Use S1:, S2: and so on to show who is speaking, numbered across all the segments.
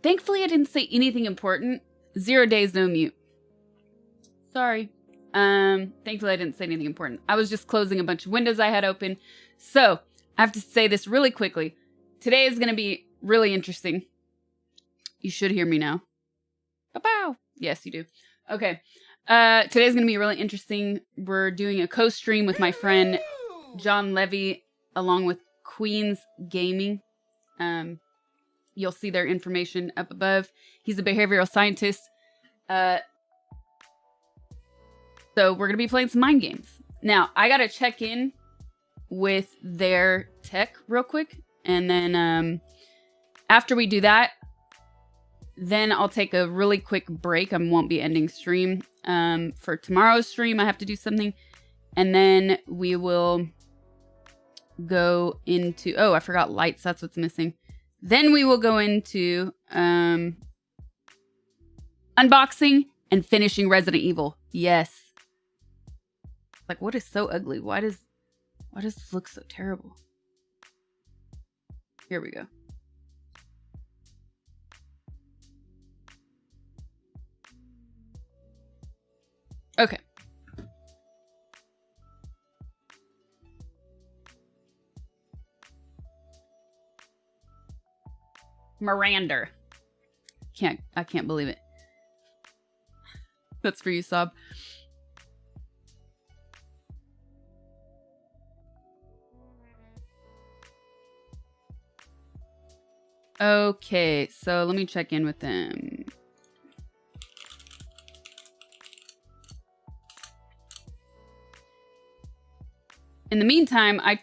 S1: Thankfully, I didn't say anything important. 0 days, no mute. Sorry. Thankfully, I didn't say anything important. I was just closing a bunch of windows I had open. So, I have to say this really quickly. Today is going to be really interesting. You should hear me now. Bow. Yes, you do. Okay. Today's going to be really interesting. We're doing a co-stream with my friend John Levy along with Queens Gaming. You'll see their information up above. He's a behavioral scientist. So we're going to be playing some mind games. Now, I got to check in with their tech real quick. And then after we do that, then I'll take a really quick break. I won't be ending stream. For tomorrow's stream, I have to do something. And then we will go into... Oh, I forgot lights. That's what's missing. Then we will go into unboxing and finishing Resident Evil. Yes. Like, what is so ugly? Why does this look so terrible? Here we go. Okay. Miranda. I can't believe it. That's for you, Sob. Okay, so let me check in with them. In the meantime, I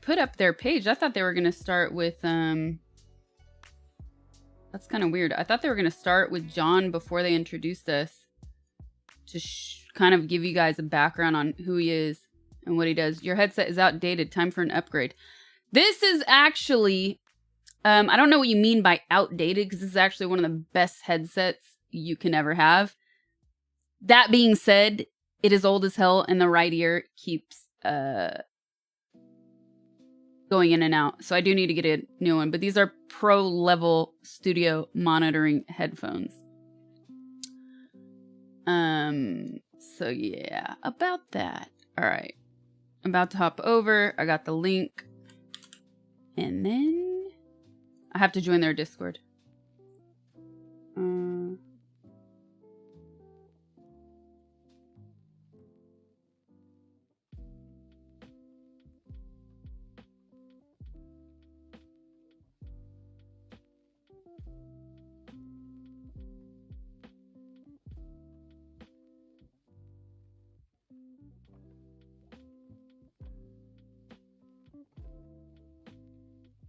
S1: put up their page. I thought they were going to start with... That's kind of weird. I thought they were going to start with John before they introduced us. To kind of give you guys a background on who he is and what he does. Your headset is outdated. Time for an upgrade. This is actually... I don't know what you mean by outdated, because this is actually one of the best headsets you can ever have. That being said, it is old as hell, and the right ear keeps going in and out. So I do need to get a new one. But these are pro-level studio monitoring headphones. So yeah, about that. All right. I'm about to hop over. I got the link. And then... I have to join their Discord.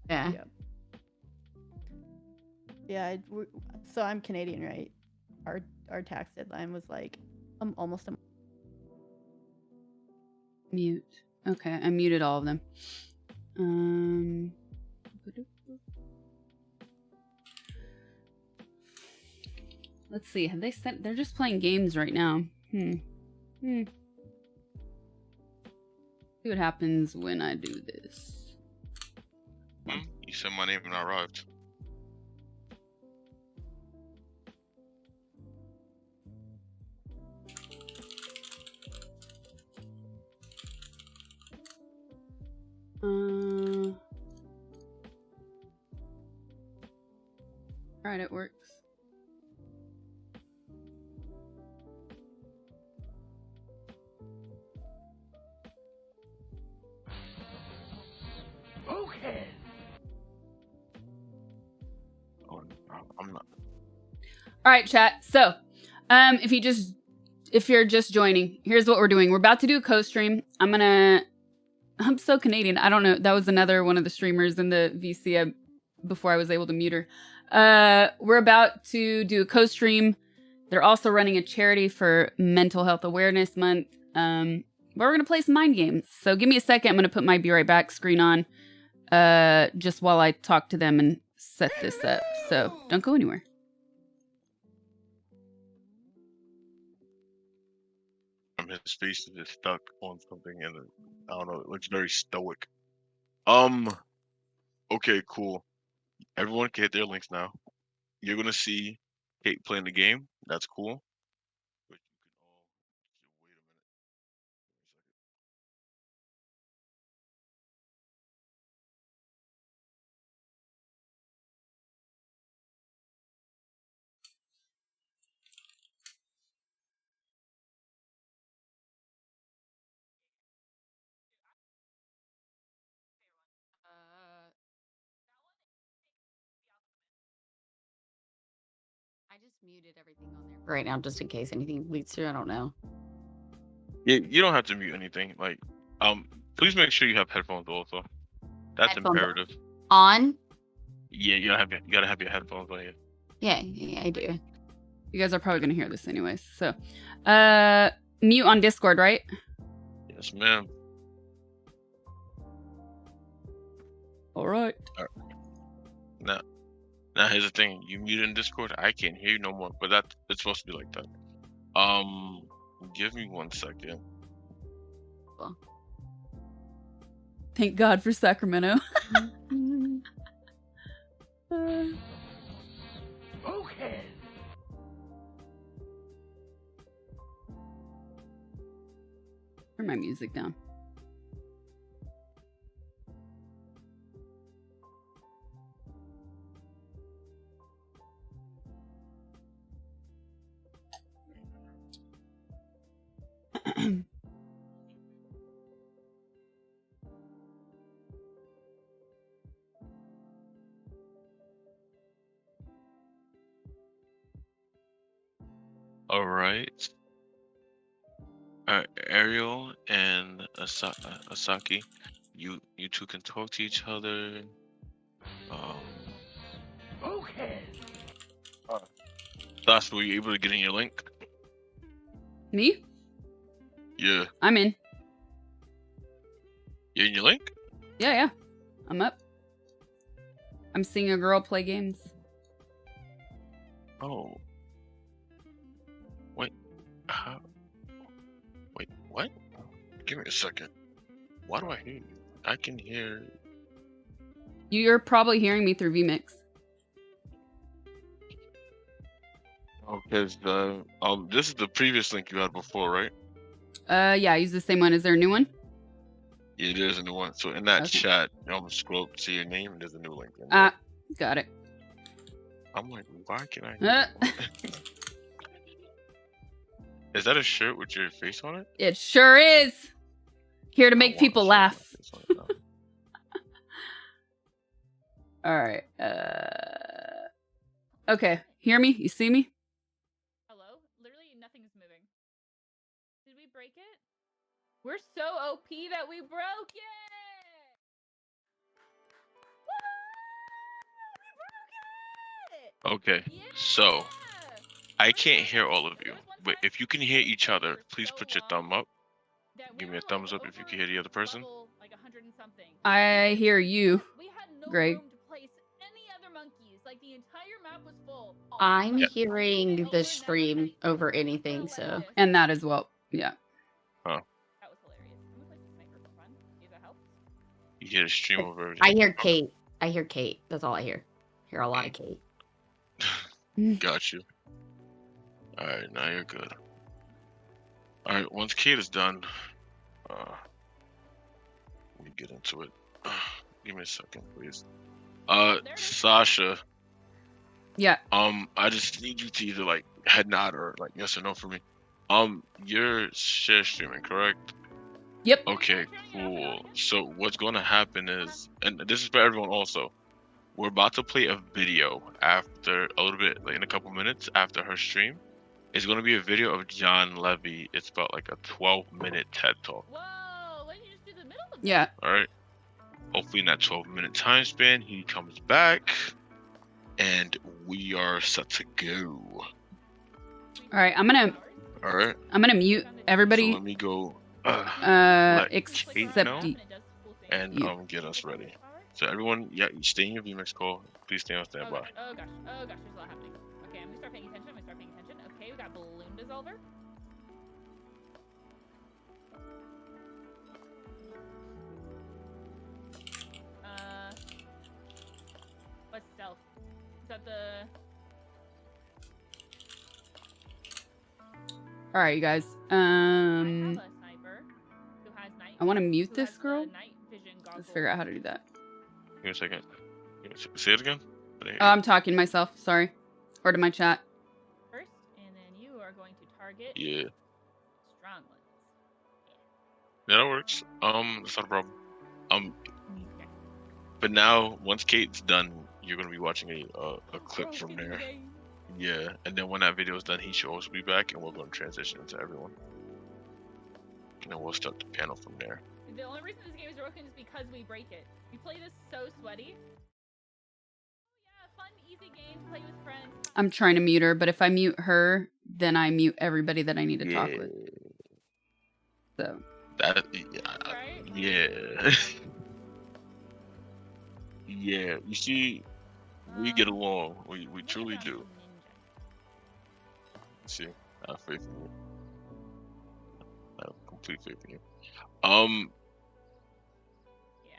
S1: Yeah.
S2: Yep. Yeah, so I'm Canadian, right? Our tax deadline was like almost a month.
S1: Mute. Okay, I muted all of them. Let's see. Have they sent? They're just playing games right now. See what happens when I do this.
S3: You said my name and I arrived.
S1: Alright, it works.
S3: Okay. Oh, I'm not.
S1: Alright, chat. So, if you're just joining, here's what we're doing. We're about to do a co-stream. I'm so Canadian. I don't know. That was another one of the streamers in the VC before I was able to mute her. We're about to do a co-stream. They're also running a charity for Mental Health Awareness Month. But we're going to play some mind games. So give me a second. I'm going to put my Be Right Back screen on just while I talk to them and set this up. So don't go anywhere.
S3: His face is just stuck on something, and I don't know. It looks very stoic. Okay, cool. Everyone can hit their links now. you're gonna see Kate playing the game. That's cool. But you can all wait a minute.
S4: I just muted everything on there right now, just in case anything leads through. I don't know.
S3: You don't have to mute anything. Like, please make sure you have headphones also. That's
S4: Headphones
S3: imperative.
S4: on?
S3: Yeah, you gotta have your headphones on here.
S4: Yeah, I do.
S1: You guys are probably gonna hear this anyways. So, mute on Discord, right?
S3: Yes, ma'am.
S1: All right.
S3: Now here's the thing. You mute in Discord, I can't hear you no more. But it's supposed to be like that. Give me 1 second.
S1: Thank God for Sacramento.
S5: Okay.
S1: Turn my music down.
S3: All right. Ariel and Asaki, you two can talk to each other.
S5: Okay.
S3: Sasha, were you able to get in your link?
S1: Me?
S3: Yeah.
S1: I'm in.
S3: You're in your link?
S1: Yeah. I'm up. I'm seeing a girl play games.
S3: Oh. Wait. Wait, what? Give me a second. Why do I hear you? I can hear.
S1: You're probably hearing me through vMix.
S3: Oh, because this is the previous link you had before, right?
S1: Yeah, I use the same one. Is there a new one?
S3: Yeah, there's a new one. So in that
S1: Okay.
S3: chat, scroll up to see your name, and there's a new link.
S1: Got it.
S3: I'm like, why can I hear you? Is that a shirt with your face on it?
S1: It sure is. Here to
S3: I
S1: make
S3: want a
S1: people
S3: shirt with
S1: laugh.
S3: my face on it now.
S1: All right. Okay. Hear me? You see me?
S2: Hello? Literally nothing is moving. Did we break it? We're so OP that we broke it! Woo! We broke it!
S3: Okay,
S2: Yeah!
S3: so I can't
S2: First
S3: hear
S2: time-
S3: all of
S2: there
S3: you,
S2: was one
S3: but
S2: time
S3: if you can hear each other,
S2: for
S3: please
S2: so
S3: put your
S2: long
S3: thumb up.
S2: that we
S3: Give me a
S2: were,
S3: thumbs
S2: like,
S3: up if you
S2: over
S3: can hear the other person.
S2: level, like 100 and something.
S1: I hear you,
S2: We had no
S1: Greg.
S2: room to place any other monkeys. Like the entire map was full.
S4: I'm
S3: Yeah.
S4: hearing
S2: Oh,
S4: the
S2: we're
S4: stream
S2: never-
S4: over
S2: we're gonna
S4: anything,
S2: let
S4: so.
S2: this-
S1: And that as well. Yeah.
S2: That was hilarious. Can we place a sniper for fun? See if that helps.
S3: You hear the stream over everything.
S4: I hear Kate. I hear Kate. That's all I hear. Hear a lot of Kate.
S3: Got you. Alright, now you're good. Alright, once Kate is done, let me get into it. Give me a second, please. Sasha,
S1: Yeah.
S3: I just need you to either like head nod or like yes or no for me. You're share streaming, correct?
S1: Yep.
S3: Okay, cool. So what's gonna happen is, and this is for everyone also, we're about to play a video after a little bit, like in a couple minutes after her stream. It's gonna be a video of John Levy. It's about like a 12-minute TED talk.
S2: Whoa! Why didn't you just do the middle of that?
S1: Yeah.
S3: All right. Hopefully in that 12-minute time span, he comes back, and we are set to go.
S1: All right. I'm gonna
S3: All right.
S1: mute
S3: So
S1: everybody
S3: let me go. Kate
S1: except
S3: know.
S1: you.
S3: And
S1: You.
S3: get us ready. So everyone, yeah, you stay in your VMix call. Please stay on
S2: Oh
S3: standby.
S2: gosh, oh gosh, oh gosh, there's a lot happening. Okay, I'm gonna start paying attention, Okay, we got balloon dissolver. What's stealth? Is that the...
S1: All right, you guys.
S2: I have a sniper who has night.
S1: I want to mute
S2: who
S1: this
S2: has the
S1: girl.
S2: night vision
S1: Let's figure out how to do that.
S3: Give me a second. Say it again.
S1: Oh, I'm talking to myself. Sorry. Or to my chat.
S2: first, and then you are going to target
S3: Yeah.
S2: strong ones.
S3: Yeah, that works. That's not a problem.
S2: Okay.
S3: But now once Kate's done, you're gonna be watching a clip from
S2: Broken
S3: there.
S2: game.
S3: Yeah, and then when that video is done, he should also be back, and we're gonna transition into everyone. And then we'll start the panel from there.
S2: The only reason this game is broken is because we break it. We play this so sweaty. Oh yeah, fun, easy game to play with friends.
S1: I'm trying to mute her, but if I mute her, then I mute everybody that I need to talk with. So.
S3: That
S2: Right?
S3: yeah. Yeah, you see, we get along. We truly do. See, I have faith in you. I have complete faith in you.
S2: Yeah.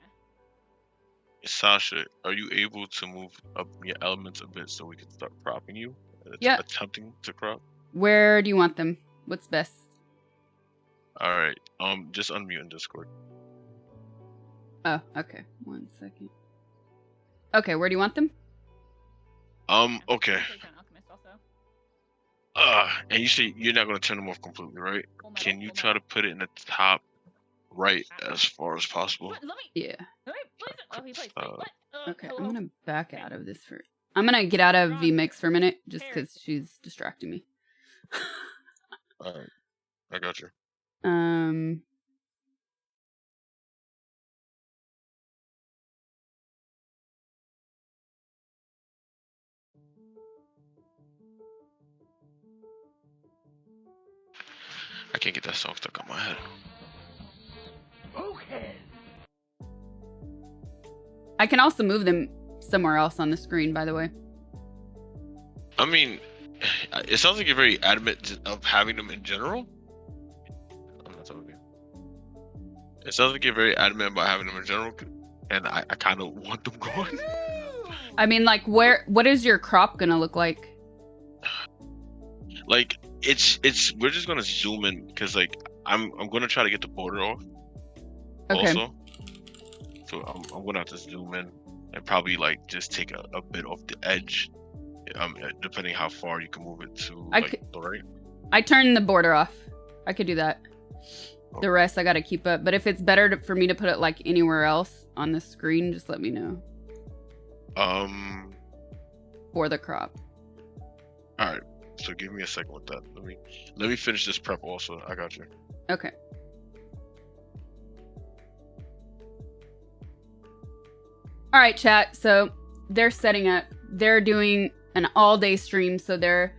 S3: Sasha, are you able to move up your elements a bit so we can start propping you?
S1: Yeah.
S3: Attempting to crop.
S1: Where do you want them? What's best?
S3: All right. Just unmute in Discord.
S1: Oh, okay. 1 second. Okay, where do you want them?
S3: Okay.
S2: Plays on Alchemist also.
S3: And you say you're not gonna turn them off completely, right?
S2: Full metal,
S3: Can you
S2: full
S3: try to
S2: metal.
S3: put it in the top right as far as possible?
S2: Let me.
S1: Yeah.
S2: Let me. Please. Oh, he plays. Wait, what?
S1: Okay,
S2: hello?
S1: I'm gonna back
S2: Okay.
S1: out of this for. I'm gonna get out of
S2: Wrong.
S1: VMix for a minute just
S2: Fair.
S1: because she's distracting me.
S3: I got you. I can't get that song stuck on my head.
S5: Okay.
S1: I can also move them somewhere else on the screen, by the way.
S3: I mean, it sounds like you're very adamant of having them in general. I'm not talking. It sounds like you're very adamant about having them in general, and I kind of want them gone.
S1: I mean, like, what is your crop gonna look like?
S3: Like, we're just gonna zoom in because like I'm gonna try to get the border off.
S1: Okay.
S3: Also, so I'm gonna have to zoom in and probably like just take a bit off the edge. Depending how far you can move it to the right.
S1: I turned the border off. I could do that. The rest I gotta keep up. But if it's better for me to put it like anywhere else on the screen, just let me know. For the crop.
S3: All right. So give me a second with that. Let me finish this prep also. I got you.
S1: Okay. All right, chat. So they're setting up. They're doing an all-day stream. So they're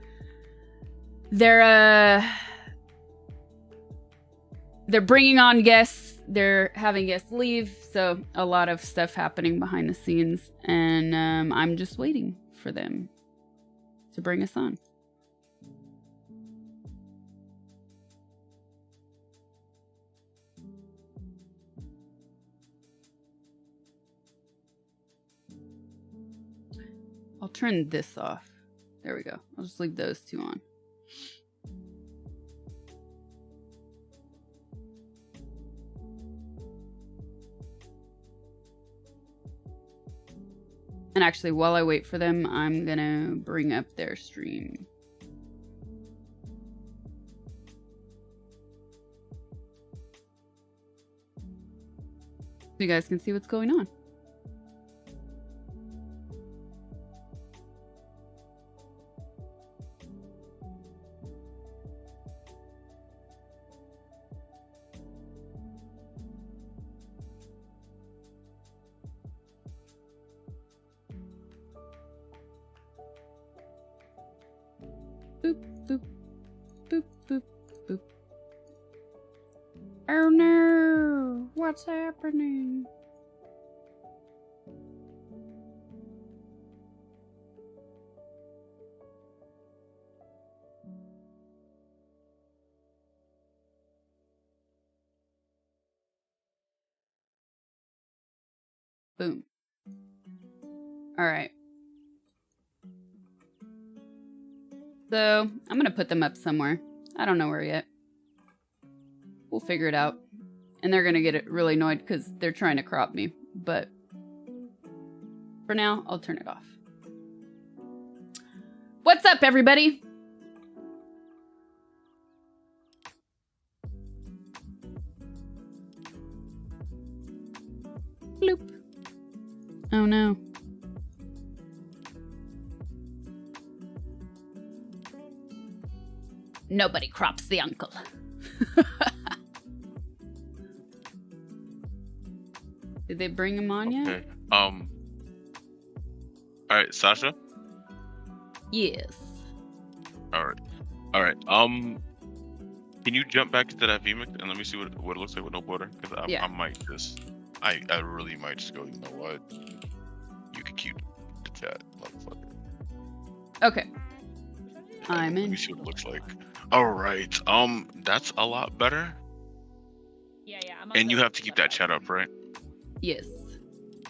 S1: bringing on guests. They're having guests leave. So a lot of stuff happening behind the scenes, and I'm just waiting for them to bring us on. I'll turn this off. There we go. I'll just leave those two on. And actually, while I wait for them, I'm gonna bring up their stream. So you guys can see what's going on. Boop, boop, boop, boop, boop. Oh no! What's happening? Boom. All right. So I'm gonna put them up somewhere. I don't know where yet. We'll figure it out. And they're gonna get really annoyed because they're trying to crop me. But for now, I'll turn it off. What's up, everybody? Bloop. Oh no. Nobody crops the uncle. Did they bring him on yet?
S3: Okay. All right, Sasha.
S1: Yes.
S3: All right. Can you jump back into that VMix and let me see what it looks like with no border? Because
S1: Yeah.
S3: I might just, I really might just go. You know what? You can keep the chat, motherfucker.
S1: Okay.
S3: And
S1: I'm
S3: let
S1: in.
S3: me see what it looks like. All right. That's a lot better.
S2: Yeah, I'm on
S3: And you
S2: the
S3: have to keep that
S2: left
S3: chat
S2: side.
S3: up, right?
S1: Yes.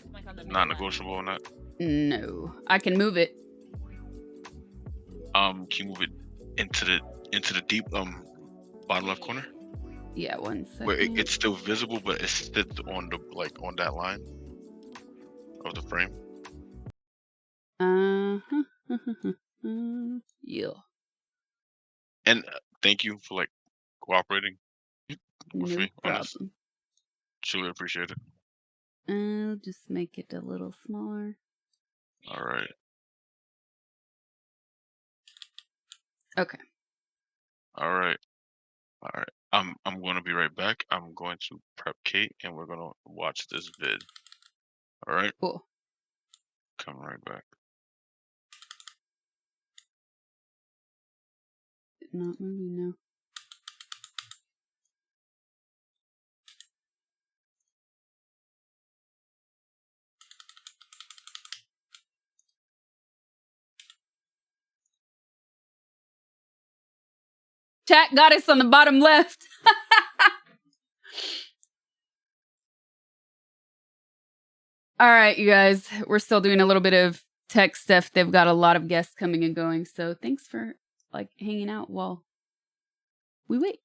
S2: I'm, like, on the
S3: Not
S2: middle
S3: negotiable on that.
S1: No. I can move it.
S3: Can you move it into the deep bottom left corner
S1: Yeah, 1 second.
S3: where it's still visible, but it sits on the on that line of the frame.
S1: Yeah.
S3: And thank you for like cooperating with
S1: No
S3: me on this.
S1: problem.
S3: Truly appreciate it.
S1: I'll just make it a little smaller.
S3: All right.
S1: Okay.
S3: All right. I'm going to be right back. I'm going to prep Kate, and we're going to watch this vid. All right.
S1: Cool.
S3: Come right back.
S1: Not moving now. Chat goddess on the bottom left. All right, you guys. We're still doing a little bit of tech stuff. They've got a lot of guests coming and going. So thanks for like hanging out while we wait.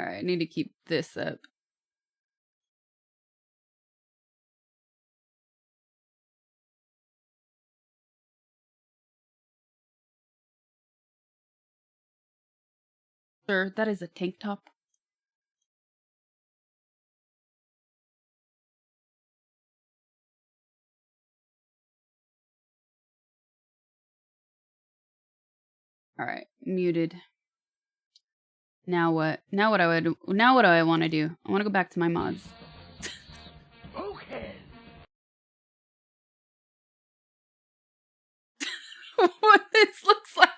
S1: All right, I need to keep this up. Sir, that is a tank top. All right, muted. Now what? Now what do I want to do? I want to go back to my mods.
S5: Okay.
S1: What this looks like?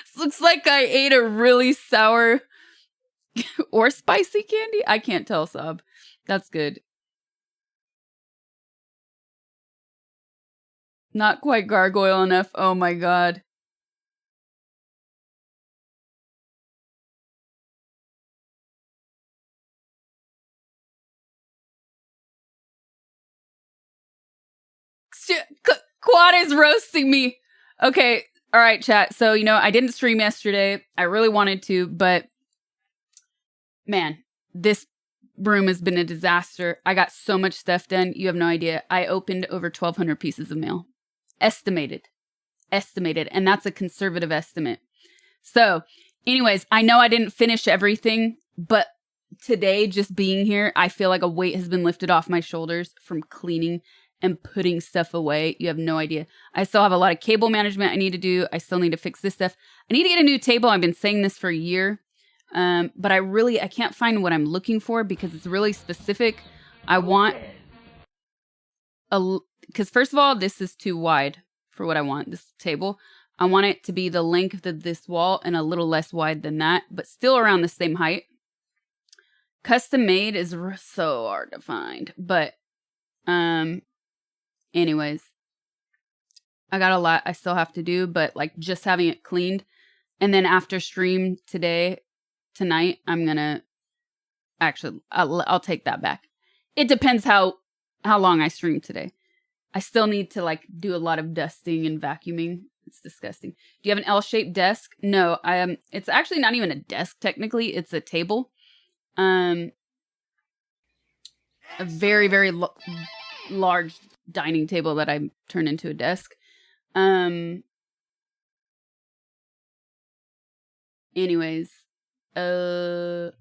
S1: This looks like I ate a really sour or spicy candy. I can't tell, Sob. That's good. Not quite gargoyle enough. Oh my god. Quad is roasting me. Okay. All right, chat. So, I didn't stream yesterday. I really wanted to, but man, this room has been a disaster. I got so much stuff done. You have no idea. I opened over 1,200 pieces of mail. Estimated. And that's a conservative estimate. So, anyways, I know I didn't finish everything, but today, just being here, I feel like a weight has been lifted off my shoulders from cleaning and putting stuff away. You have no idea. I still have a lot of cable management I need to do. I still need to fix this stuff. I need to get a new table. I've been saying this for a year. But I can't find what I'm looking for because it's really specific. I want because first of all, this is too wide for what I want, this table. I want it to be the length of this wall and a little less wide than that, but still around the same height. Custom made is so hard to find, but anyways, I got a lot I still have to do, but like just having it cleaned, and then after stream tonight, I'm gonna actually I'll take that back. It depends how how long I streamed today. I still need to like do a lot of dusting and vacuuming. It's disgusting. Do you have an L-shaped desk? No, it's actually not even a desk technically. It's a table. A very, very large dining table that I turned into a desk. Anyways, no,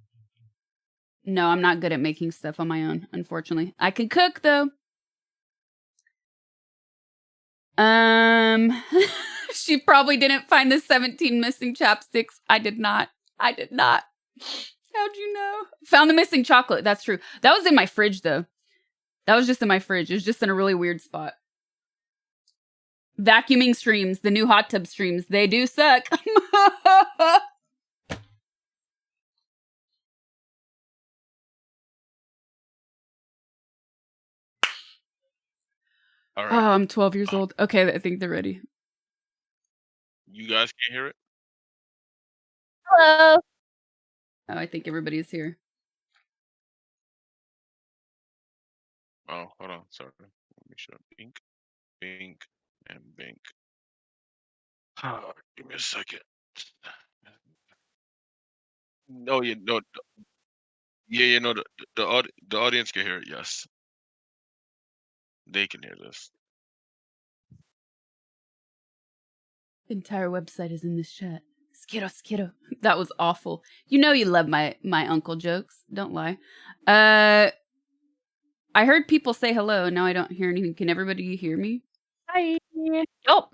S1: I'm not good at making stuff on my own, unfortunately. I can cook though. She probably didn't find the 17 missing chapsticks. I did not. How'd you know? Found the missing chocolate. That's true. That was in my fridge though. That was just in my fridge. It was just in a really weird spot. Vacuuming streams, the new hot tub streams, they do suck.
S3: All right.
S1: Oh, I'm 12 years old. Okay, I think they're ready.
S3: You guys can hear it?
S2: Hello.
S1: Oh, I think everybody's here.
S3: Oh, hold on. Sorry. Let me show Bink, Bink, and Bink. Give me a second. No, no, no. The audience can hear it. Yes, they can hear this.
S1: The entire website is in this chat. Skittle. That was awful. You know you love my uncle jokes. Don't lie. I heard people say hello, and now I don't hear anything. Can everybody hear me?
S2: Hi. Oh.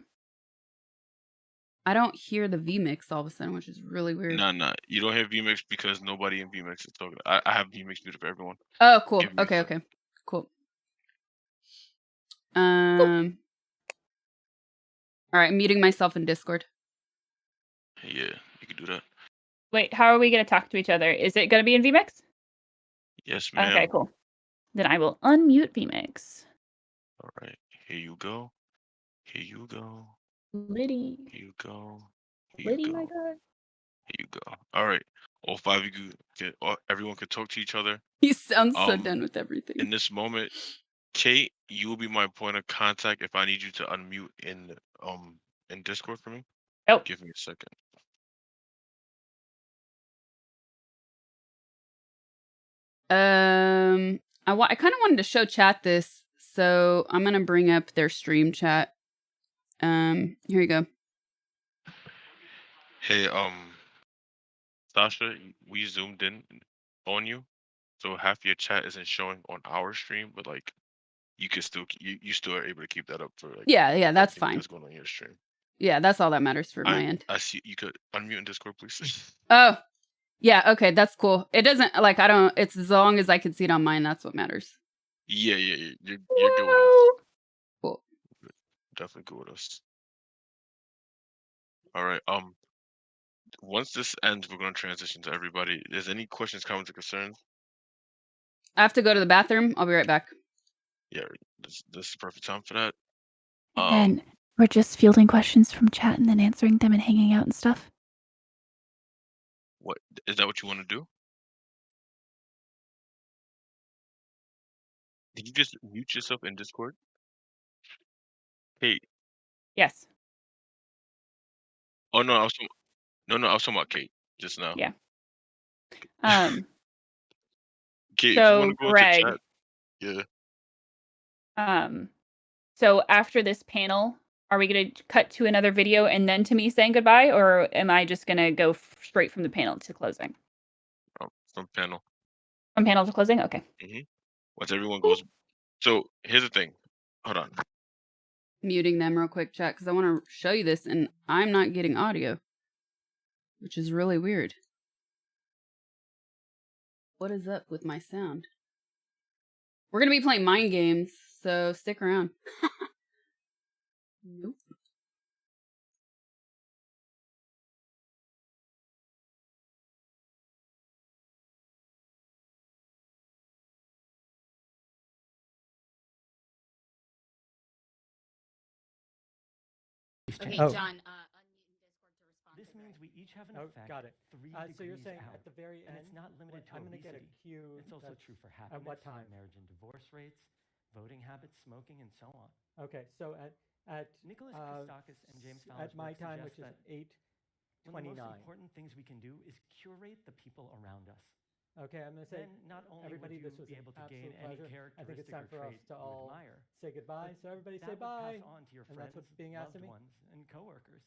S1: I don't hear the VMix all of a sudden, which is really weird.
S3: Nah. You don't have VMix because nobody in VMix is talking. I have VMix muted for everyone.
S1: Oh, cool.
S3: Give me a
S1: Okay.
S3: second.
S1: Cool. All right, I'm muting myself in Discord.
S3: Yeah, you can do that.
S2: Wait, how are we going to talk to each other? Is it going to be in VMix?
S3: Yes, ma'am.
S2: Okay, cool. Then I will unmute VMix.
S3: All right, here you go.
S2: Liddy.
S3: Here you go.
S2: Liddy, my God.
S3: Here you go. All right, all 5 of you everyone can talk to each other.
S1: He sounds so done with everything.
S3: In this moment, Kate, you will be my point of contact if I need you to unmute in Discord for me.
S2: Oh.
S3: Give me a second.
S1: I kind of wanted to show chat this, so I'm gonna bring up their stream chat. Here you go.
S3: Hey, Sasha, we zoomed in on you, so half your chat isn't showing on our stream, but like you can still you still are able to keep that up for like
S1: Yeah, that's fine.
S3: That's going on your stream.
S1: Yeah, that's all that matters for my end.
S3: I see. You could unmute in Discord, please.
S1: Oh, yeah. Okay, that's cool. It doesn't like I don't. It's as long as I can see it on mine. That's what matters.
S3: Yeah. You're good with us.
S1: Cool.
S3: Definitely good with us. All right. Once this ends, we're gonna transition to everybody. Is any questions, comments, or concerns?
S1: I have to go to the bathroom. I'll be right back.
S3: Yeah, this is perfect time for that.
S6: And then we're just fielding questions from chat and then answering them and hanging out and stuff.
S3: What is that? What you want to do? Did you just mute yourself in Discord? Kate.
S2: Yes.
S3: Oh no, I was talking about Kate just now.
S2: Yeah.
S3: Kate,
S2: so
S3: if you want to go
S2: Greg,
S3: into chat, yeah.
S2: So after this panel, are we going to cut to another video and then to me saying goodbye, or am I just going to go straight from the panel to closing?
S3: From panel.
S2: From panel to closing? Okay.
S3: Once everyone goes. So here's the thing. Hold on.
S1: Muting them real quick, chat, because I want to show you this, and I'm not getting audio, which is really weird. What is up with my sound? We're going to be playing mind games, so stick around. Nope.
S4: Okay,
S7: Oh.
S4: John, unmute in Discord to respond.
S7: This
S4: to
S7: means
S4: Greg.
S7: we each have an
S5: Oh,
S7: effect.
S5: got it.
S7: 3
S5: So you're
S7: degrees
S5: saying
S7: out.
S5: at the very
S7: And
S5: end,
S7: it's not limited to
S5: I'm going to get a
S7: obesity.
S5: cue.
S7: It's also true for happiness,
S5: what time?
S7: marriage and divorce rates, voting habits, smoking, and so on.
S8: Okay, so at
S7: Nicholas Christakis and James Fowler's
S8: at my
S7: work
S8: time,
S7: suggests
S8: which is
S7: that one of the
S8: 8:29.
S7: most important things we can do is curate the people around us.
S8: Okay, I'm going to say,
S7: Then not only
S8: everybody,
S7: would you
S8: this was
S7: be
S8: an
S7: able to gain
S8: absolute
S7: any
S8: pleasure.
S7: characteristic
S8: I think it's time
S7: or
S8: for us
S7: trait
S8: to
S7: you
S8: all
S7: admire,
S8: say goodbye.
S7: but
S8: So everybody
S7: that
S8: say
S7: would
S8: bye.
S7: pass on to your
S8: And
S7: friends,
S8: that's what's being asked
S7: loved
S8: of me.
S7: ones, and coworkers.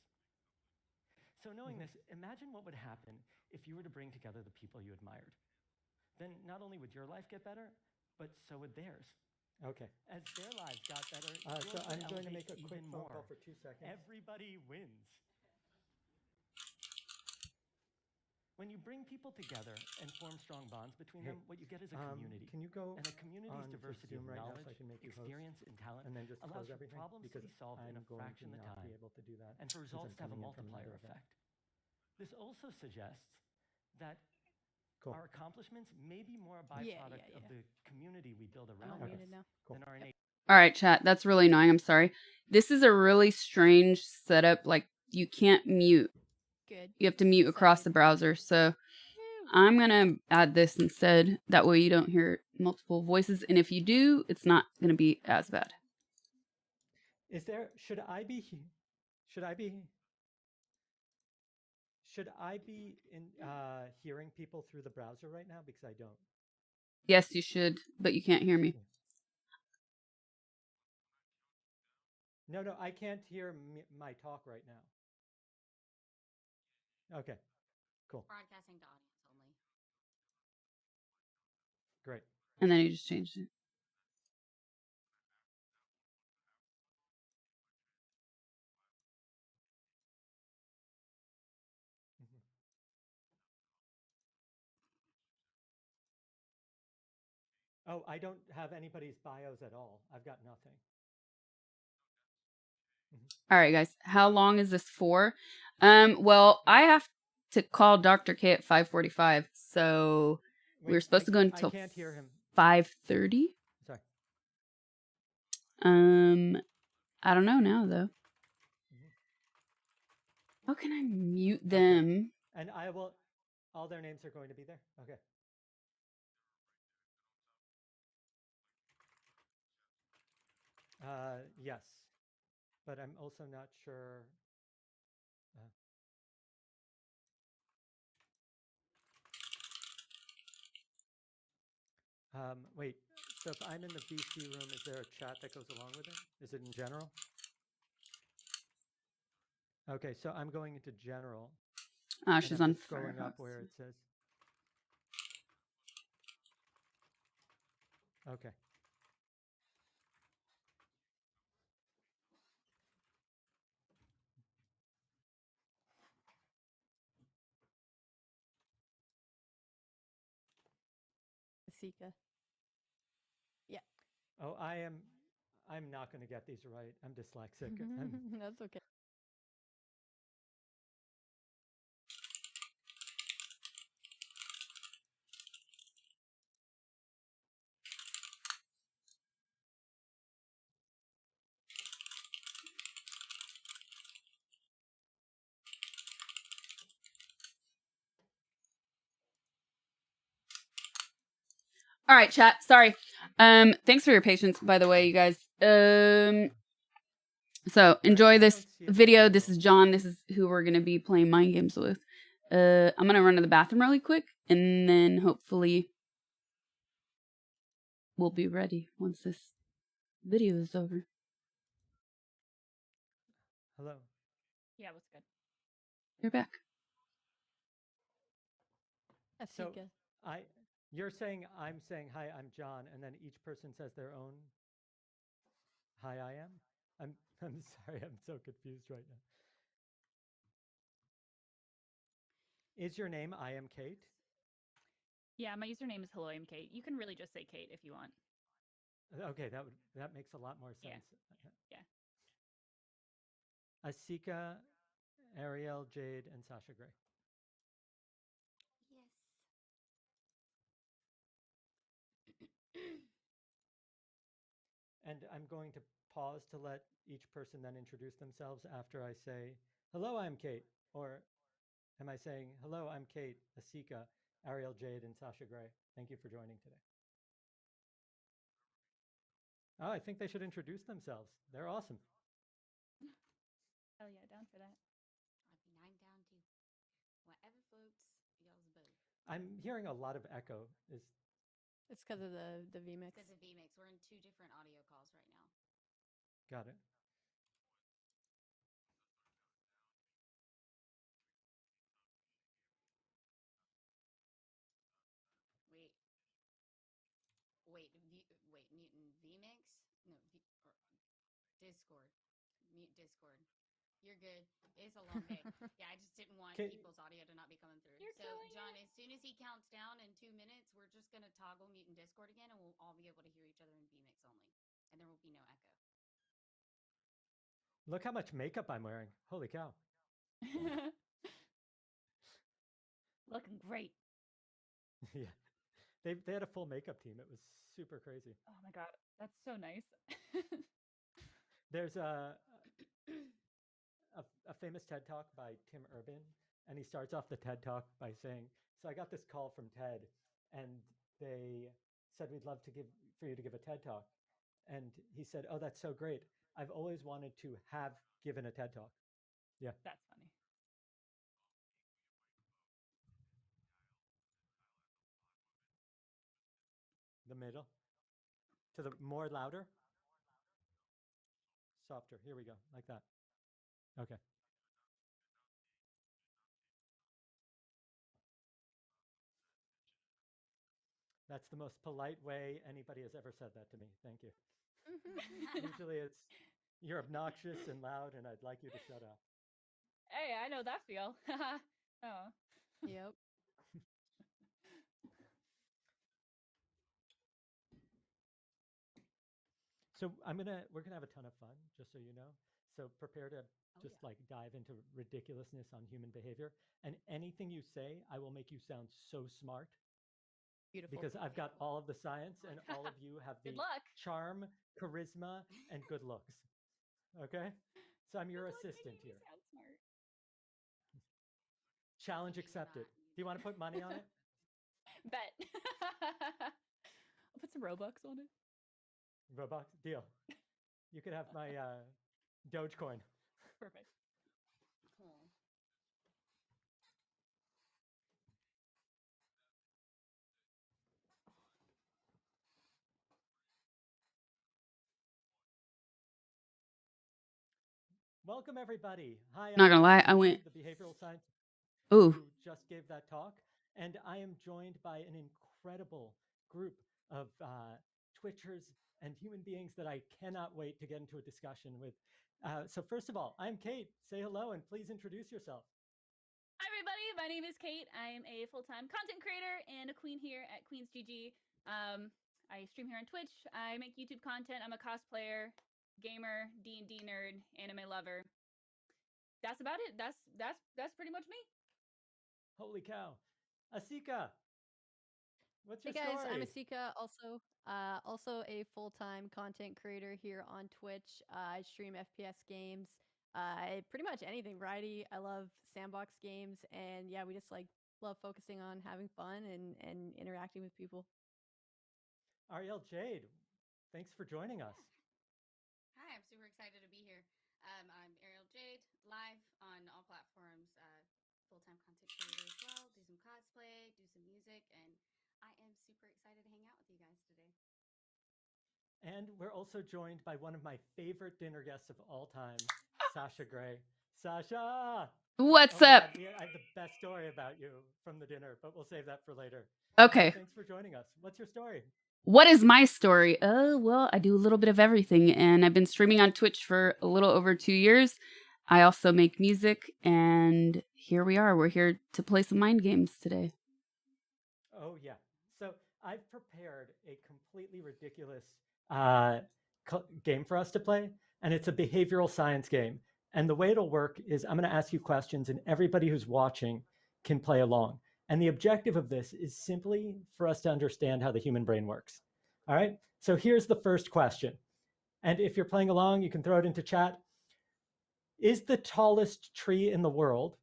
S7: So knowing this, imagine what would happen if you were to bring together the people you admired. Then not only would your life get better, but so would theirs.
S8: Okay.
S7: As their lives got better,
S8: So
S7: yours would
S8: I'm going to
S7: elevate
S8: make a quick
S7: even
S8: phone
S7: more.
S8: call for 2 seconds.
S7: Everybody wins. When you bring people together and form strong bonds between them, what you get is a community.
S8: Can you go
S7: And a community's
S8: on to
S7: diversity of
S8: Zoom right now
S7: knowledge,
S8: so I can make you host?
S7: experience, and talent
S8: And then just
S7: allows
S8: close
S7: for
S8: everything?
S7: problems to
S8: Because
S7: be solved in
S8: I'm
S7: a
S8: going
S7: fraction
S8: to
S7: of the
S8: not
S7: time,
S8: be able to do that.
S7: and for
S8: since
S7: results
S8: I'm
S7: to have a
S8: coming in from
S7: multiplier
S8: another event.
S7: effect. This also suggests that
S8: Cool.
S7: our accomplishments may be more a byproduct of the community we build around us
S8: Cool.
S7: than our innate.
S1: All right, chat. That's really annoying. I'm sorry. This is a really strange setup. Like, you can't mute.
S2: Good.
S1: You have to mute across the browser. So I'm going to add this instead. That way you don't hear multiple voices. And if you do, it's not going to be as bad.
S8: Is there, should I be in hearing people through the browser right now? Because I don't.
S1: Yes, you should, but you can't hear me.
S8: No, I can't hear my talk right now. Okay, cool.
S4: Broadcasting to audience only.
S8: Great.
S1: And then you just changed it.
S8: Oh, I don't have anybody's bios at all. I've got nothing.
S1: All right, guys. How long is this for? Well, I have to call Dr. K at 5:45, so we were supposed to go until
S8: I can't hear him.
S1: 5:30.
S8: Sorry.
S1: I don't know now though. How can I mute them?
S8: And I will. All their names are going to be there. Okay. Yes, but I'm also not sure. Wait, so if I'm in the VC room, is there a chat that goes along with it? Is it in general? Okay, so I'm going into general.
S1: She's
S8: I'm
S1: on
S8: just scrolling up where it says. Okay.
S2: Sika. Yeah.
S8: Oh, I'm not going to get these right. I'm dyslexic.
S2: That's okay.
S1: All right, chat. Sorry. Thanks for your patience, by the way, you guys. So enjoy this video. This is John. This is who we're gonna be playing mind games with. I'm gonna run to the bathroom really quick, and then hopefully we'll be ready once this video is over.
S8: Hello.
S2: Yeah, what's good?
S1: You're back.
S8: So you're saying I'm saying hi, I'm John, and then each person says their own hi, I am. I'm sorry, I'm so confused right now. Is your name I am Kate?
S2: Yeah, my username is hello, I'm Kate. You can really just say Kate if you want.
S8: Okay, that makes a lot more sense.
S2: Yeah.
S8: Asika, Ariel, Jade, and Sasha Gray.
S4: Yes.
S8: And I'm going to pause to let each person then introduce themselves after I say, hello, I'm Kate. Or am I saying, hello, I'm Kate, Asika, Ariel, Jade, and Sasha Gray. Thank you for joining today. Oh, I think they should introduce themselves. They're awesome.
S2: Hell yeah, down for that.
S4: I mean, I'm down too. Whatever floats, y'all's boat.
S8: I'm hearing a lot of echo. Is
S9: It's because of the VMix.
S4: Because of VMix, we're in 2 different audio calls right now.
S8: got it.
S4: Wait, mutant VMix? No, or Discord. Mute Discord. You're good. It's a long day. Yeah, I just didn't want people's audio to not be coming through.
S2: You're
S4: so,
S2: killing
S4: John,
S2: it.
S4: as soon as he counts down in 2 minutes, we're just going to toggle mute and Discord again, and we'll all be able to hear each other in VMix only. And there will be no echo.
S8: Look how much makeup I'm wearing. Holy cow.
S2: Looking great.
S8: Yeah. They had a full makeup team. It was super crazy.
S2: Oh my god, that's so nice.
S8: There's a famous TED Talk by Tim Urban, and he starts off the TED Talk by saying, "So I got this call from TED, and they said we'd love to for you to give a TED Talk." And he said, "Oh, that's so great. I've always wanted to have given a TED Talk." Yeah.
S2: That's funny.
S8: The middle. To the more louder. Softer. Here we go. Like that. Okay. That's the most polite way anybody has ever said that to me. Thank you. Usually it's, you're obnoxious and loud and I'd like you to shut up.
S2: Hey, I know that feel. Oh.
S9: Yep.
S8: So we're gonna have a ton of fun, just so you know. So prepare to just like dive into ridiculousness on human behavior. And anything you say, I will make you sound so smart.
S9: Beautiful.
S8: Because I've got all of the science and all of you have the
S2: Good luck.
S8: charm, charisma, and good looks. Okay? So I'm your assistant here.
S2: Sound smart.
S8: Challenge accepted. Do you want to put money on it?
S2: Bet. I'll put some Robux on it.
S8: Robux? Deal. You could have my Dogecoin.
S2: Perfect.
S4: Cool.
S8: Welcome, everybody. Hi,
S1: Not gonna lie, I went.
S8: the behavioral science
S1: Ooh,
S8: who just gave that talk. And I am joined by an incredible group of Twitchers and human beings that I cannot wait to get into a discussion with. So first of all, I'm Kate. Say hello and please introduce yourself.
S2: Hi, everybody. My name is Kate. I am a full-time content creator and a queen here at Queens GG. I stream here on Twitch. I make YouTube content. I'm a cosplayer, gamer, D&D nerd, anime lover. That's about it. That's pretty much me.
S8: Holy cow. Asika, what's your
S9: Hey guys,
S8: story?
S9: I'm Asika, also a full-time content creator here on Twitch. I stream FPS games, pretty much anything, variety. I love sandbox games, and yeah, we just like love focusing on having fun and interacting with people.
S8: Ariel Jade, thanks for joining us.
S4: Hi, I'm super excited to be here. I'm Ariel Jade, live on all platforms, full-time content creator as well, do some cosplay, do some music, and I am super excited to hang out with you guys today.
S8: And we're also joined by one of my favorite dinner guests of all time, Sasha Gray. Sasha!
S1: what's
S8: Oh my
S1: up?
S8: God, I have the best story about you from the dinner, but we'll save that for later.
S1: Okay.
S8: Thanks for joining us. What's your story?
S1: What is my story? Oh, well, I do a little bit of everything, and I've been streaming on Twitch for a little over 2 years. I also make music, and here we are. We're here to play some mind games today.
S8: Oh, yeah. So I've prepared a completely ridiculous game for us to play, and it's a behavioral science game. And the way it'll work is I'm going to ask you questions, and everybody who's watching can play along. And the objective of this is simply for us to understand how the human brain works. All right? So here's the first question. And if you're playing along, you can throw it into chat. Is the tallest tree in the world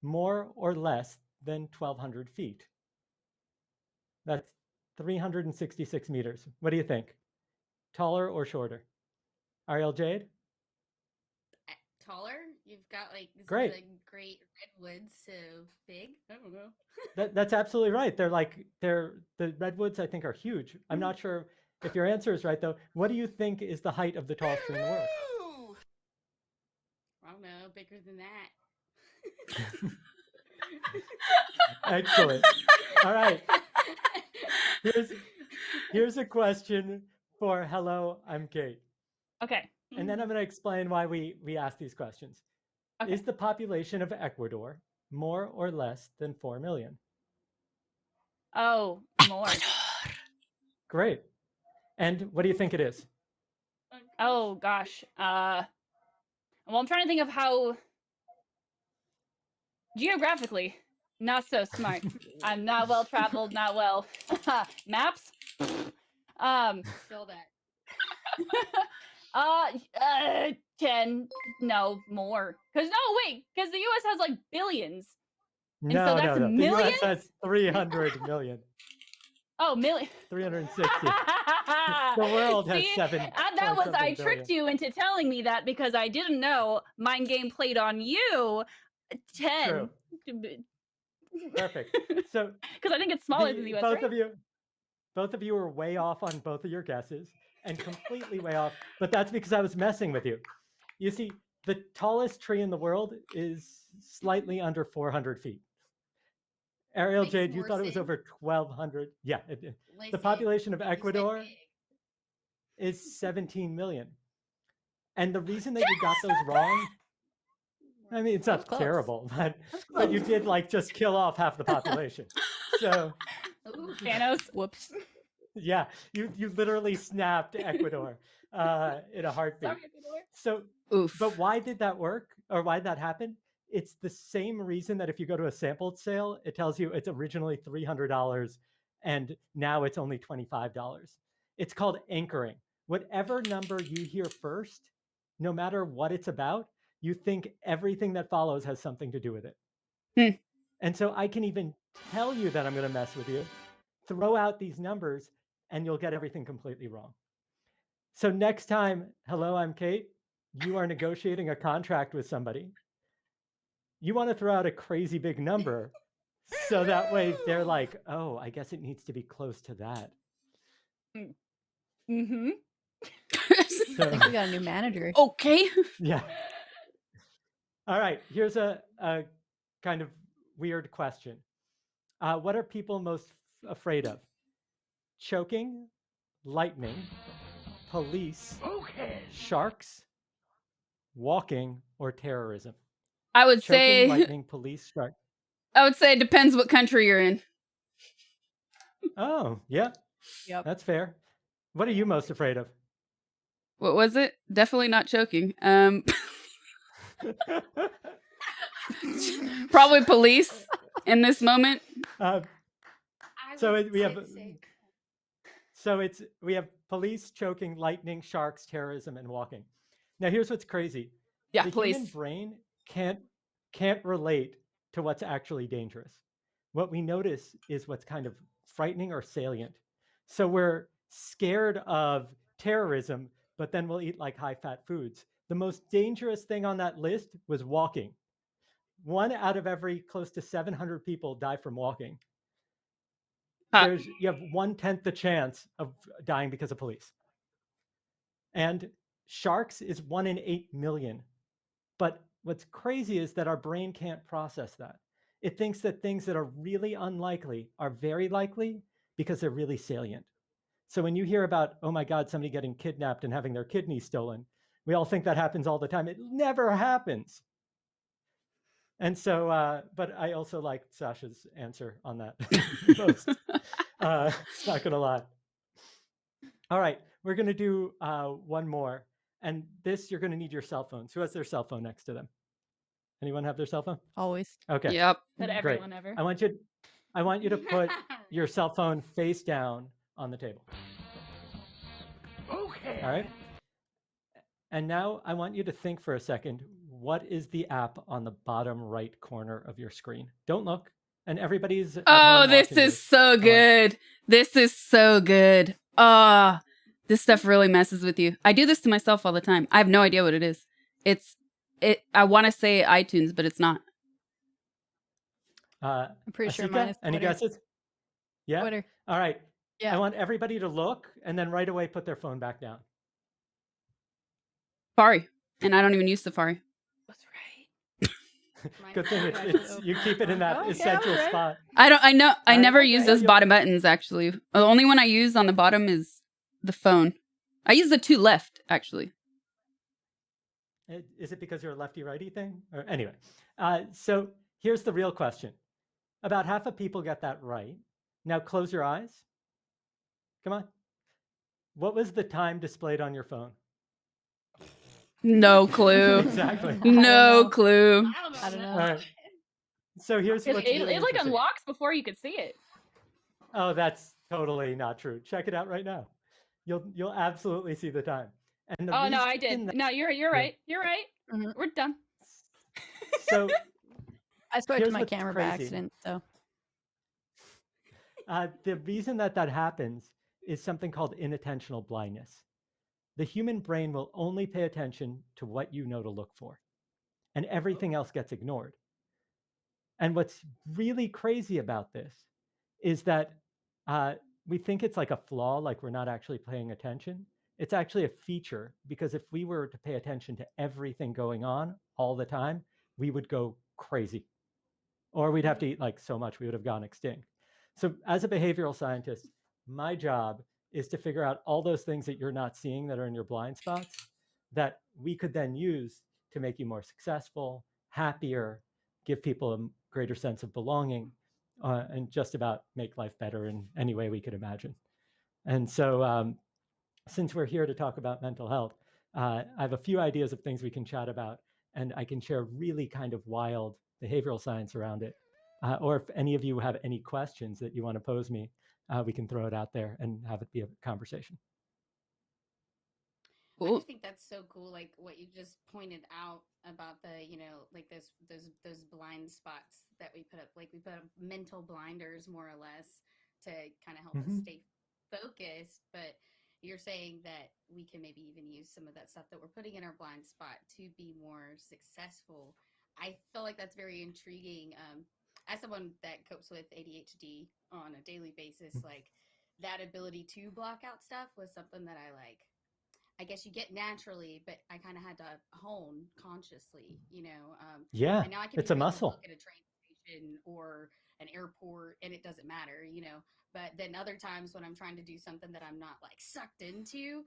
S8: more or less than 1,200 feet? That's 366 meters. What do you think? taller or shorter? Ariel Jade?
S4: Taller? You've got like this
S8: Great.
S4: is like great redwoods, so big. I don't know.
S8: That's absolutely right. The redwoods I think are huge. I'm not sure if your answer is right though. What do you think is the height of the tallest tree in the world?
S4: I don't know, bigger than that.
S8: Excellent. All right. Here's a question for Hello, I'm Kate.
S2: Okay.
S8: And then I'm going to explain why we ask these questions.
S2: Okay.
S8: Is the population of Ecuador more or less than 4 million?
S2: Oh, more.
S8: Great. And what do you think it is?
S2: Oh gosh. Well, I'm trying to think of how geographically not so smart. I'm not well traveled. Not well. Maps.
S4: Still that.
S2: 10. No, more. Because because the U.S. has like billions.
S8: No,
S2: so that's
S8: no. The
S2: millions?
S8: US has 300 million.
S2: Oh, million.
S8: 360. The world has
S2: See,
S8: 7.
S2: that was I tricked you into telling me that because I didn't know. Mind game played on you. 10.
S8: True. Perfect. So
S2: because I think it's smaller than the U.S.
S8: both of you are way off on both of your guesses and completely way off. But that's because I was messing with you. You see, the tallest tree in the world is slightly under 400 feet. Ariel
S4: Makes
S8: Jade, you
S4: more
S8: thought it was
S4: sense.
S8: over 1,200. Yeah. The
S4: Listen,
S8: population of
S4: you said
S8: Ecuador
S4: big.
S8: is 17 million. And the reason that you got those wrong, I mean, it's
S9: That was
S8: not
S9: close.
S8: terrible, but you did like just kill off half the population. So
S4: Ooh.
S2: Thanos.
S9: Whoops.
S8: yeah, you literally snapped Ecuador in a heartbeat.
S2: Sorry, Ecuador.
S8: So,
S1: Oof.
S8: but why did that work, or why did that happen? It's the same reason that if you go to a sampled sale, it tells you it's originally $300 and now it's only $25. It's called anchoring. Whatever number you hear first, no matter what it's about, you think everything that follows has something to do with it.
S1: Hmm.
S8: And so I can even tell you that I'm going to mess with you, throw out these numbers, and you'll get everything completely wrong. So next time, hello, I'm Kate, you are negotiating a contract with somebody. You want to throw out a crazy big number so that way they're like, oh, I guess it needs to be close to that.
S2: Mm-hmm.
S9: I
S8: So,
S9: think we got a new manager.
S1: Okay.
S8: yeah. All right, here's a kind of weird question. What are people most afraid of? Choking, lightning, police, sharks, walking, or terrorism?
S1: I would
S8: Choking,
S1: say
S8: lightning, police, shark.
S1: it depends what country you're in.
S8: Oh, yeah.
S9: Yep.
S8: That's fair. What are you most afraid of?
S1: What was it? Definitely not choking. Probably police in this moment.
S8: We have police, choking, lightning, sharks, terrorism, and walking. Now here's what's crazy.
S1: Yeah,
S8: The
S1: police.
S8: human brain can't relate to what's actually dangerous. What we notice is what's kind of frightening or salient. So we're scared of terrorism, but then we'll eat like high-fat foods. The most dangerous thing on that list was walking. 1 out of every close to 700 people die from walking. You have 1/10 the chance of dying because of police. And sharks is 1 in 8 million. But what's crazy is that our brain can't process that. It thinks that things that are really unlikely are very likely because they're really salient. So when you hear about, oh my God, somebody getting kidnapped and having their kidney stolen, we all think that happens all the time. It never happens. And so, but I also like Sasha's answer on that most. Not gonna lie. All right, we're gonna do one more, and this you're gonna need your cell phones. Who has their cell phone next to them? Anyone have their cell phone?
S9: Always.
S8: Okay.
S1: Yep.
S2: Said
S8: Great.
S2: everyone ever.
S8: I want you to put your cell phone face down on the table.
S5: Okay.
S8: All right. And now I want you to think for a second, what is the app on the bottom right corner of your screen? Don't look. And everybody's at
S1: Oh,
S8: home
S1: this
S8: watching
S1: is so good. This is so good. This stuff really messes with you. I do this to myself all the time. I have no idea what it is. I want to say iTunes, but it's not.
S9: I'm pretty sure
S8: Asika,
S9: mine is
S8: any
S9: Twitter.
S8: guesses? Yeah.
S9: Twitter.
S8: All right.
S9: Yeah.
S8: I want everybody to look and then right away put their phone back down.
S1: Safari. And I don't even use Safari.
S9: That's right.
S8: Good thing
S9: Mine's
S8: it's you keep it in that
S9: Okay,
S8: essential
S9: alright.
S8: spot.
S1: I never use
S8: okay,
S1: those
S8: you'll-
S1: bottom buttons, actually. The only one I use on the bottom is the phone. I use the two left, actually.
S8: Is it because you're a lefty-righty thing? Or anyway, so here's the real question. About half of people get that right. Now close your eyes. Come on. What was the time displayed on your phone?
S1: No clue.
S8: Exactly.
S1: No clue.
S9: I don't know.
S8: All right. So here's what's
S2: It
S8: really
S2: like
S8: interesting.
S2: unlocks before you could see it.
S8: Oh, that's totally not true. Check it out right now. You'll absolutely see the time. And the
S2: Oh no, I
S8: reason
S2: did.
S8: that-
S2: No, you're right. You're right.
S9: Mhm.
S2: We're done.
S8: So
S9: I swiped
S8: Here's
S9: my
S8: what's
S9: camera by
S8: crazy.
S9: accident, so
S8: the reason that happens is something called inattentional blindness. The human brain will only pay attention to what you know to look for, and everything else gets ignored. And what's really crazy about this is that we think it's like a flaw, like we're not actually paying attention. It's actually a feature, because if we were to pay attention to everything going on all the time, we would go crazy. Or we'd have to eat like so much, we would have gone extinct. So as a behavioral scientist, my job is to figure out all those things that you're not seeing that are in your blind spots that we could then use to make you more successful, happier, give people a greater sense of belonging, and just about make life better in any way we could imagine. And so since we're here to talk about mental health, I have a few ideas of things we can chat about, and I can share really kind of wild behavioral science around it. Or if any of you have any questions that you want to pose me, we can throw it out there and have it be a conversation.
S4: I
S1: Cool.
S4: just think that's so cool, like what you just pointed out about the, like those blind spots that we put up, like we put up mental blinders more or less to kind of help us stay focused. But you're saying that we can maybe even use some of that stuff that we're putting in our blind spot to be more successful. I feel like that's very intriguing. As someone that copes with ADHD on a daily basis, like that ability to block out stuff was something that I guess you get naturally, but I kind of had to hone consciously,
S8: Yeah,
S4: and now I can
S8: it's
S4: be
S8: a
S4: reading
S8: muscle.
S4: book at a train station or an airport, and it doesn't matter, But then other times when I'm trying to do something that I'm not like sucked into,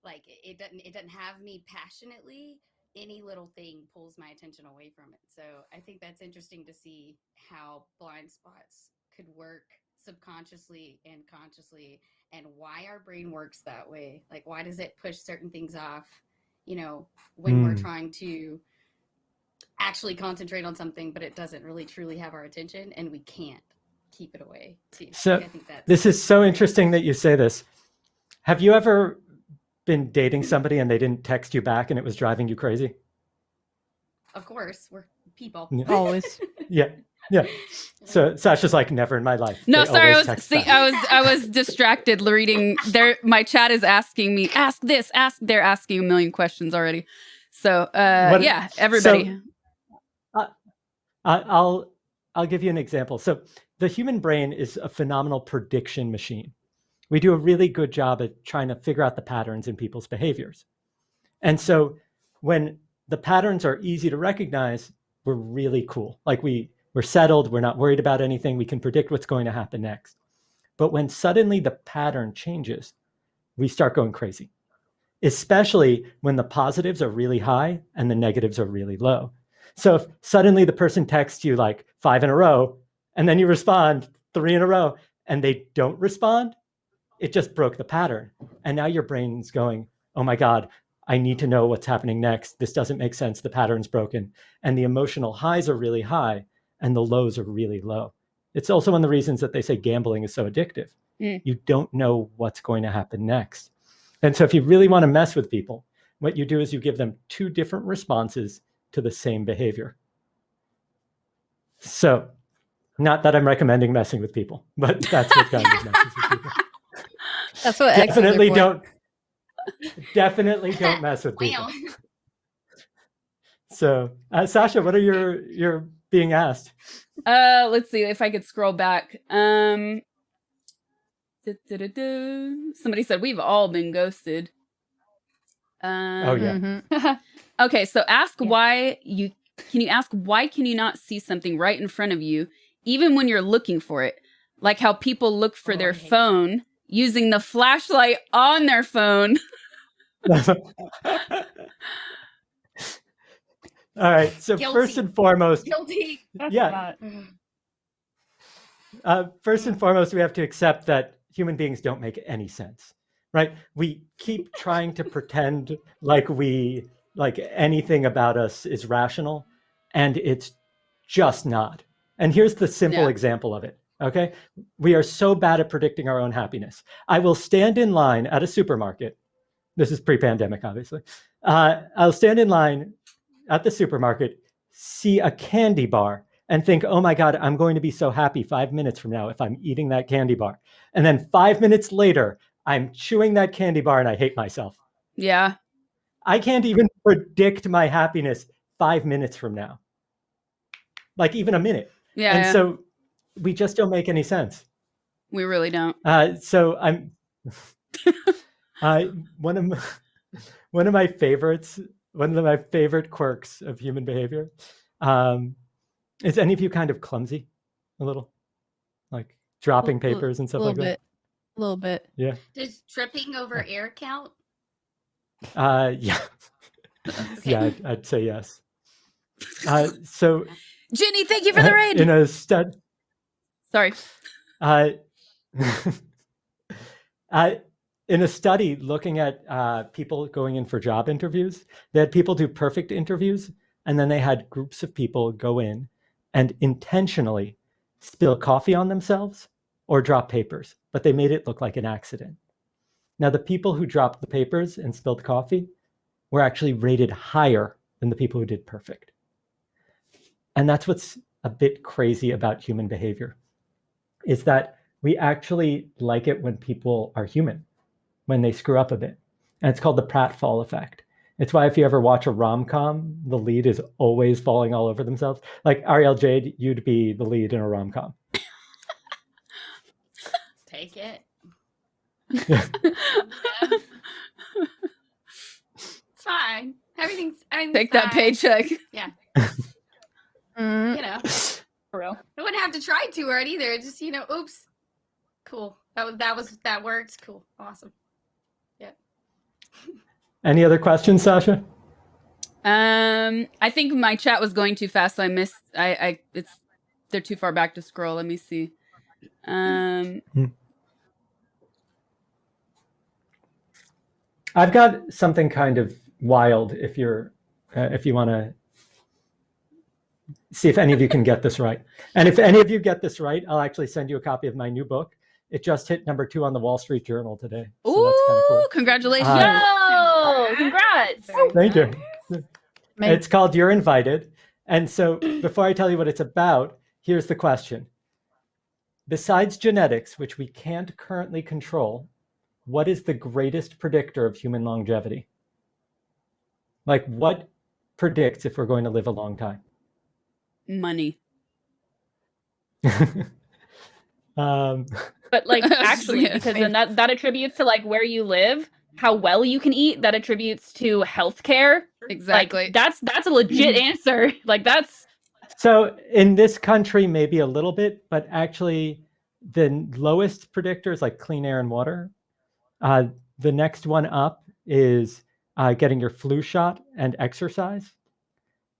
S4: like it doesn't have me passionately. Any little thing pulls my attention away from it. So I think that's interesting to see how blind spots could work subconsciously and consciously, and why our brain works that way. Like, why does it push certain things off, when we're trying to actually concentrate on something, but it doesn't really truly have our attention and we can't keep it away too.
S8: So
S4: I think that's
S8: this is so interesting that you say this. Have you ever been dating somebody and they didn't text you back and it was driving you crazy?
S4: Of course, we're people.
S8: Yeah.
S9: always.
S8: Yeah. Yeah. So Sasha's like, never in my life.
S1: No,
S8: They
S1: sorry,
S8: always text back.
S1: I was distracted reading there. My chat is asking me, ask this, ask. They're asking a million questions already. So yeah, everybody.
S8: So, I'll give you an example. So the human brain is a phenomenal prediction machine. We do a really good job at trying to figure out the patterns in people's behaviors. And so when the patterns are easy to recognize, we're really cool. Like we're settled, we're not worried about anything, we can predict what's going to happen next. But when suddenly the pattern changes, we start going crazy, especially when the positives are really high and the negatives are really low. So if suddenly the person texts you like 5 in a row, and then you respond 3 in a row, and they don't respond, it just broke the pattern. And now your brain's going, oh my God, I need to know what's happening next. This doesn't make sense. The pattern's broken. And the emotional highs are really high and the lows are really low. It's also one of the reasons that they say gambling is so addictive. You don't know what's going to happen next. And so if you really want to mess with people, what you do is you give them 2 different responses to the same behavior. So not that I'm recommending messing with people, but that's what kind of messes with people.
S9: That's what exes are
S8: Definitely
S9: for.
S8: don't. Definitely don't mess with people.
S4: Wow.
S8: So, Sasha, what are your being asked?
S1: Let's see if I could scroll back. Somebody said we've all been ghosted.
S8: Oh yeah.
S9: Mhm.
S1: Okay, so ask
S2: Yeah.
S1: why can you not see something right in front of you, even when you're looking for it? Like how people look for
S4: Oh, I
S1: their
S4: hate that.
S1: phone using the flashlight on their phone.
S8: All right. So
S4: Guilty.
S8: first and foremost,
S4: Guilty.
S8: yeah. First and foremost, we have to accept that human beings don't make any sense, right? We keep trying to pretend like anything about us is rational, and it's just not. And here's the simple
S1: Yeah.
S8: example of it. Okay, we are so bad at predicting our own happiness. I will stand in line at a supermarket. This is pre-pandemic, obviously. I'll stand in line at the supermarket, see a candy bar, and think, oh my God, I'm going to be so happy 5 minutes from now if I'm eating that candy bar. And then 5 minutes later, I'm chewing that candy bar and I hate myself.
S1: Yeah.
S8: I can't even predict my happiness 5 minutes from now, like even a minute.
S1: Yeah.
S8: And
S1: yeah.
S8: so we just don't make any sense.
S1: We really don't.
S8: So I'm one of my favorites. One of my favorite quirks of human behavior. Is any of you kind of clumsy? A little? Like dropping papers and stuff like that?
S9: A little bit.
S8: Yeah.
S4: Does tripping over air count?
S8: Yeah. Yeah, I'd say yes. So
S1: Ginny, thank you for the raid.
S8: in a study,
S1: Sorry.
S8: In a study looking at people going in for job interviews, they had people do perfect interviews, and then they had groups of people go in and intentionally spill coffee on themselves or drop papers, but they made it look like an accident. Now, the people who dropped the papers and spilled coffee were actually rated higher than the people who did perfect. And that's what's a bit crazy about human behavior, is that we actually like it when people are human, when they screw up a bit. And it's called the pratfall effect. It's why if you ever watch a rom-com, the lead is always falling all over themselves. Like Ariel Jade, you'd be the lead in a rom-com.
S4: Take it.
S8: Yeah.
S4: It's fine. Everything's
S1: Take that
S4: fine.
S1: paycheck.
S4: Yeah.
S9: Mhm.
S4: You know,
S2: For real.
S4: I wouldn't have to try too hard either. Just oops. Cool. That worked. Cool. Awesome. Yep.
S8: Any other questions, Sasha?
S1: I think my chat was going too fast, so I missed. They're too far back to scroll. Let me see.
S8: I've got something kind of wild. If you want to see if any of you can get this right, and if any of you get this right, I'll actually send you a copy of my new book. It just hit #2 on the Wall Street Journal today. So
S1: Ooh,
S8: that's kind of cool.
S1: congratulations!
S2: Yo, congrats!
S8: Thank you. It's called You're Invited. And so before I tell you what it's about, here's the question. Besides genetics, which we can't currently control, what is the greatest predictor of human longevity? Like, what predicts if we're going to live a long time?
S1: Money.
S2: But like actually, because then that attributes to like where you live, how well you can eat. That attributes to healthcare.
S1: Exactly.
S2: Like, that's a legit answer. Like that's.
S8: So in this country, maybe a little bit, but actually the lowest predictors like clean air and water. The next one up is getting your flu shot and exercise.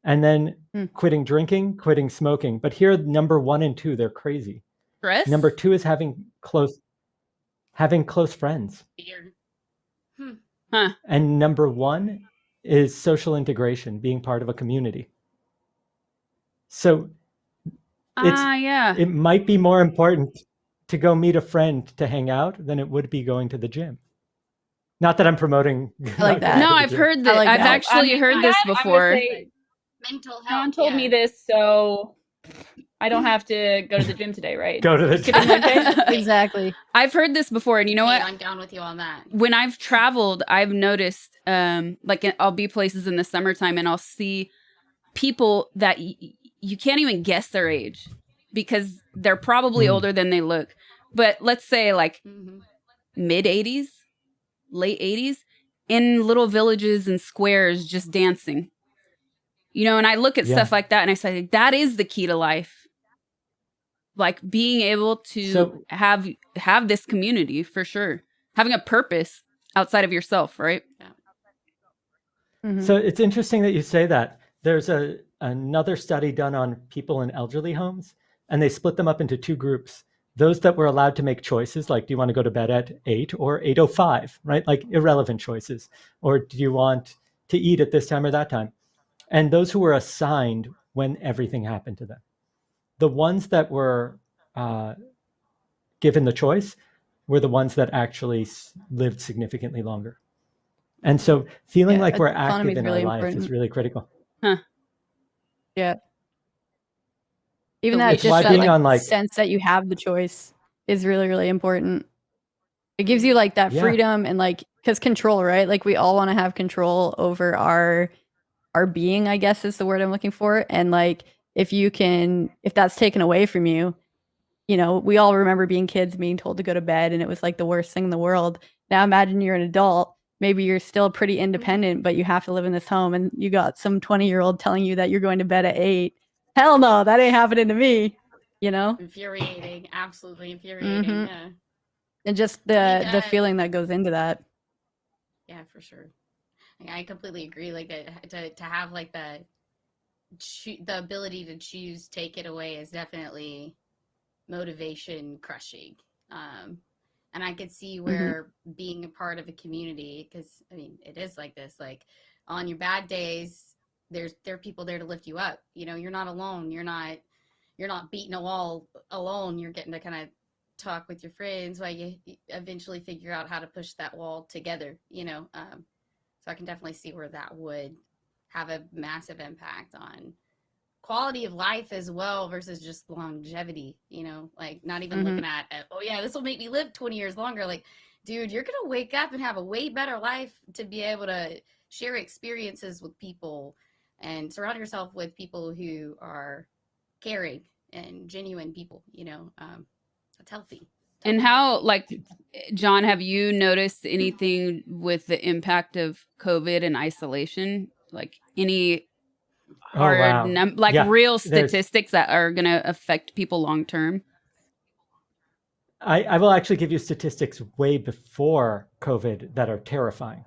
S8: And then quitting drinking, quitting smoking. But here, #1 and 2, they're crazy.
S1: Stress?
S8: #2 is having close friends.
S4: Beer.
S1: Huh.
S8: And #1 is social integration, being part of a community. So it might be more important to go meet a friend to hang out than it would be going to the gym. Not that I'm promoting.
S9: I like that.
S1: No, I've heard that.
S9: like
S1: I've
S9: that.
S1: actually heard this before.
S4: Mental health.
S2: John told me this, so I don't have to go to the gym today, right?
S8: Go to the
S2: Just kidding,
S8: gym.
S2: okay?
S9: Exactly.
S1: I've heard this before, and you know
S4: Hey,
S1: what?
S4: I'm down with you on that.
S1: When I've traveled, I've noticed, like I'll be places in the summertime and I'll see people that you can't even guess their age because they're probably older than they look. But let's say like mid 80s, late 80s, in little villages and squares just dancing. You know, and I look at
S8: Yeah.
S1: stuff like that and I say, that is the key to life. Like being able to
S8: So-
S1: have this community for sure. Having a purpose outside of yourself, right?
S8: So it's interesting that you say that. There's another study done on people in elderly homes, and they split them up into two groups. Those that were allowed to make choices, like do you want to go to bed at 8 or 8:05, right? Like irrelevant choices. Or do you want to eat at this time or that time? And those who were assigned when everything happened to them. The ones that were given the choice were the ones that actually lived significantly longer. And so feeling like we're
S9: autonomy
S8: active
S9: is
S8: in our
S9: really
S8: life is
S9: important.
S8: really critical.
S9: Yeah. Even
S1: The
S9: that
S1: wish.
S9: just
S8: why
S9: that
S8: being
S9: like,
S8: on, like-
S9: sense that you have the choice is really, really important. It gives you like that
S8: Yeah.
S9: freedom and like because control, right? Like we all want to have control over our being, I guess is the word I'm looking for. And like if that's taken away from you, you know, we all remember being kids being told to go to bed and it was like the worst thing in the world. Now imagine you're an adult. Maybe you're still pretty independent, but you have to live in this home and you got some 20-year-old telling you that you're going to bed at 8. Hell no, that ain't happening to me, you know?
S4: Infuriating, absolutely infuriating. Yeah,
S9: And just
S4: I
S9: the
S4: think,
S9: feeling that goes into that.
S4: yeah, for sure. I completely agree. Like to have like the ability to choose, take it away is definitely motivation crushing. And I could see where being a part of a community, because I mean it is like this. Like on your bad days, there are people there to lift you up. You know, you're not alone. You're not beating a wall alone. You're getting to kind of talk with your friends while you eventually figure out how to push that wall together. You know, so I can definitely see where that would have a massive impact on quality of life as well versus just longevity, you know, like not even looking at, oh yeah, this will make me live 20 years longer. Like, dude, you're going to wake up and have a way better life to be able to share experiences with people and surround yourself with people who are caring and genuine people, you know, that's healthy.
S1: And how, like, John, have you noticed anything with the impact of COVID and isolation? Like any hard,
S8: Yeah,
S1: real
S8: there's-
S1: statistics that are going to affect people long term?
S8: I will actually give you statistics way before COVID that are terrifying.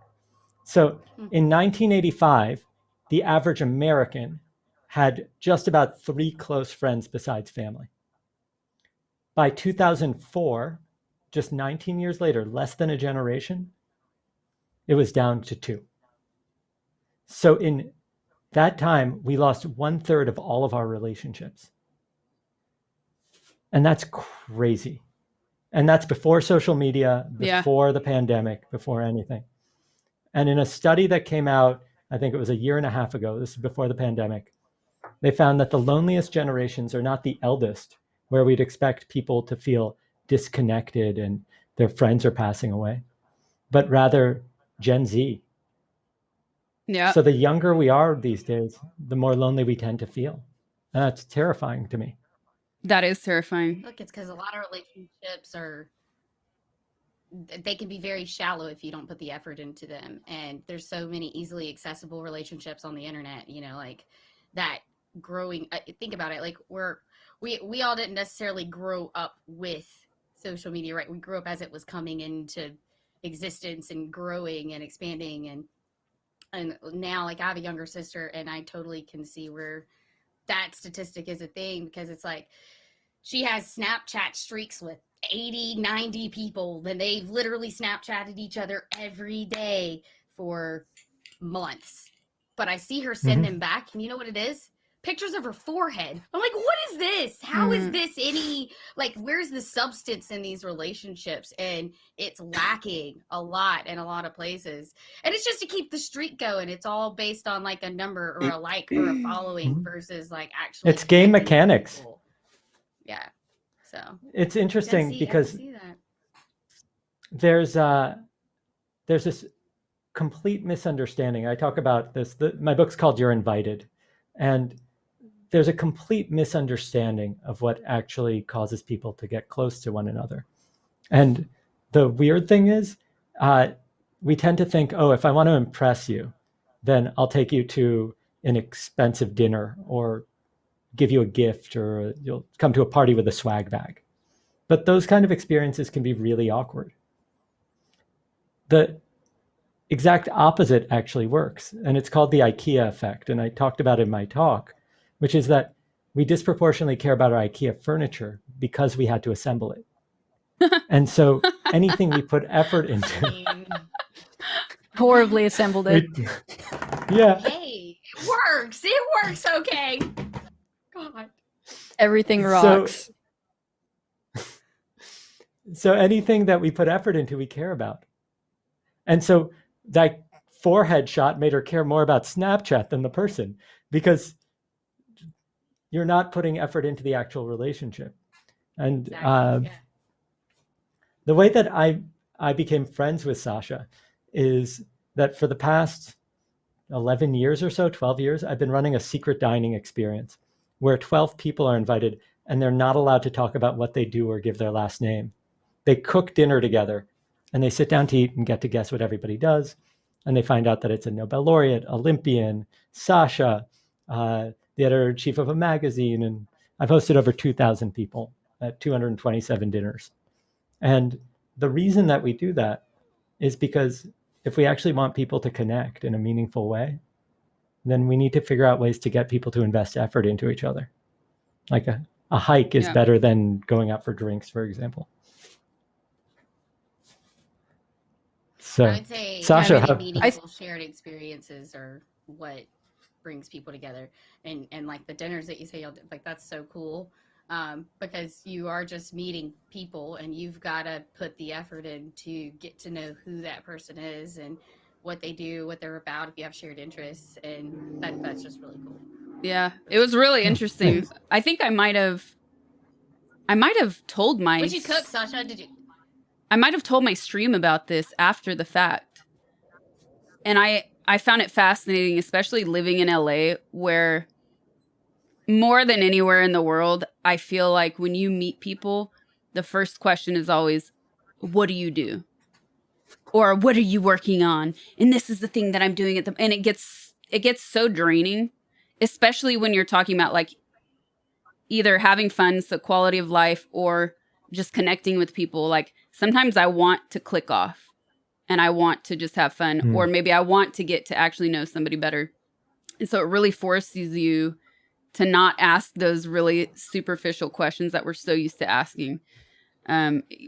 S8: So in 1985, the average American had just about 3 close friends besides family. By 2004, just 19 years later, less than a generation, it was down to 2. So in that time, we lost 1/3 of all of our relationships. And that's crazy. And that's before social media, before the pandemic, before anything. And in a study that came out, I think it was a year and a half ago, this is before the pandemic, they found that the loneliest generations are not the eldest, where we'd expect people to feel disconnected and their friends are passing away, but rather Gen Z.
S1: Yeah.
S8: So the younger we are these days, the more lonely we tend to feel. And that's terrifying to me.
S1: That is terrifying.
S4: Look, it's because a lot of relationships they can be very shallow if you don't put the effort into them. And there's so many easily accessible relationships on the internet, you know, like that growing. Think about it. Like we all didn't necessarily grow up with social media, right? We grew up as it was coming into existence and growing and expanding. And now, like, I have a younger sister and I totally can see where that statistic is a thing, because it's like she has Snapchat streaks with 80, 90 people. Then they've literally Snapchatted each other every day for months. But I see her send them back, and you know what it is? Pictures of her forehead. I'm like, what is this? How is this any, like, where's the substance in these relationships? And it's lacking a lot in a lot of places. And it's just to keep the streak going. It's all based on like a number or a like or a following versus like actually.
S8: It's game
S4: connecting with
S8: mechanics.
S4: people. Yeah. So
S8: It's
S4: I
S8: interesting
S4: can
S8: because
S4: see that.
S8: there's this complete misunderstanding. I talk about this. My book's called You're Invited, and there's a complete misunderstanding of what actually causes people to get close to one another. And the weird thing is, we tend to think, oh, if I want to impress you, then I'll take you to an expensive dinner or give you a gift, or you'll come to a party with a swag bag. But those kind of experiences can be really awkward. The exact opposite actually works, and it's called the IKEA effect. And I talked about it in my talk, which is that we disproportionately care about our IKEA furniture because we had to assemble it. And so anything we put effort into,
S9: Horribly assembled it.
S8: Yeah.
S4: Hey, it works. It works. Okay. God.
S9: Everything rocks.
S8: So anything that we put effort into, we care about. And so that forehead shot made her care more about Snapchat than the person, because you're not putting effort into the actual relationship. And
S4: Exactly.
S8: the way that I became friends with Sasha is that for the past 11 years or so, 12 years, I've been running a secret dining experience where 12 people are invited and they're not allowed to talk about what they do or give their last name. They cook dinner together and they sit down to eat and get to guess what everybody does. And they find out that it's a Nobel laureate, Olympian, Sasha, the editor-in-chief of a magazine. And I've hosted over 2,000 people at 227 dinners. And the reason that we do that is because if we actually want people to connect in a meaningful way, then we need to figure out ways to get people to invest effort into each other. Like a hike is better than going out for drinks, for example. So,
S4: I would say
S8: Sasha,
S4: meaningful shared experiences are what brings people together, and like the dinners that you say, like that's so cool, because you are just meeting people, and you've got to put the effort in to get to know who that person is and what they do, what they're about, if you have shared interests, and that's just really cool.
S1: Yeah, it was really interesting. I think I might have told my.
S4: What'd you cook, Sasha?
S1: I might have told my stream about this after the fact. And I found it fascinating, especially living in LA, where more than anywhere in the world, I feel like when you meet people, the first question is always, what do you do? Or what are you working on? And this is the thing that I'm doing and it gets so draining, especially when you're talking about like either having fun, so quality of life, or just connecting with people. Like sometimes I want to click off and I want to just have fun, or maybe I want to get to actually know somebody better. And so it really forces you to not ask those really superficial questions that we're so used to asking.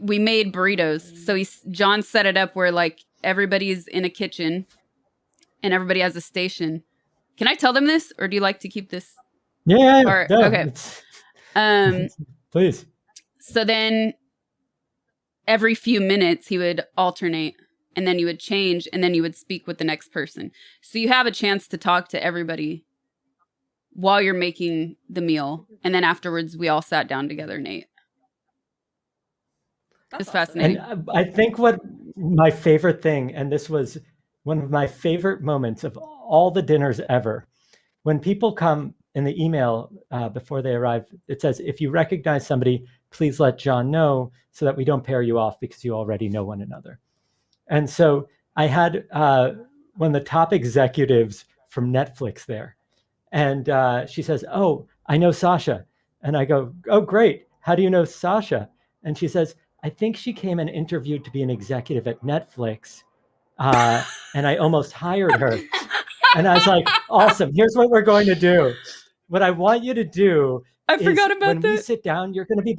S1: We made burritos. So John set it up where like everybody's in a kitchen and everybody has a station. Can I tell them this, or do you like to keep this?
S8: Yeah. No,
S1: okay.
S8: Please.
S1: So then every few minutes he would alternate, and then you would change, and then you would speak with the next person. So you have a chance to talk to everybody while you're making the meal. And then afterwards, we all sat down together and ate. It's fascinating.
S8: And I think what my favorite thing, and this was one of my favorite moments of all the dinners ever, when people come in the email before they arrive, it says, if you recognize somebody, please let John know so that we don't pair you off because you already know one another. And so I had one of the top executives from Netflix there. And she says, oh, I know Sasha. And I go, oh, great. How do you know Sasha? And she says, I think she came and interviewed to be an executive at Netflix. And I almost hired her. And I was like, awesome. Here's what we're going to do. What I want you to do is when we sit down, you're going to be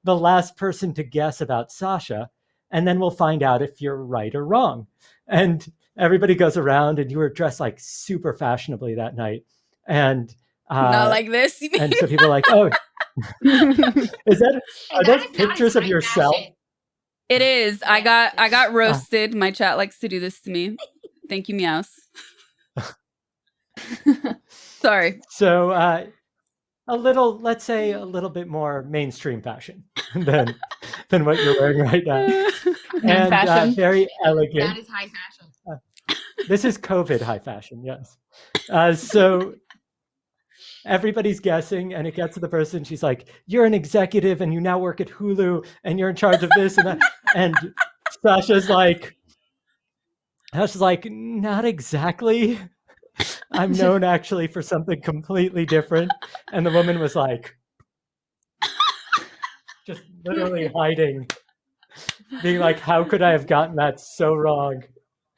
S8: the last person to guess about Sasha. And then we'll find out if you're right or wrong. And everybody goes around, and you were dressed like super fashionably that night. And
S1: not like this.
S8: And so people are like, oh, are those pictures of yourself?
S4: Fashion.
S1: It is. I got roasted. My chat likes to do this to me. Thank you, Meows. Sorry.
S8: So a little, let's say, a little bit more mainstream fashion than what you're wearing right now, and
S1: fashion.
S8: very elegant.
S4: That is high fashion.
S8: This is COVID high fashion, yes. So everybody's guessing, and it gets to the person. She's like, "You're an executive, and you now work at Hulu, and you're in charge of this and that." And Sasha's like, "Not exactly. I'm known actually for something completely different." And the woman was like, just literally hiding, being like, "How could I have gotten that so wrong?"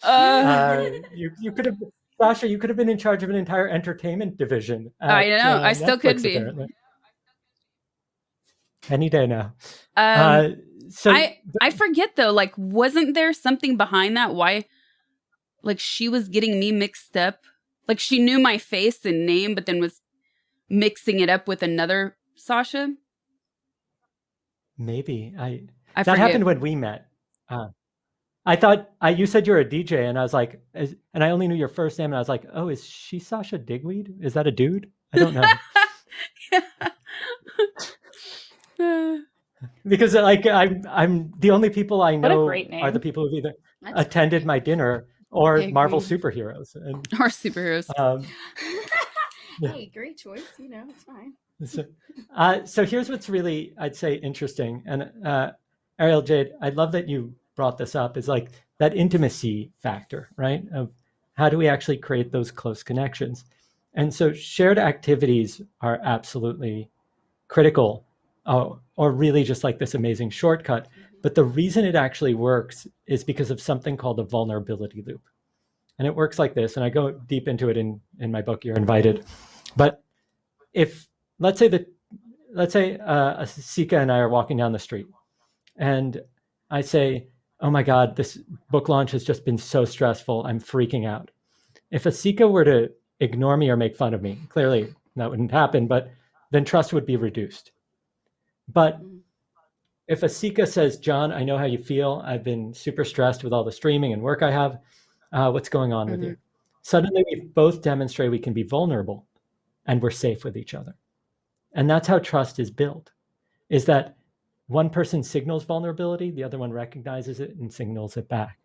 S8: You could have, Sasha, you could have been in charge of an entire entertainment division.
S1: I know. I still could
S8: Netflix,
S1: be.
S8: apparently. Any day now.
S1: So I forget though. Like, wasn't there something behind that? Why? Like, she was getting me mixed up. Like, she knew my face and name, but then was mixing it up with another Sasha.
S8: Maybe
S1: that
S8: forget. Happened when we met. I thought you said you're a DJ, and I was like, and I only knew your first name, and I was like, oh, is she Sasha Digweed? Is that a dude? I don't know. Because like I'm the only people I know are the people who've either attended my dinner or Marvel superheroes.
S1: Or superheroes.
S4: Hey, great choice. You know, it's fine.
S8: So here's what's really, I'd say, interesting. And Ariel, Jade, I love that you brought this up, is like that intimacy factor, right? Of how do we actually create those close connections? And so shared activities are absolutely critical, or really just like this amazing shortcut. But the reason it actually works is because of something called a vulnerability loop. And it works like this, and I go deep into it in my book, You're Invited. But if, let's say Sika and I are walking down the street, and I say, oh my God, this book launch has just been so stressful, I'm freaking out. If a Sika were to ignore me or make fun of me, clearly that wouldn't happen, but then trust would be reduced. But if a Sika says, John, I know how you feel, I've been super stressed with all the streaming and work I have, what's going on with you? Suddenly we both demonstrate we can be vulnerable, and we're safe with each other. And that's how trust is built, is that one person signals vulnerability, the other one recognizes it and signals it back.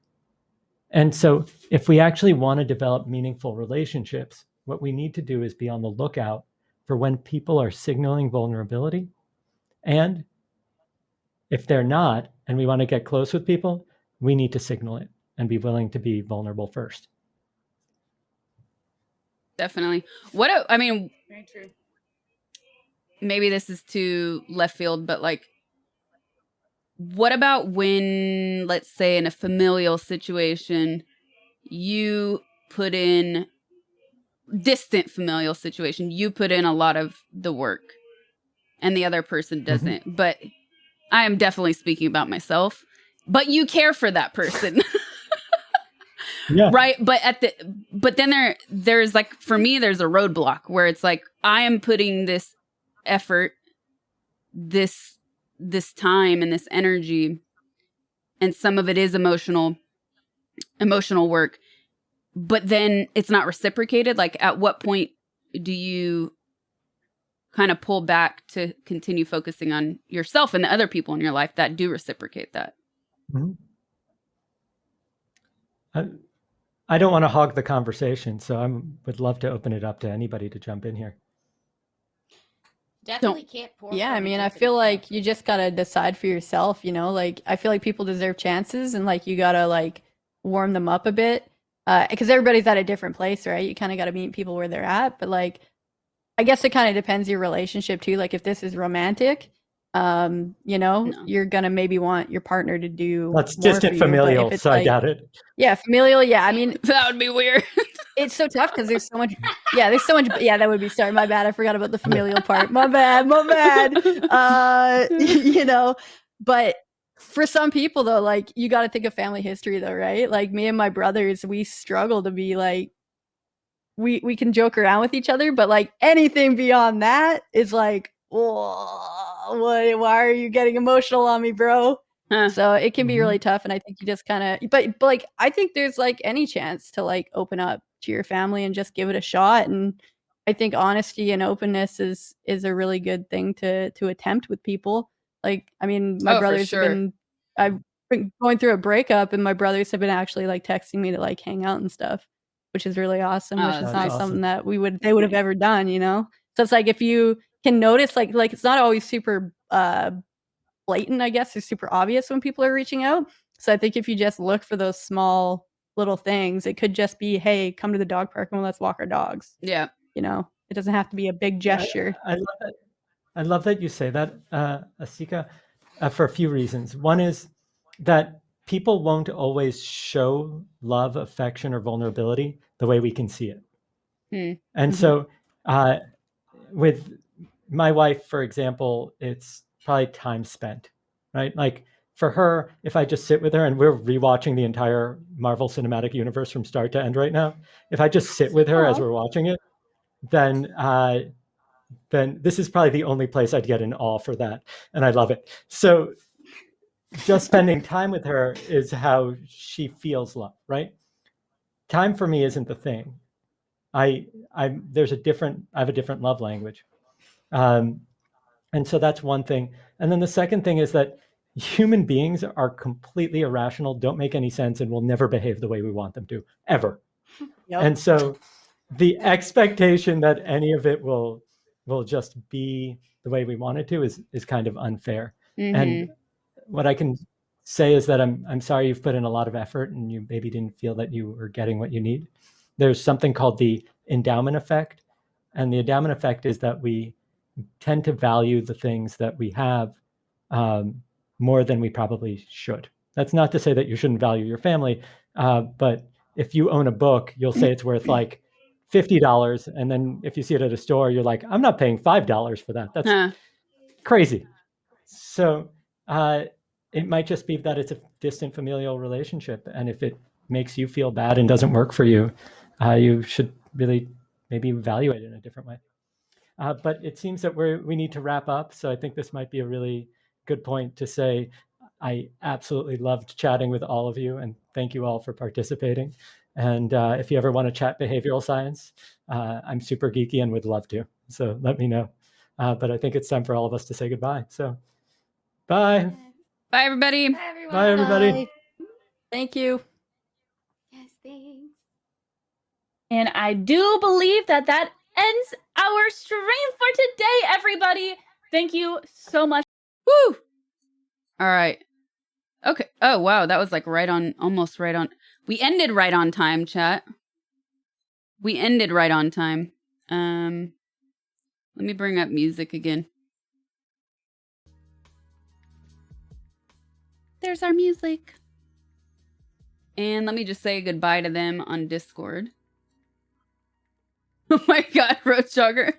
S8: And so if we actually want to develop meaningful relationships, what we need to do is be on the lookout for when people are signaling vulnerability. And if they're not, and we want to get close with people, we need to signal it and be willing to be vulnerable first.
S1: Definitely. Very true. Maybe this is too left field, but like, what about when, let's say, in a familial situation, you put in distant familial situation, you put in a lot of the work and the other person doesn't. But I am definitely speaking about myself, but you care for that person.
S8: Yeah.
S1: Right. But then there's like, for me, there's a roadblock where it's like, I am putting this effort, this time and this energy, and some of it is emotional work, but then it's not reciprocated. Like, at what point do you kind of pull back to continue focusing on yourself and the other people in your life that do reciprocate that?
S8: I don't want to hog the conversation, so I would love to open it up to anybody to jump in here.
S4: Definitely can't pour.
S9: Yeah, I mean, I feel like you just gotta decide for yourself, you know? Like, I feel like people deserve chances, and like, you gotta like warm them up a bit, because everybody's at a different place, right? You kind of gotta meet people where they're at. But like, I guess it kind of depends your relationship too. Like, if this is romantic, you know, you're gonna maybe want your partner to do.
S8: That's distant familial, so I doubt it.
S9: Yeah, familial. Yeah, I mean,
S1: that would be weird.
S9: It's so tough because there's so much. Yeah, there's so much. Yeah, that would be. Sorry, my bad. I forgot about the familial part. My bad. You know, but for some people though, like, you got to think of family history though, right? Like, me and my brothers, we struggle to be like, we can joke around with each other, but like, anything beyond that is like, oh, why are you getting emotional on me, bro? So it can be really tough, and I think you just kind of, but like, I think there's like any chance to like open up to your family and just give it a shot, and I think honesty and openness is a really good thing to attempt with people. Like, I mean, my
S1: Oh, for
S9: brothers
S1: sure.
S9: have been I've been going through a breakup, and my brothers have been actually like texting me to like hang out and stuff, which is really awesome.
S1: Oh,
S9: Which is
S1: that's
S9: not
S1: nice.
S9: something that they would have ever done, you know. So it's like if you can notice, like it's not always super blatant, I guess, or super obvious when people are reaching out. So I think if you just look for those small little things, it could just be, hey, come to the dog park and let's walk our dogs.
S1: Yeah.
S9: You know, it doesn't have to be a big gesture.
S8: I love that. I love that you say that, Asika, for a few reasons. One is that people won't always show love, affection, or vulnerability the way we can see it. And
S9: Mhm.
S8: so, with my wife, for example, it's probably time spent, right? Like for her, if I just sit with her and we're rewatching the entire Marvel Cinematic Universe from start to end right now, if I just sit with her as we're watching it, then this is probably the only place I'd get in awe for that. And I love it. So just spending time with her is how she feels love, right? Time for me isn't the thing. I have a different love language. And so that's one thing. And then the second thing is that human beings are completely irrational, don't make any sense, and will never behave the way we want them to, ever.
S9: Yep.
S8: And so the expectation that any of it will just be the way we want it to is kind of unfair. And what I can say is that I'm sorry you've put in a lot of effort and you maybe didn't feel that you were getting what you need. There's something called the endowment effect. And the endowment effect is that we tend to value the things that we have more than we probably should. That's not to say that you shouldn't value your family, but if you own a book, you'll say it's worth like $50, and then if you see it at a store, you're like, I'm not paying $5 for that. That's crazy. So it might just be that it's a distant familial relationship, and if it makes you feel bad and doesn't work for you, you should really maybe evaluate it in a different way. But it seems that we need to wrap up. So I think this might be a really good point to say I absolutely loved chatting with all of you, and thank you all for participating. And if you ever want to chat behavioral science, I'm super geeky and would love to. So let me know. But I think it's time for all of us to say goodbye. So bye.
S1: Bye, everybody.
S4: Bye, everyone.
S8: Bye, everybody.
S9: Bye. Thank you.
S4: Yes, thanks.
S2: And I do believe that ends our stream for today, everybody. Thank you so much.
S1: Woo! All right. Okay. Oh, wow. That was like almost right on. We ended right on time, chat. We ended right on time. Let me bring up music again. There's our music. And let me just say goodbye to them on Discord. Oh my god, Roach Jogger.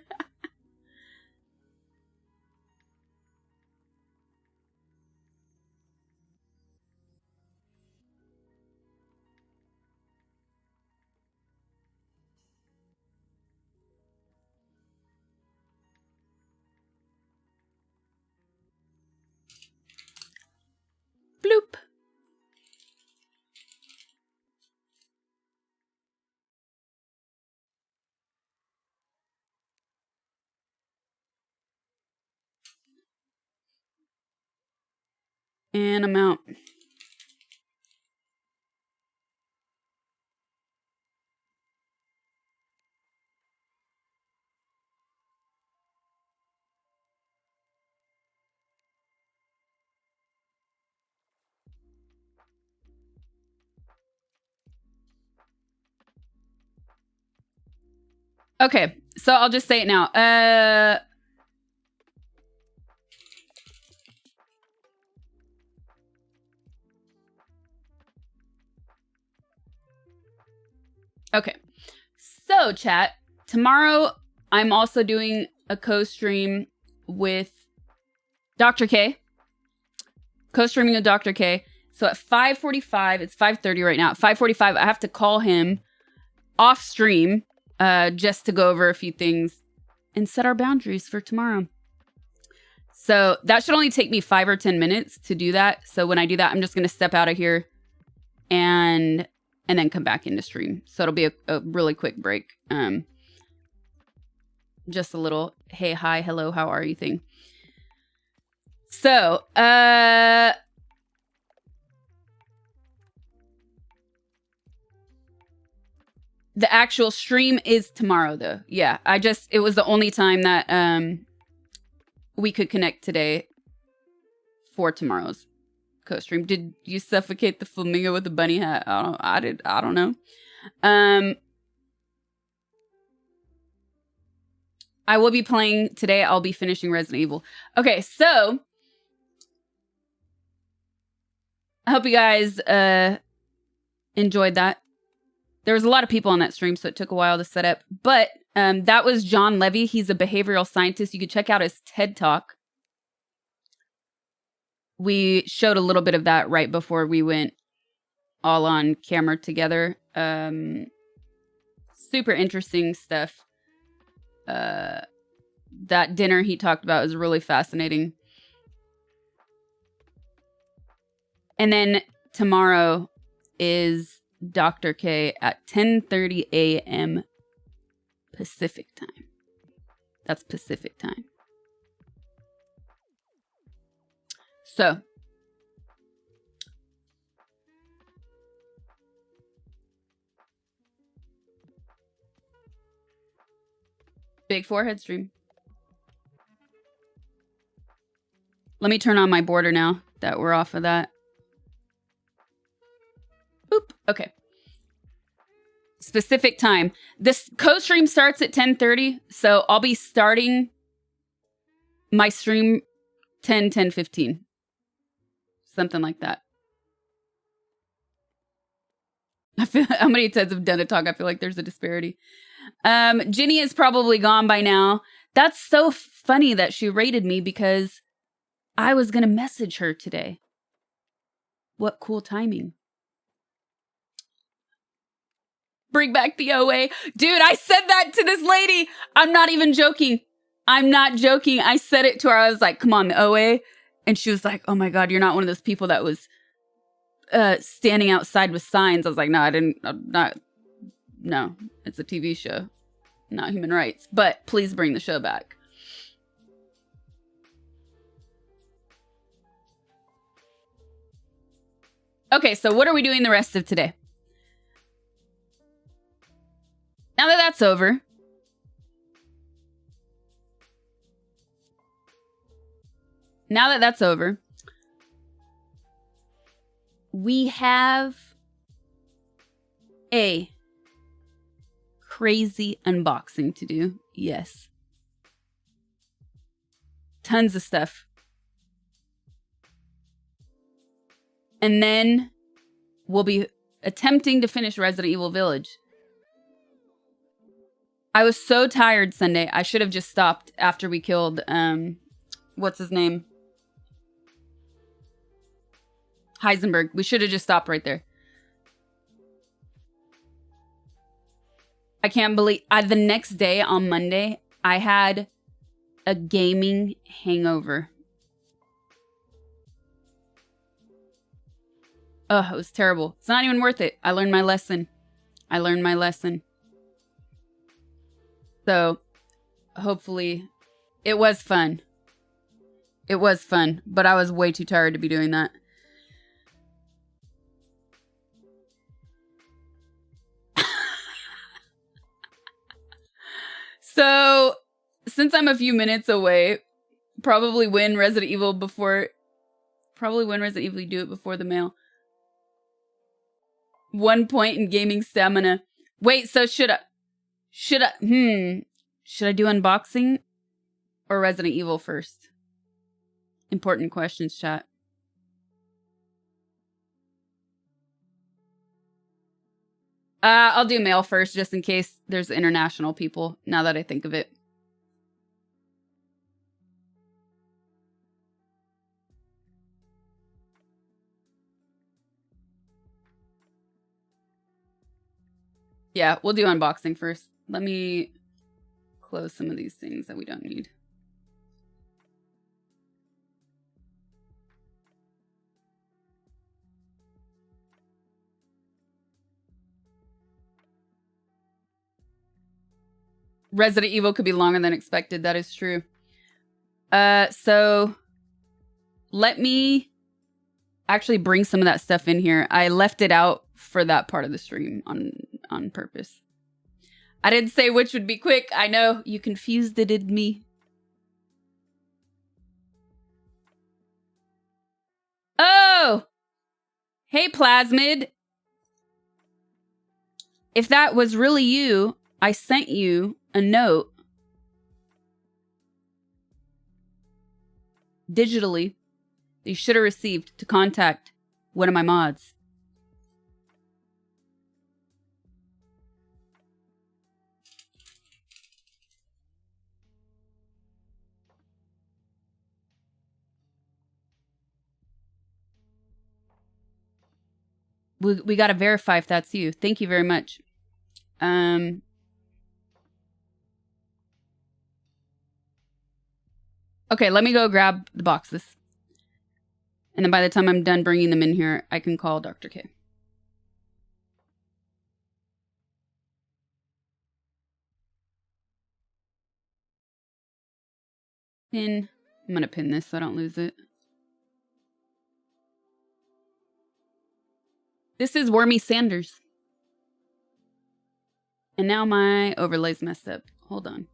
S1: Bloop. And I'm out. Okay, so I'll just say it now. Okay, so chat, tomorrow I'm also doing a co-stream with Dr. K. Co-streaming with Dr. K. So at 5:45, it's 5:30 right now. At 5:45, I have to call him off stream just to go over a few things and set our boundaries for tomorrow. So that should only take me 5 or 10 minutes to do that. So when I do that, I'm just going to step out of here and then come back into stream. So it'll be a really quick break. just a little hey, hi, hello, how are you thing. So, the actual stream is tomorrow though. Yeah, it was the only time that we could connect today for tomorrow's co-stream. Did you suffocate the flamingo with the bunny hat? I don't know. I will be playing today. I'll be finishing Resident Evil. Okay, so I hope you guys enjoyed that. There was a lot of people on that stream, so it took a while to set up. But that was John Levy. He's a behavioral scientist. You could check out his TED Talk. We showed a little bit of that right before we went all on camera together. Super interesting stuff. That dinner he talked about was really fascinating. And then tomorrow is Dr. K at 10:30 a.m. Pacific time. That's Pacific time. So, big forehead stream. Let me turn on my border now that we're off of that. Boop. Okay. Specific time. This co-stream starts at 10:30, so I'll be starting my stream 10:15. Something like that. I feel how many times I've done a talk, I feel like there's a disparity. Ginny is probably gone by now. That's so funny that she rated me because I was gonna message her today. What cool timing. Bring back the OA. Dude, I said that to this lady. I'm not even joking. I'm not joking. I said it to her. I was like, come on, the OA. And she was like, oh my God, you're not one of those people that was standing outside with signs. I was like, no, no, it's a TV show, not human rights. But please bring the show back. Okay, so what are we doing the rest of today? Now that that's over, we have a crazy unboxing to do. Yes. Tons of stuff. And then we'll be attempting to finish Resident Evil Village. I was so tired Sunday. I should have just stopped after we killed, what's his name? Heisenberg. We should have just stopped right there. I can't believe, the next day on Monday, I had a gaming hangover. Oh, it was terrible. It's not even worth it. I learned my lesson. So, hopefully, it was fun. But I was way too tired to be doing that. So, since I'm a few minutes away, probably win Resident Evil do it before the mail. 1 point in gaming stamina. Wait, so should I do unboxing or Resident Evil first? Important questions, chat. I'll do mail first just in case there's international people, now that I think of it. Yeah, we'll do unboxing first. Let me close some of these things that we don't need. Resident Evil could be longer than expected. That is true. So let me actually bring some of that stuff in here. I left it out for that part of the stream on purpose. I didn't say which would be quick. I know you confused it in me. Oh, hey Plasmid. If that was really you, I sent you a note digitally that you should have received to contact one of my mods. We got to verify if that's you. Thank you very much. Okay, let me go grab the boxes. And then by the time I'm done bringing them in here, I can call Dr. K. Pin. I'm going to pin this so I don't lose it. This is Wormy Sanders. And now my overlay's messed up. Hold on.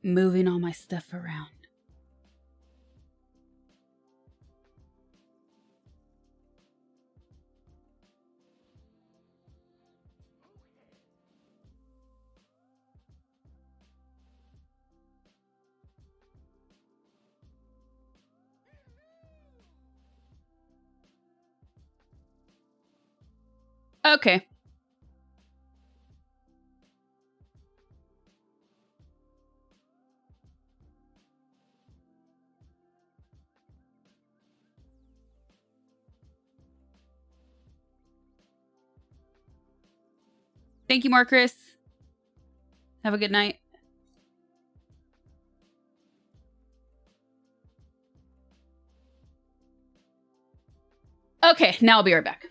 S1: Moving all my stuff around. Okay. Thank you, Marcus. Have a good night. Okay, now I'll be right back.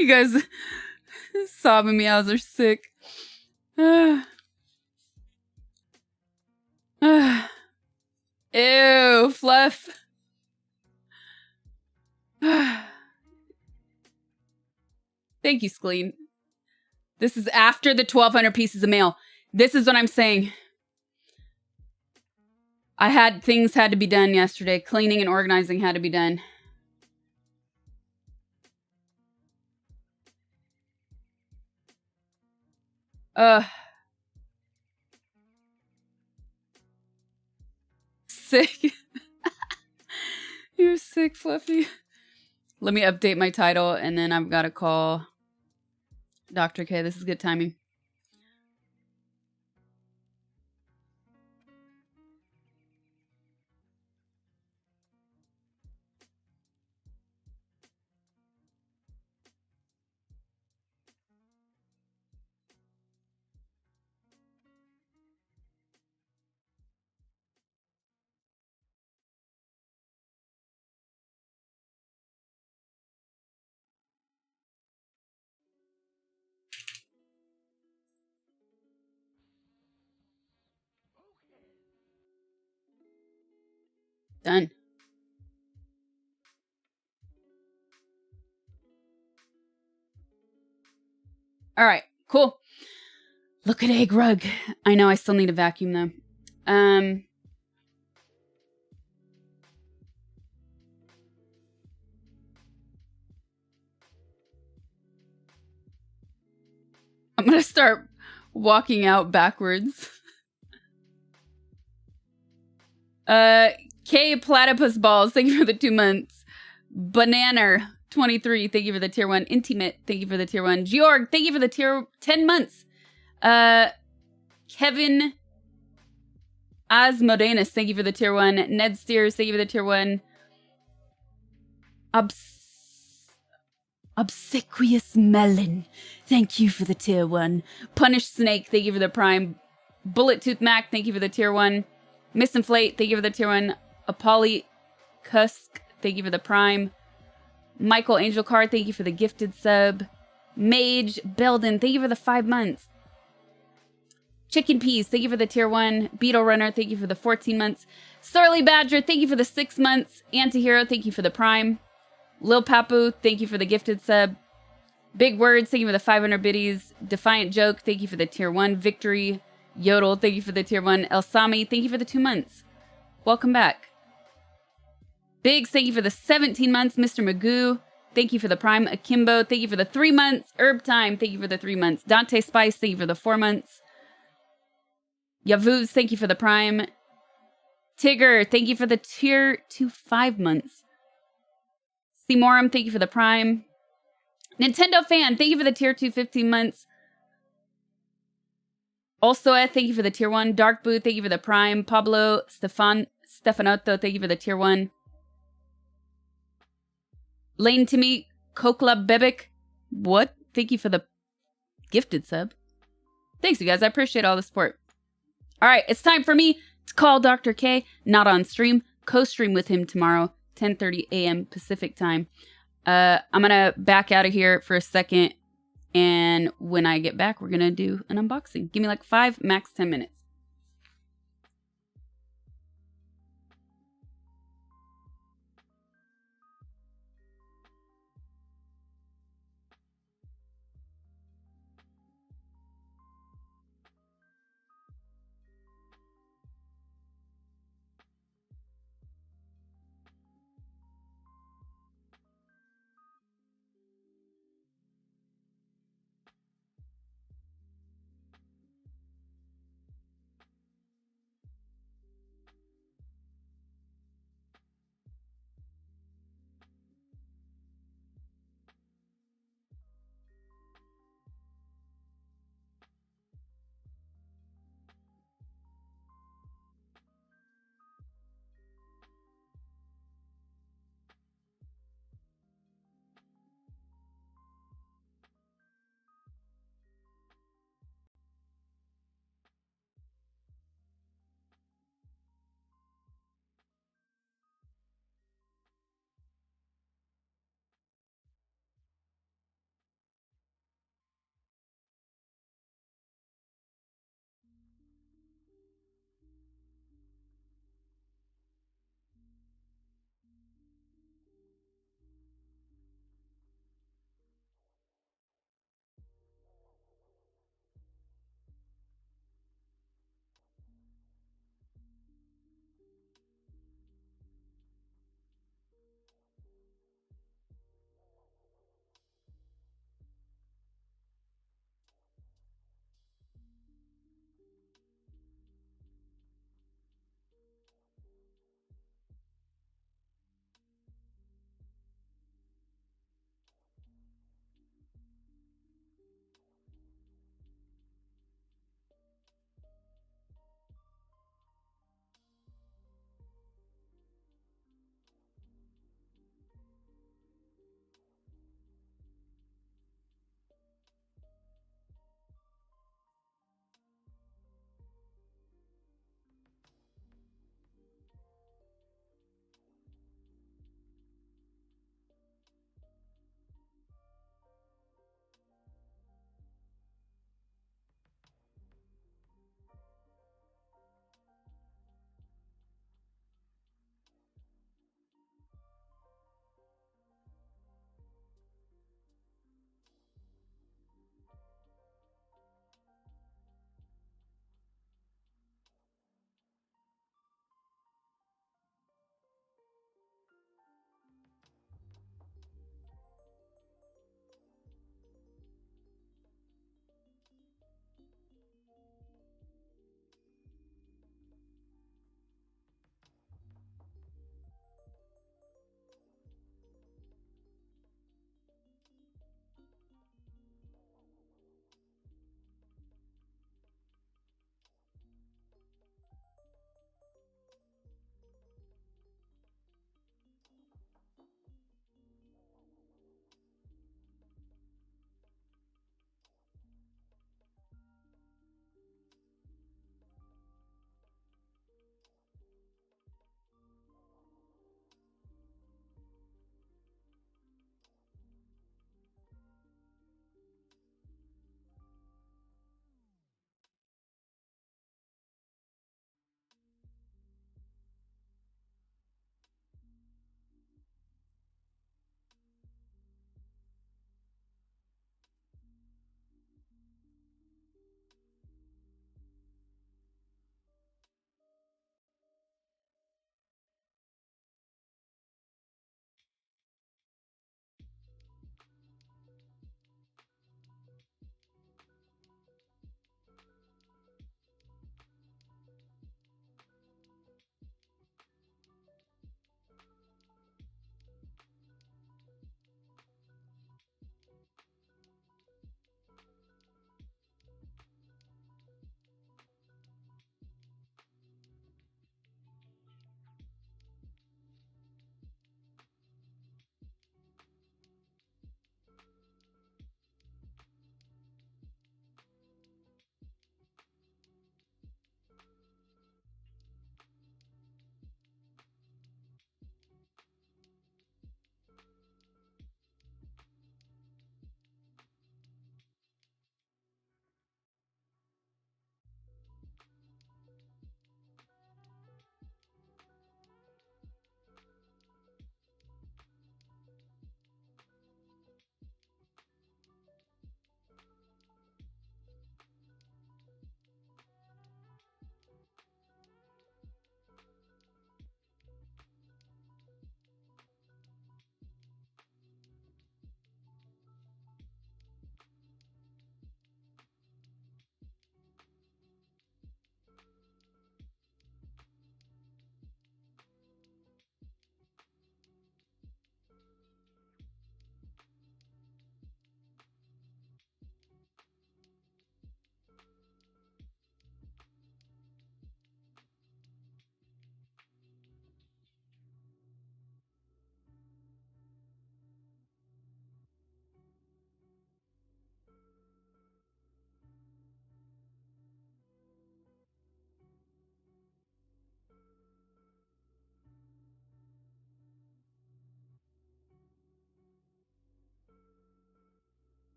S1: You guys sobbing meows are sick. Ew, Fluff. Thank you, Skleen. This is after the 1,200 pieces of mail. This is what I'm saying. Things had to be done yesterday. Cleaning and organizing had to be done. Sick. You're sick, Fluffy. Let me update my title, and then I've got to call Dr. K. This is good timing. Done. All right, cool. Look at egg rug. I know I still need a vacuum though. I'm gonna start walking out backwards. K Platypus Balls, thank you for the 2 months. Banana 23, thank you for the tier 1. Intimate, thank you for the tier 1. Georg, thank you for the tier 10 months. Kevin Asmodeus, thank you for the tier 1. Ned Steers, thank you for the tier 1. Obsequious Melon, thank you for the tier 1. Punished Snake, thank you for the prime. Bullet Tooth Mac, thank you for the tier 1. Misinflate, thank you for the tier 1. Apolly Kusk, thank you for the prime. Michael Angel Card, thank you for the gifted sub. Mage Belden, thank you for the 5 months. Chicken Peas, thank you for the tier 1. Beetle Runner, thank you for the 14 months. Surly Badger, thank you for the 6 months. Antihero, thank you for the prime. Lil Papu, thank you for the gifted sub. Big Words, thank you for the 500 biddies. Defiant Joke, thank you for the tier 1. Victory Yodel, thank you for the tier 1. Elsami, thank you for the 2 months. Welcome back. Biggs, thank you for the 17 months. Mr. Magoo, thank you for the prime. Akimbo, thank you for the 3 months. Herb Time, thank you for the 3 months. Dante Spice, thank you for the 4 months. Yavuz, thank you for the prime. Tigger, thank you for the tier 2 5 months. Seymourm, thank you for the prime. Nintendo Fan, thank you for the tier 2 15 months. Also, thank you for the tier 1. Dark Boo, thank you for the prime. Pablo Stefanotto, thank you for the tier 1. Lane Timmy, Kokla Bebek, what? Thank you for the gifted sub. Thanks, you guys. I appreciate all the support. All right, it's time for me to call Dr. K. Not on stream. Co-stream with him tomorrow, 10:30 a.m. Pacific time. I'm going to back out of here for a second. And when I get back, we're going to do an unboxing. Give me like 5, max 10 minutes.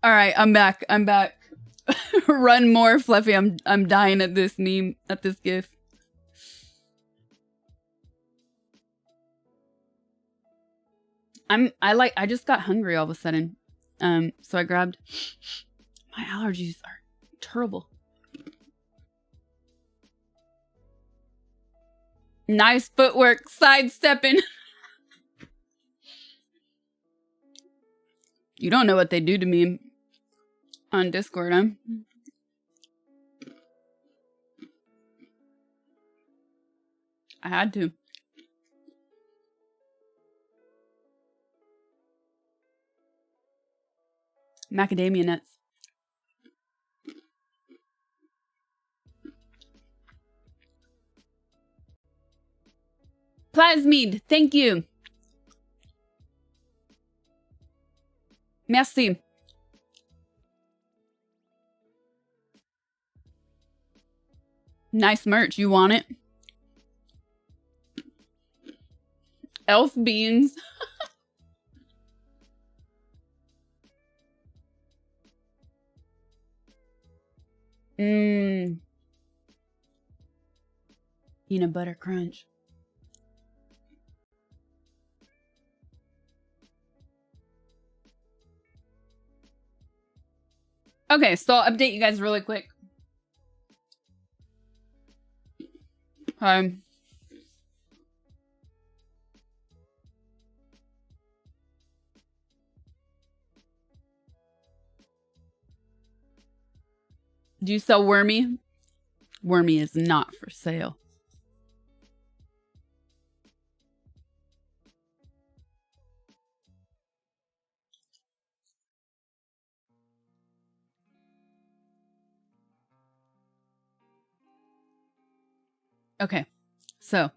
S1: All right, I'm back. I'm back. Run more, Fluffy. I'm dying at this meme, at this gif. I just got hungry all of a sudden. So I grabbed, my allergies are terrible. Nice footwork, sidestepping. You don't know what they do to me on Discord, huh? I had to. Macadamia nuts. Plasmid, thank you. Merci. Nice merch. You want it? Elf beans. Mmm. Peanut butter crunch. Okay, so I'll update you guys really quick. Do you sell Wormy? Wormy is not for sale. Okay, so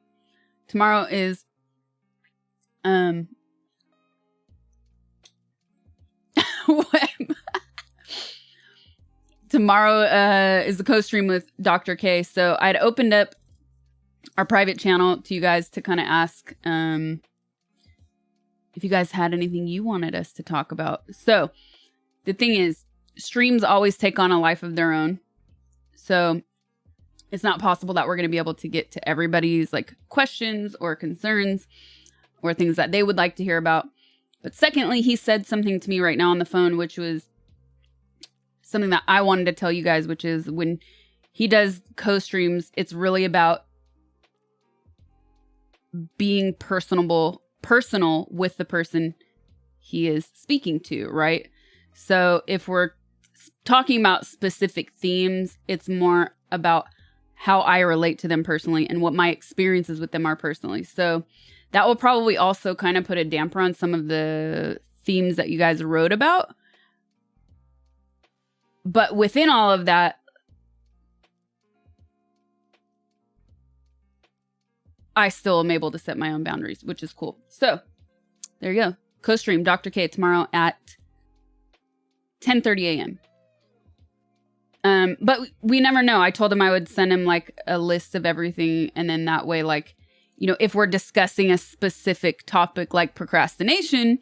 S1: tomorrow is tomorrow is the co-stream with Dr. K. So I'd opened up our private channel to you guys to kind of ask if you guys had anything you wanted us to talk about. So the thing is, streams always take on a life of their own. So it's not possible that we're going to be able to get to everybody's like questions or concerns or things that they would like to hear about. But secondly, he said something to me right now on the phone, which was something that I wanted to tell you guys, which is when he does co-streams, it's really about being personal with the person he is speaking to, right? So if we're talking about specific themes, it's more about how I relate to them personally and what my experiences with them are personally. So that will probably also kind of put a damper on some of the themes that you guys wrote about. But within all of that, I still am able to set my own boundaries, which is cool. So there you go. Co-stream Dr. K tomorrow at 10:30 a.m. But we never know. I told him I would send him like a list of everything. And then that way, like, you know, if we're discussing a specific topic like procrastination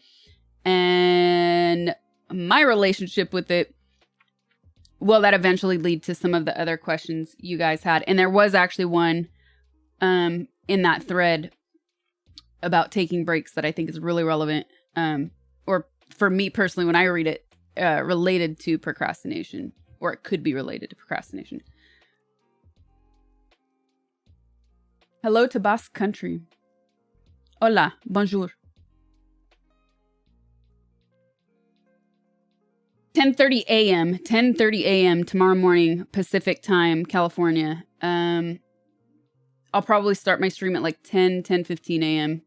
S1: and my relationship with it, will that eventually lead to some of the other questions you guys had? And there was actually one in that thread about taking breaks that I think is really relevant. Or for me personally, when I read it, related to procrastination, or it could be related to procrastination. Hello to Basque Country. Hola, bonjour. 10:30 a.m. 10:30 a.m. tomorrow morning, Pacific time, California. I'll probably start my stream at like 10:15 a.m.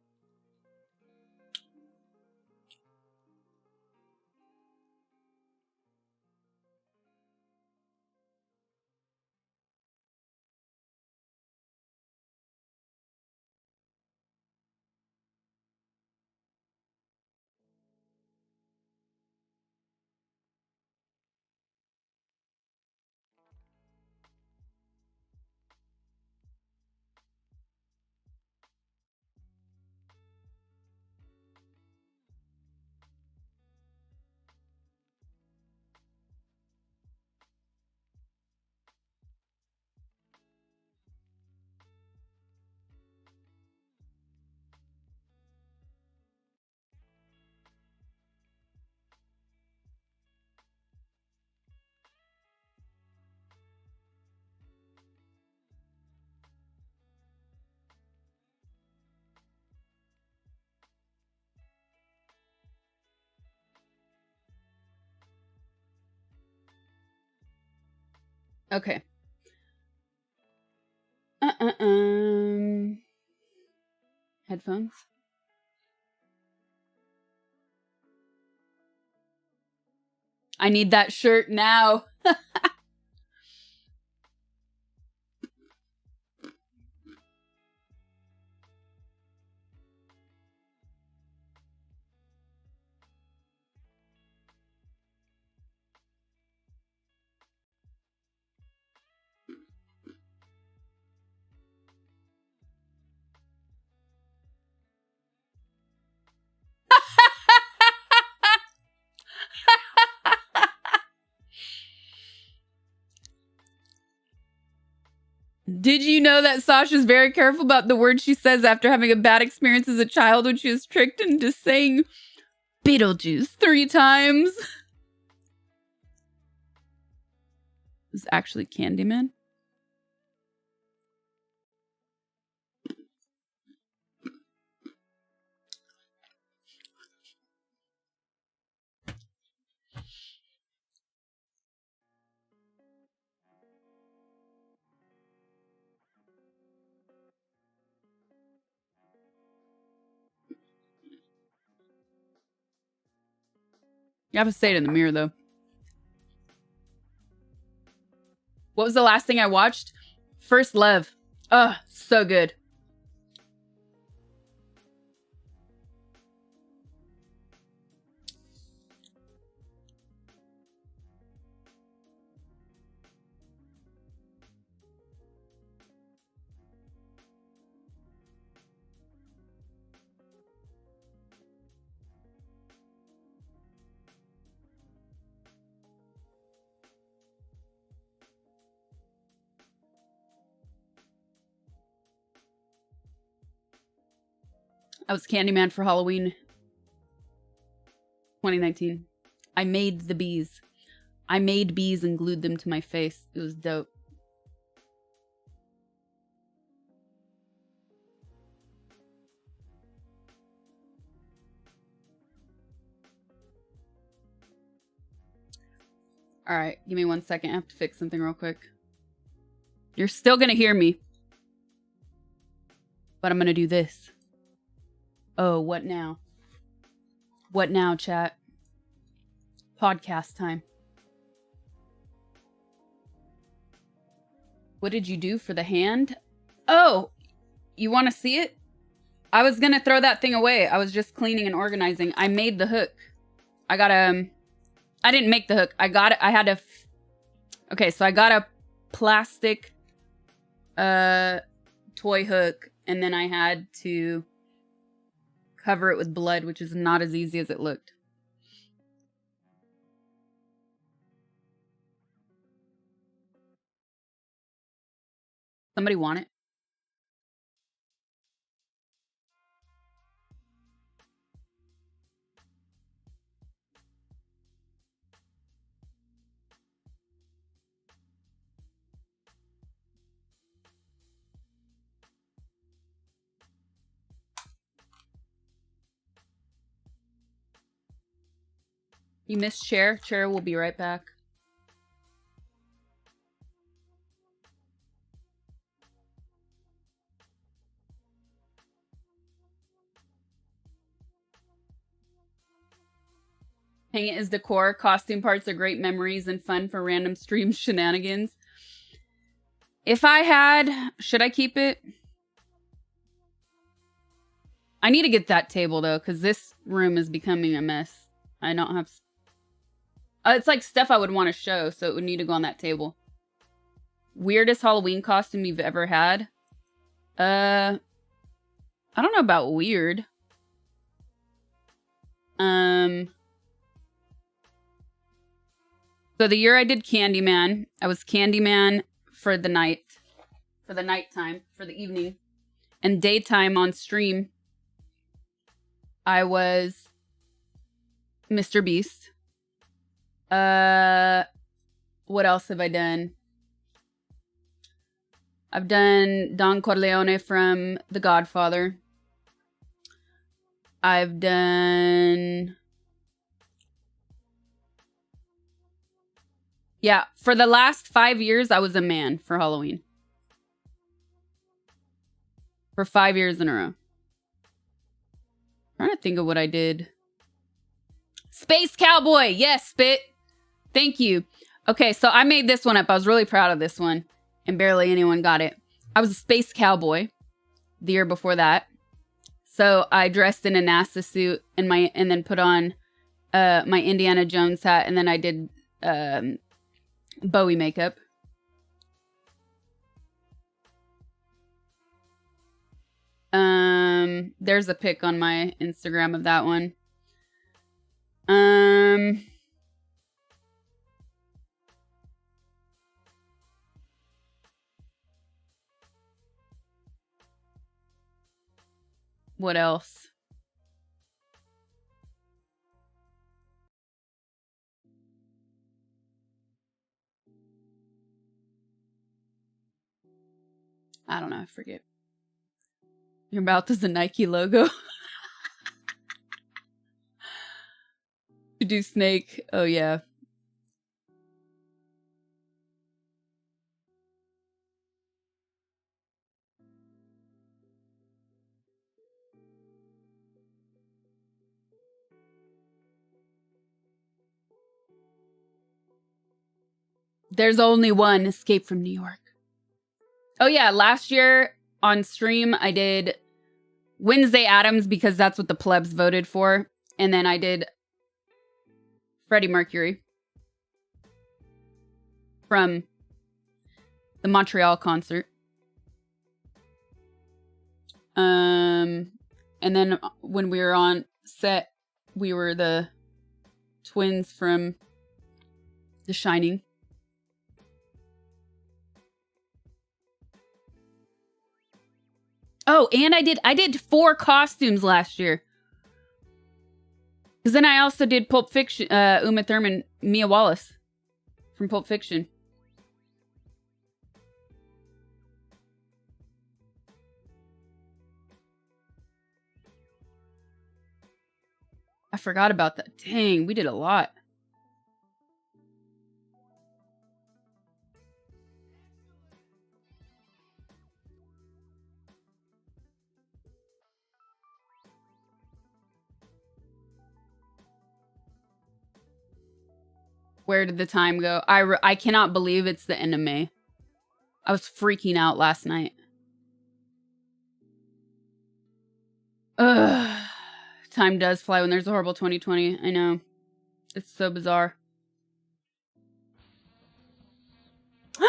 S1: Okay. Headphones. I need that shirt now. Did you know that Sasha's very careful about the words she says after having a bad experience as a child when she was tricked into saying Beetlejuice 3 times? It's actually Candyman. You have to say it in the mirror, though. What was the last thing I watched? First Love. Ugh, so good. I was Candyman for Halloween 2019. I made the bees. I made bees and glued them to my face. It was dope. All right, give me 1 second. I have to fix something real quick. You're still gonna hear me. But I'm gonna do this. Oh, what now? What now, chat? Podcast time. What did you do for the hand? Oh, you want to see it? I was gonna throw that thing away. I was just cleaning and organizing. I made the hook. I got I didn't make the hook. I got it. I had okay, so I got a plastic toy hook, and then I had to cover it with blood, which is not as easy as it looked. Somebody want it? You missed Chair. Chair will be right back. Hang it as decor. Costume parts are great memories and fun for random stream shenanigans. If I had... Should I keep it? I need to get that table, though, because this room is becoming a mess. I don't have... it's like stuff I would want to show, so it would need to go on that table. Weirdest Halloween costume you've ever had? I don't know about weird. So the year I did Candyman, I was Candyman for the night. For the nighttime. For the evening. And daytime on stream, I was Mr. Beast. What else have I done? I've done Don Corleone from The Godfather. I've done Yeah, for the last 5 years, I was a man for Halloween. For 5 years in a row. I'm trying to think of what I did. Space Cowboy! Yes, Spit! Thank you. Okay, so I made this one up. I was really proud of this one. And barely anyone got it. I was a Space Cowboy the year before that. So I dressed in a NASA suit and then put on my Indiana Jones hat. And then I did Bowie makeup. There's a pic on my Instagram of that one. What else? I don't know. I forget. Your mouth is a Nike logo. To do Snake. Oh, yeah. There's only one Escape from New York. Oh, yeah. Last year on stream, I did Wednesday Addams because that's what the plebs voted for. And then I did Freddie Mercury from the Montreal concert. And then when we were on set, we were the twins from The Shining. Oh, and I did 4 costumes last year. Because then I also did Pulp Fiction, Uma Thurman, Mia Wallace from Pulp Fiction. I forgot about that. Dang, we did a lot. Where did the time go? I cannot believe it's the end of May. I was freaking out last night. Ugh. Time does fly when there's a horrible 2020. I know. It's so bizarre. LT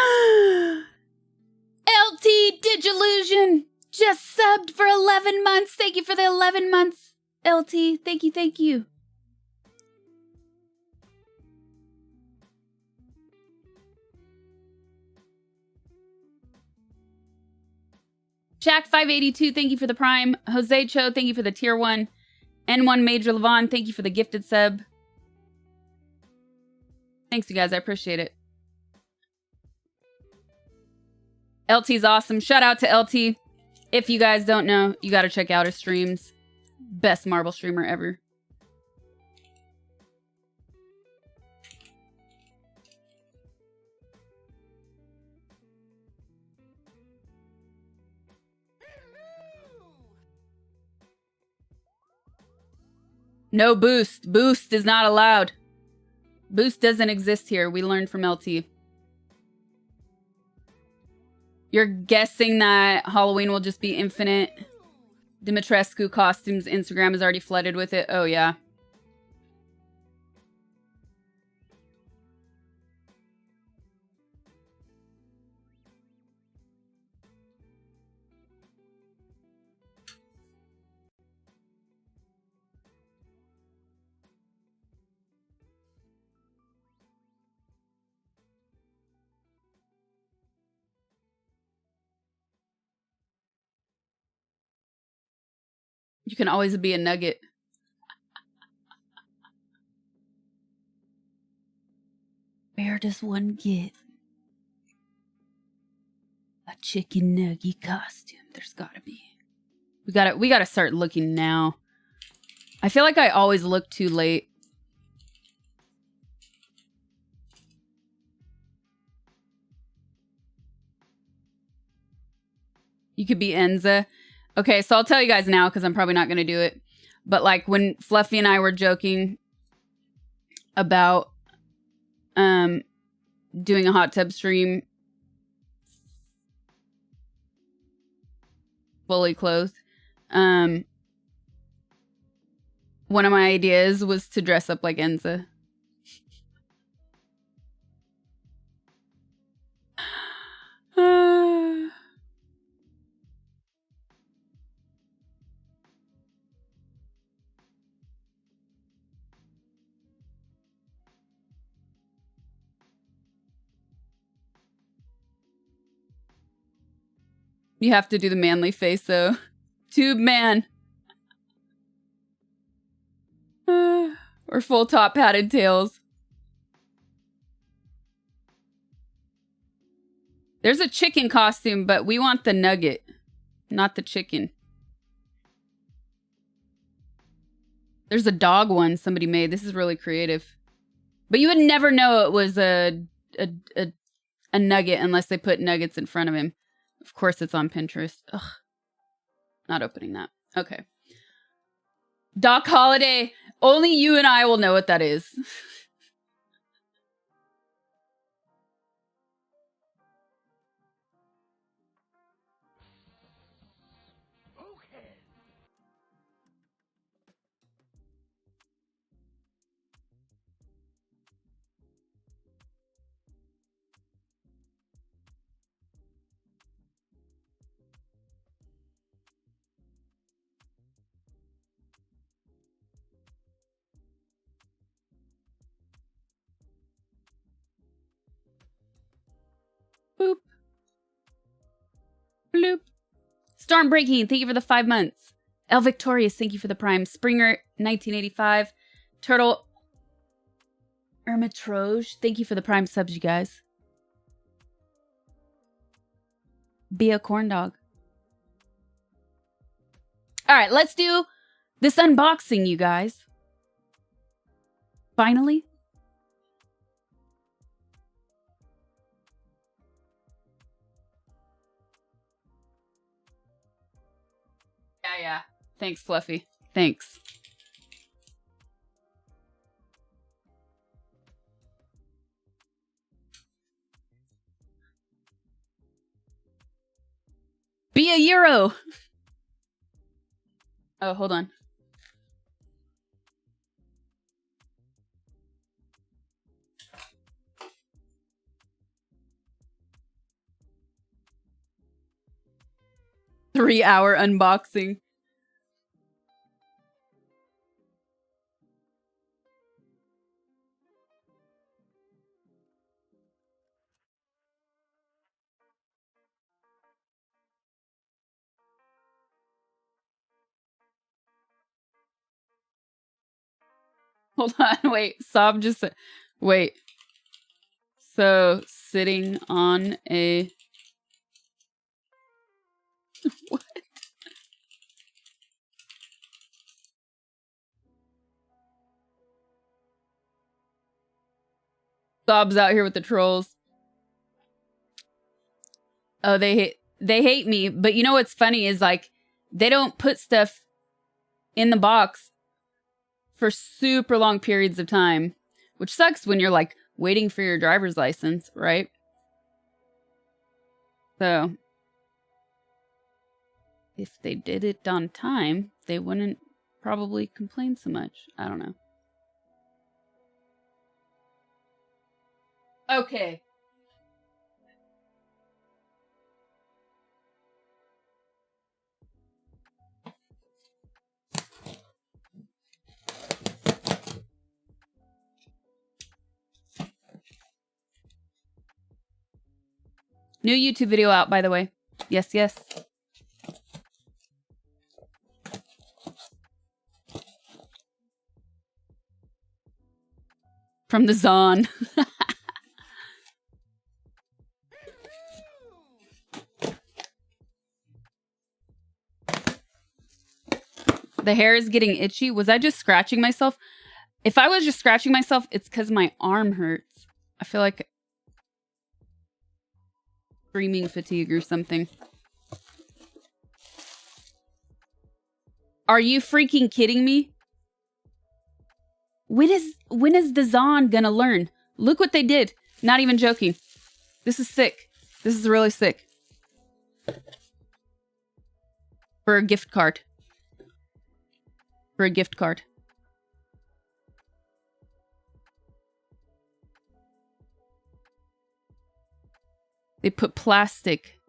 S1: Digilusion just subbed for 11 months. Thank you for the 11 months, LT. Thank you, thank you. Jack582, thank you for the Prime. Jose Cho, thank you for the Tier 1. N1 Major Levon, thank you for the gifted sub. Thanks, you guys. I appreciate it. LT's awesome. Shout out to LT. If you guys don't know, you got to check out his streams. Best marble streamer ever. No boost. Boost is not allowed. Boost doesn't exist here. We learned from LT. You're guessing that Halloween will just be infinite Dimitrescu costumes. Instagram is already flooded with it. Oh, yeah. You can always be a nugget. Where does one get a chicken nugget costume? There's gotta be. We gotta start looking now. I feel like I always look too late. You could be Enza. Okay, so I'll tell you guys now because I'm probably not going to do it. But like when Fluffy and I were joking about doing a hot tub stream fully clothed, one of my ideas was to dress up like Enza. You have to do the manly face, though. Tube man. Or full top padded tails. There's a chicken costume, but we want the nugget, not the chicken. There's a dog one somebody made. This is really creative. But you would never know it was a nugget unless they put nuggets in front of him. Of course, it's on Pinterest. Ugh. Not opening that. Okay. Doc Holiday. Only you and I will know what that is. Boop. Bloop. Storm Breaking, thank you for the 5 months. El Victorious, thank you for the Prime. Springer, 1985. Turtle Ermitroge, thank you for the Prime subs, you guys. Be a corn dog. All right, let's do this unboxing, you guys. Finally. Yeah. Thanks, Fluffy. Thanks. Be a Euro. Oh, hold on. Three-hour unboxing. Hold on, wait. Sob just said, wait. So, sitting on a... What? Sob's out here with the trolls. Oh, they hate me. But you know what's funny is like, they don't put stuff in the box for super long periods of time, which sucks when you're like waiting for your driver's license, right? So if they did it on time, they wouldn't probably complain so much. I don't know. Okay. New YouTube video out, by the way. Yes, yes. From the Zon. The hair is getting itchy. Was I just scratching myself? If I was just scratching myself, it's because my arm hurts. I feel like streaming fatigue or something. Are you freaking kidding me? When is the Zon gonna learn? Look what they did. Not even joking. This is sick. This is really sick. For a gift card. For a gift card. They put plastic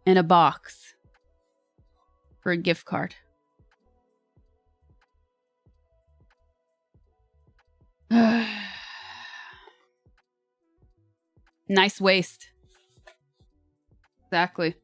S1: in a box for a gift card. Nice waste. Exactly.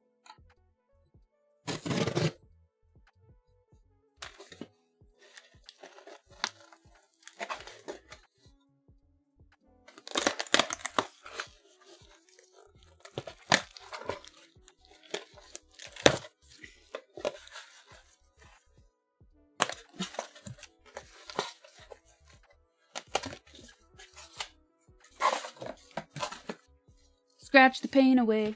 S1: Scratch the pain away.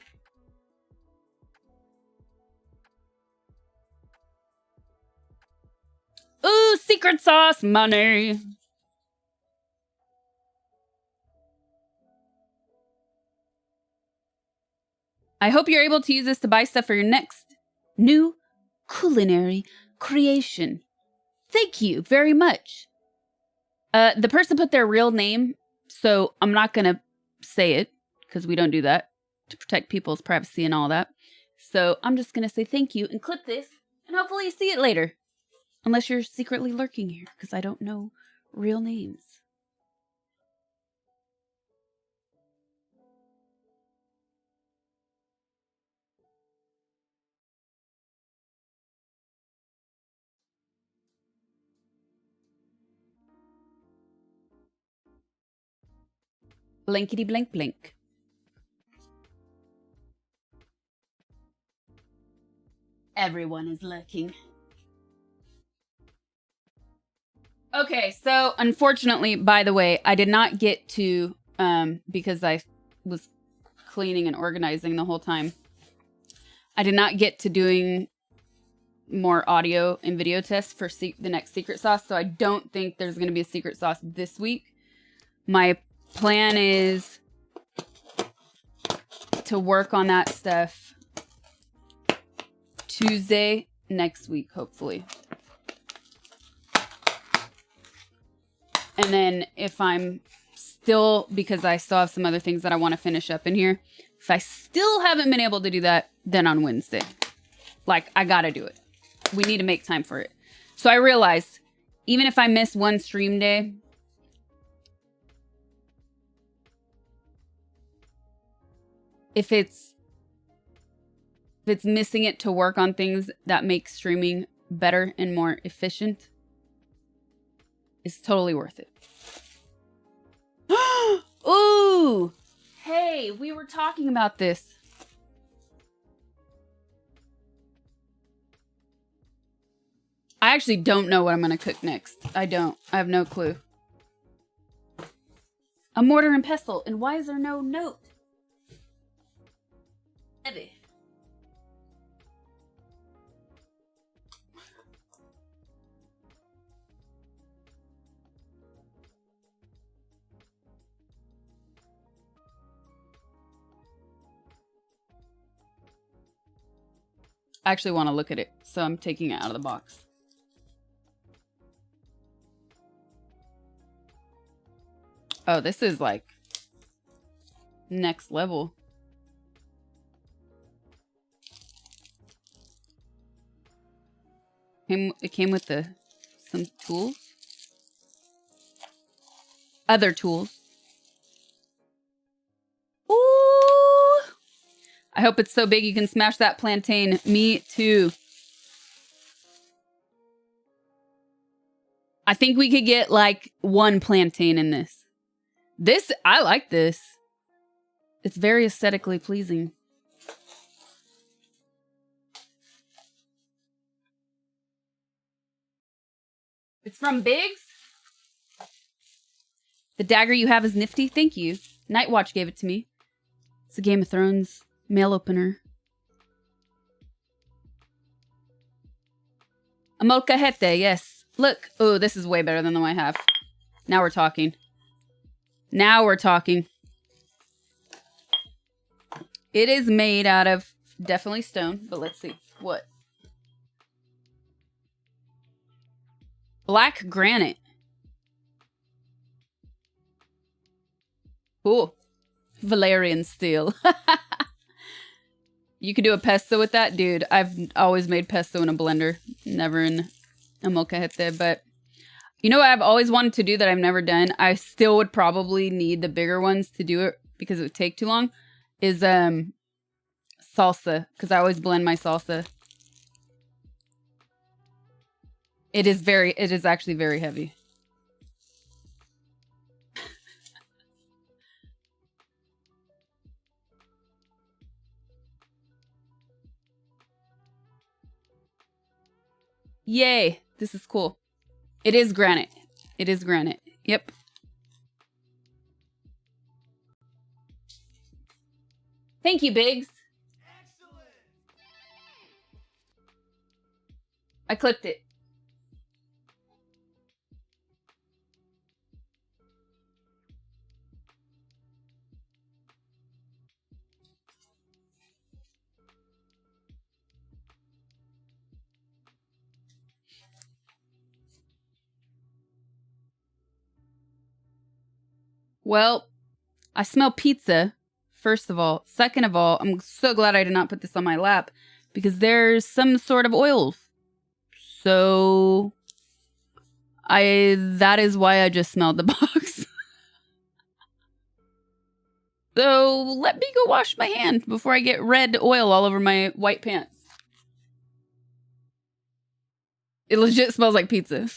S1: Ooh, secret sauce money. I hope you're able to use this to buy stuff for your next new culinary creation. Thank you very much. The person put their real name, so I'm not going to say it because we don't do that to protect people's privacy and all that. So I'm just going to say thank you and clip this and hopefully you see it later. Unless you're secretly lurking here because I don't know real names. Blankety blank blank. Everyone is lurking. Okay, so unfortunately, by the way, I did not get to, because I was cleaning and organizing the whole time, I did not get to doing more audio and video tests for the next secret sauce, so I don't think there's going to be a secret sauce this week. My plan is to work on that stuff Tuesday next week, hopefully. And then if I'm still, because I still have some other things that I want to finish up in here, if I still haven't been able to do that, then on Wednesday. Like, I gotta do it. We need to make time for it. So I realized, even if I miss one stream day, if it's missing it to work on things that make streaming better and more efficient, it's totally worth it. Ooh! Hey, we were talking about this. I actually don't know what I'm going to cook next. I don't. I have no clue. A mortar and pestle. And why is there no note? Heavy. I actually want to look at it, so I'm taking it out of the box. Oh, this is like next level. It came with some tools. Other tools. Ooh! I hope it's so big you can smash that plantain. Me too. I think we could get like one plantain in this. I like this. It's very aesthetically pleasing. It's from Biggs. The dagger you have is nifty. Thank you. Nightwatch gave it to me. It's a Game of Thrones mail opener. A molcajete, yes. Look. Oh, this is way better than the one I have. Now we're talking. Now we're talking. It is made out of definitely stone, but let's see. What? Black granite. Cool. Valerian steel. You could do a pesto with that? Dude, I've always made pesto in a blender. Never in a molcajete, but... You know what I've always wanted to do that I've never done? I still would probably need the bigger ones to do it because it would take too long. Is salsa, because I always blend my salsa. It is actually very heavy. Yay, this is cool. It is granite. It is granite. Yep. Thank you, Biggs. Excellent. I clipped it. Well, I smell pizza, first of all. Second of all, I'm so glad I did not put this on my lap because there's some sort of oil. So that is why I just smelled the box. So let me go wash my hand before I get red oil all over my white pants. It legit smells like pizza.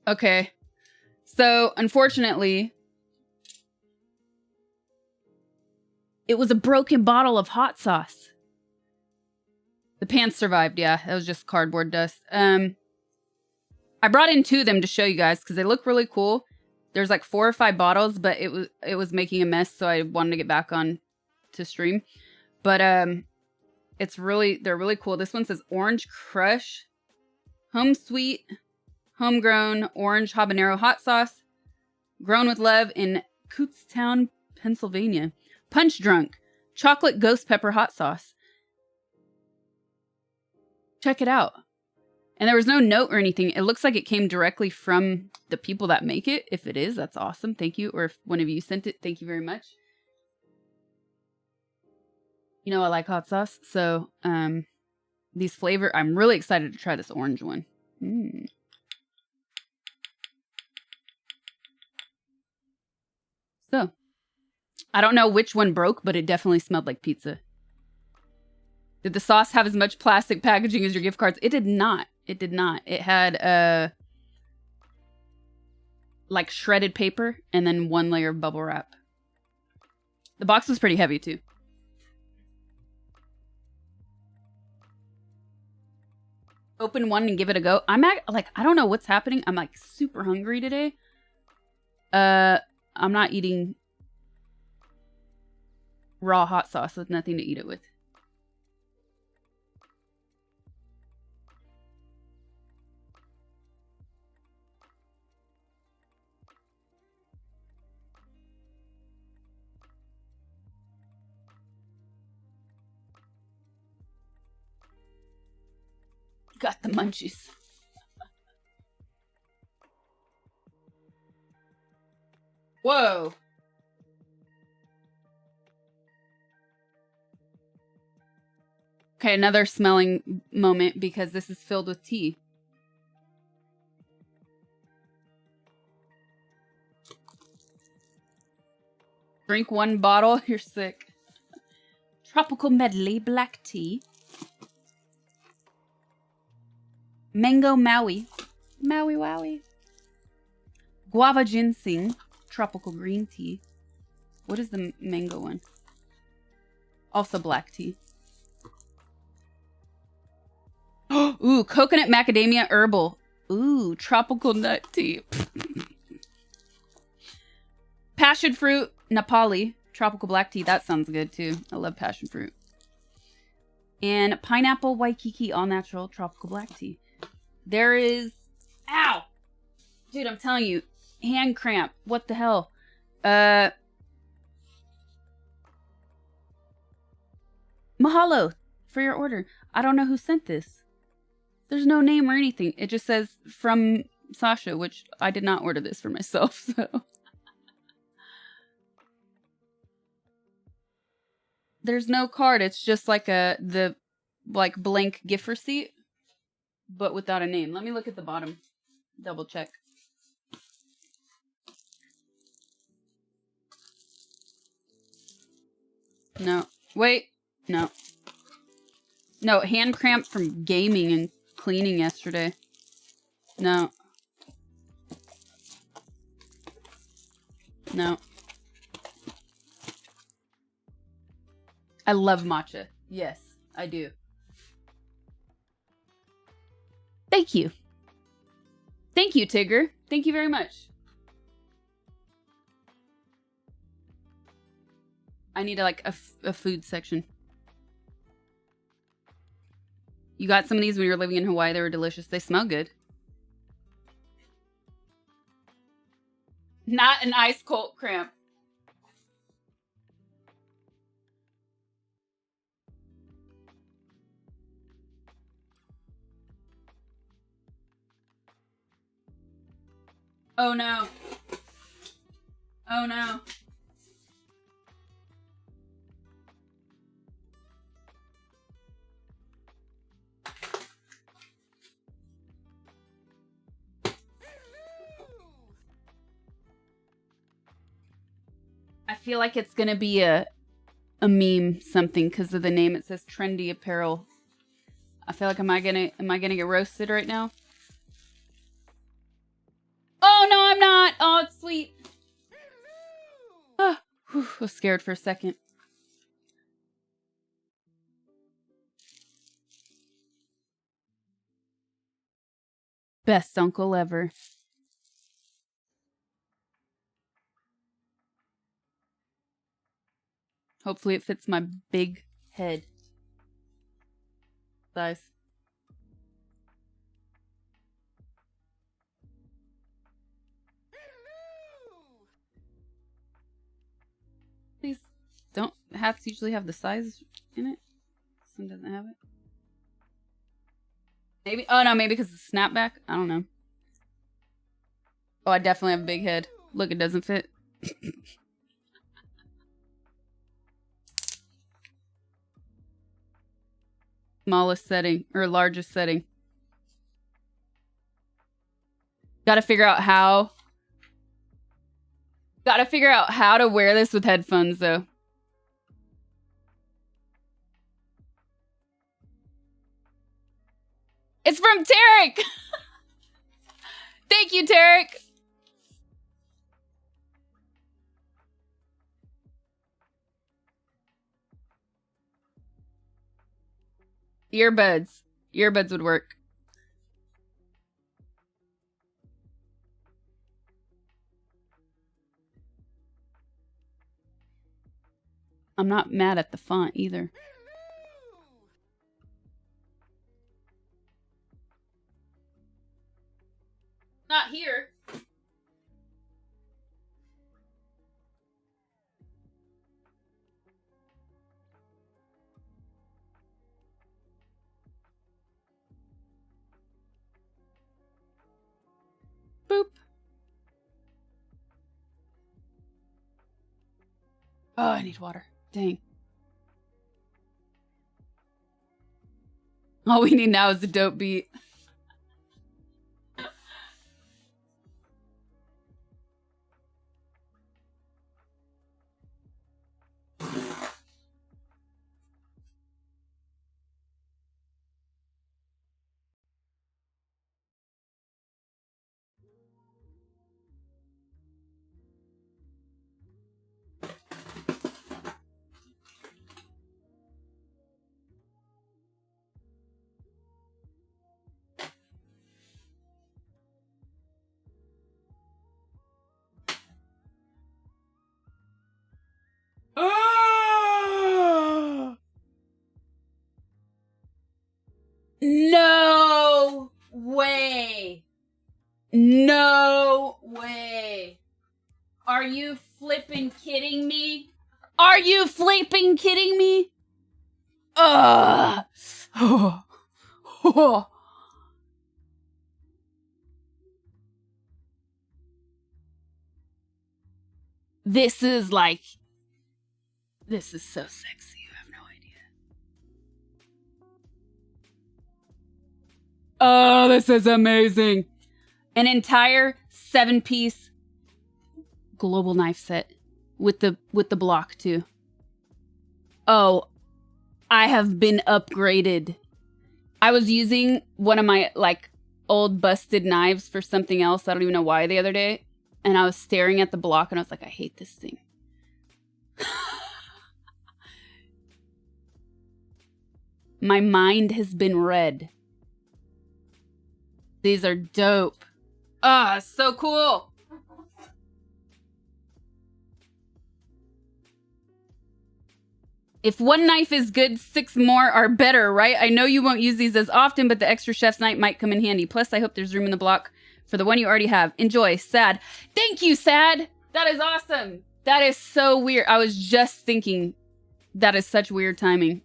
S1: Okay. So, unfortunately, it was a broken bottle of hot sauce. The pants survived, yeah. That was just cardboard dust. I brought in 2 of them to show you guys because they look really cool. There's like 4 or 5 bottles, but it was making a mess, so I wanted to get back on to stream. But they're really cool. This one says Orange Crush, Home Sweet, Homegrown Orange Habanero Hot Sauce, grown with love in Kutztown, Pennsylvania. Punch Drunk, Chocolate Ghost Pepper Hot Sauce. Check it out. And there was no note or anything. It looks like it came directly from the people that make it. If it is, that's awesome. Thank you. Or if one of you sent it, thank you very much. You know, I like hot sauce. So, these flavor, I'm really excited to try this orange one. So, I don't know which one broke, but it definitely smelled like pizza. Did the sauce have as much plastic packaging as your gift cards? It did not. It did not. It had like shredded paper and then 1 layer of bubble wrap. The box was pretty heavy too. Open one and give it a go. I don't know what's happening. I'm like super hungry today. I'm not eating raw hot sauce with nothing to eat it with. Got the munchies. Whoa. Okay, another smelling moment because this is filled with tea. Drink 1 bottle, you're sick. Tropical Medley Black Tea. Mango Maui. Maui Wowie. Guava Ginseng. Tropical Green Tea. What is the mango one? Also black tea. Ooh, Coconut Macadamia Herbal. Ooh, Tropical Nut Tea. Passion Fruit Nepali. Tropical Black Tea. That sounds good too. I love passion fruit. And Pineapple Waikiki All Natural Tropical Black Tea. There is... Ow! Dude, I'm telling you. Hand cramp. What the hell? Mahalo for your order. I don't know who sent this. There's no name or anything. It just says from Sasha, which I did not order this for myself, so... There's no card. It's just like the blank gift receipt, but without a name. Let me look at the bottom. Double check. No. Wait. No. No, hand cramp from gaming and cleaning yesterday. No. No. I love matcha. Yes, I do. Thank you. Thank you, Tigger. Thank you very much. I need a food section. You got some of these when you were living in Hawaii. They were delicious. They smell good. Not an ice cold cramp. Oh no. Oh no. I feel like it's gonna be a meme something because of the name. It says trendy apparel. I feel like am I gonna get roasted right now? Oh, no, I'm not. Oh, it's sweet. Ah, whew, I was scared for a second. Best uncle ever. Hopefully it fits my big head size. Please don't hats usually have the size in it? This one doesn't have it. Maybe. Oh no, maybe because it's snapback. I don't know. Oh, I definitely have a big head. Look, it doesn't fit. Smallest setting or largest setting. Got to figure out how. Got to figure out how to wear this with headphones though. It's from Tarek. Thank you, Tarek. Earbuds. Earbuds would work. I'm not mad at the font either. Not here. Boop. Oh, I need water. Dang. All we need now is a dope beat. No way. No way. Are you flipping kidding me? Are you flipping kidding me? Ugh. This is like, this is so sexy. You have no idea. Oh, this is amazing. An entire 7-piece global knife set with the block too. Oh, I have been upgraded. I was using one of my like old busted knives for something else. I don't even know why the other day. And I was staring at the block and I was like, I hate this thing. My mind has been read. These are dope. Ah, so cool. If one knife is good, 6 more are better, right? I know you won't use these as often, but the extra chef's knife might come in handy. Plus, I hope there's room in the block for the one you already have. Enjoy, Sad. Thank you, Sad. That is awesome. That is so weird. I was just thinking that is such weird timing.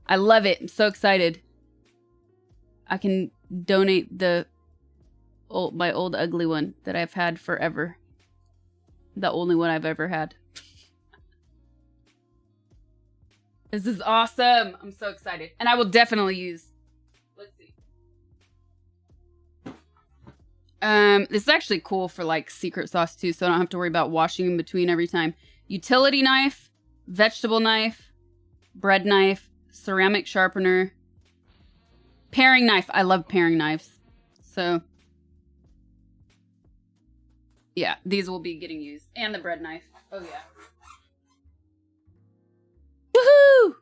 S1: I love it. I'm so excited. I can donate my old ugly one that I've had forever. The only one I've ever had. This is awesome. I'm so excited. And I will definitely use. Let's see. This is actually cool for like secret sauce too, so I don't have to worry about washing in between every time. Utility knife, vegetable knife, bread knife, ceramic sharpener, paring knife. I love paring knives. So Yeah, these will be getting used. And the bread knife. Oh, yeah. Woohoo!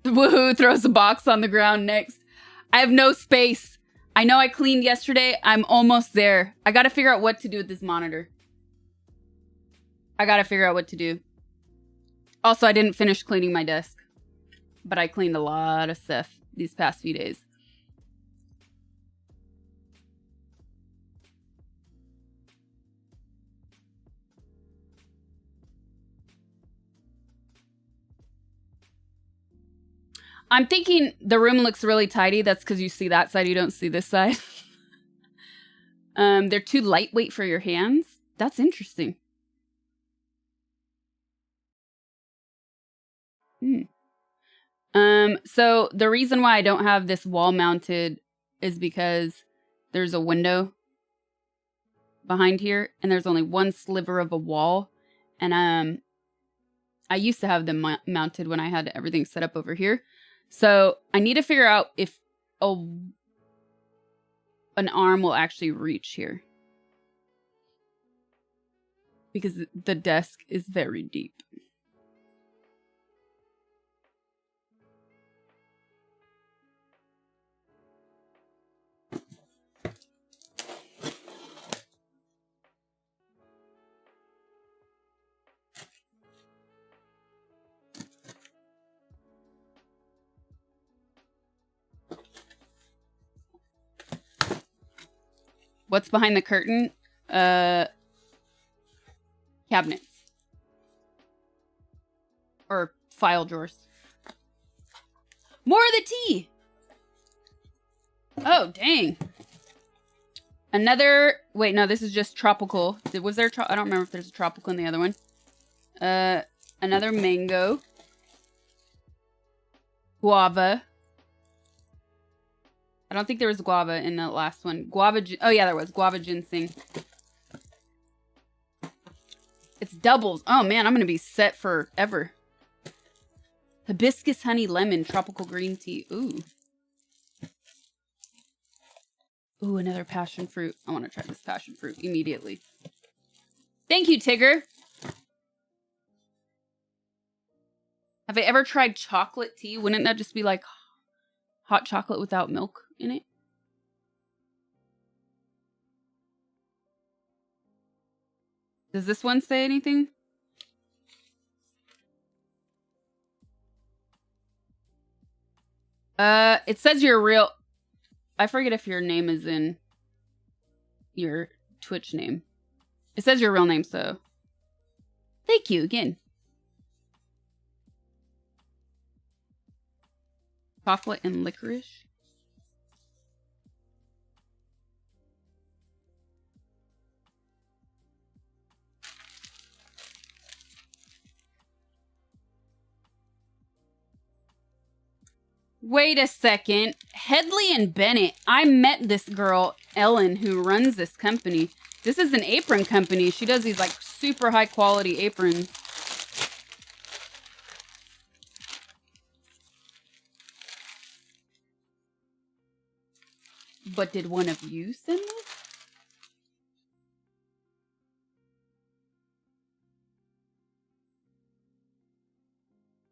S1: Woohoo, throws a box on the ground next. I have no space. I know I cleaned yesterday. I'm almost there. I gotta figure out what to do with this monitor. I gotta figure out what to do. Also, I didn't finish cleaning my desk. But I cleaned a lot of stuff these past few days. I'm thinking the room looks really tidy. That's because you see that side, you don't see this side. They're too lightweight for your hands. That's interesting. So the reason why I don't have this wall mounted is because there's a window behind here, and there's only one sliver of a wall. And I used to have them mounted when I had everything set up over here. So I need to figure out if an arm will actually reach here. Because the desk is very deep. What's behind the curtain? Cabinets. Or file drawers. More of the tea! Oh, dang. Another... Wait, no, this is just tropical. Was there... I don't remember if there's a tropical in the other one. Another mango. Guava. I don't think there was guava in the last one. Oh, yeah, there was. Guava ginseng. It's doubles. Oh, man, I'm going to be set forever. Hibiscus honey lemon tropical green tea. Ooh. Ooh, another passion fruit. I want to try this passion fruit immediately. Thank you, Tigger. Have I ever tried chocolate tea? Wouldn't that just be like hot chocolate without milk in it? Does this one say anything? It says you're real... I forget if your name is in your Twitch name. It says your real name, so... Thank you again. Chocolate and licorice. Wait a second. Headley and Bennett. I met this girl, Ellen, who runs this company. This is an apron company. She does these like super high quality aprons. But did one of you send this?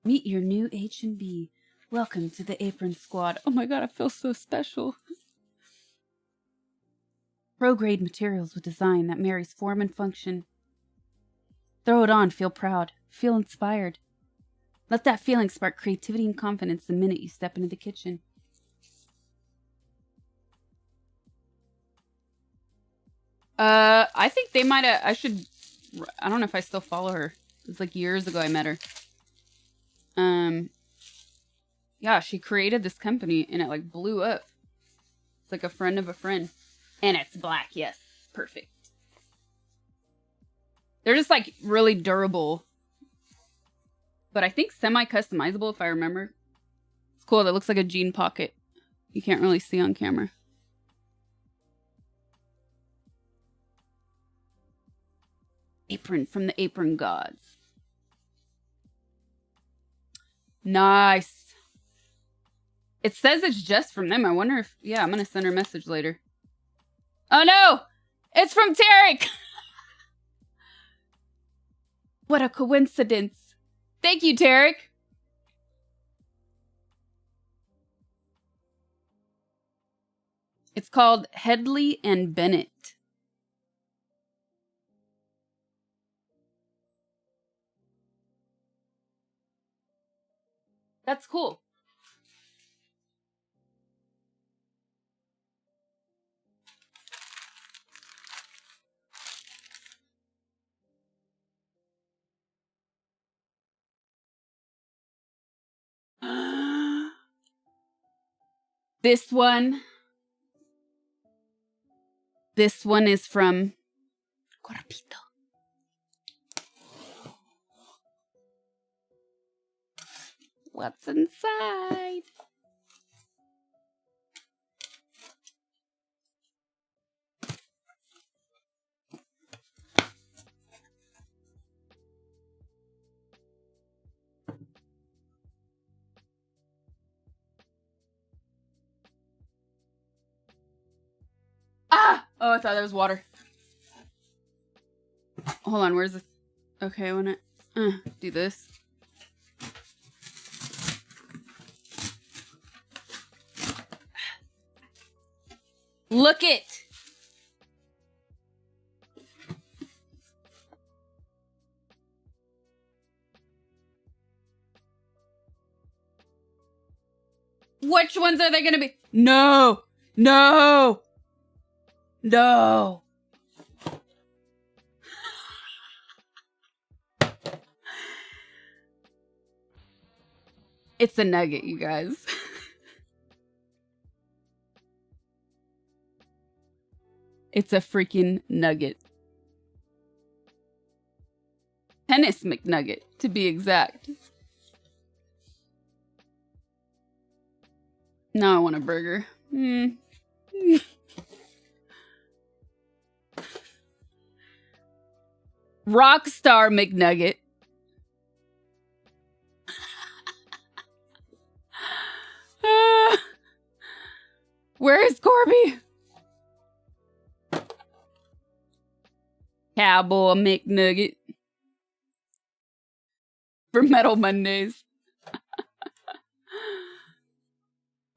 S1: Meet your new H&B. Welcome to the Apron Squad. Oh my god, I feel so special. Pro-grade materials with design that marries form and function. Throw it on, feel proud, feel inspired. Let that feeling spark creativity and confidence the minute you step into the kitchen. I think they might have... I don't know if I still follow her. It was like years ago I met her. Yeah, she created this company and it like blew up. It's like a friend of a friend. And it's black, yes. Perfect. They're just like really durable but I think semi-customizable if I remember. It's cool. That looks like a jean pocket. You can't really see on camera. Apron from the Apron Gods. Nice. It says it's just from them. I wonder if... Yeah, I'm going to send her a message later. Oh, no! It's from Tarek! What a coincidence. Thank you, Tarek. It's called Headley and Bennett. That's cool. This one is from Corpito. What's inside? Ah! Oh, I thought there was water. Hold on, where's this? Okay, I wanna do this. Look it! Which ones are they gonna be? No! No! No! It's a nugget, you guys. It's a freaking nugget. Tennis McNugget, to be exact. Now I want a burger. Rockstar McNugget. Where is Corby? Cowboy McNugget. For Metal Mondays.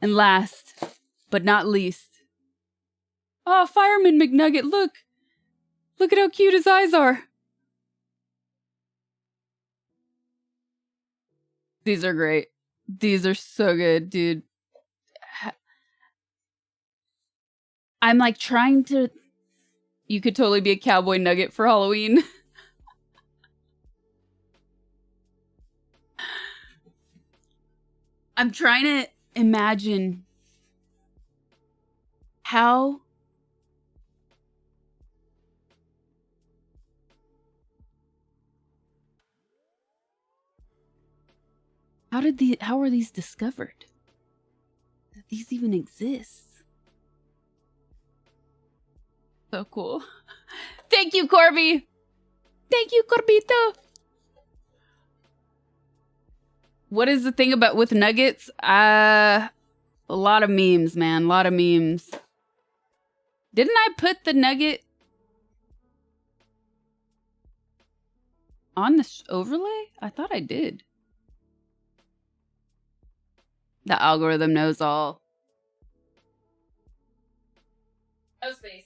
S1: And last, but not least. Oh, Fireman McNugget, look. Look at how cute his eyes are. These are great. These are so good, dude. I'm like trying to... You could totally be a cowboy nugget for Halloween. I'm trying to imagine how how are these discovered? That these even exist? So cool. Thank you, Corby. Thank you, Corbito. What is the thing about with nuggets? A lot of memes, man. A lot of memes. Didn't I put the nugget on the overlay? I thought I did. The algorithm knows all. No space.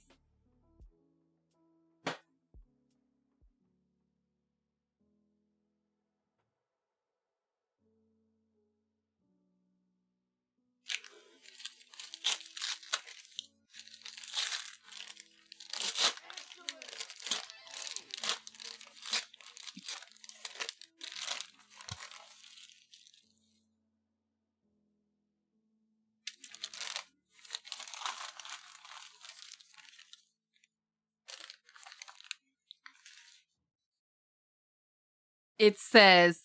S1: It says,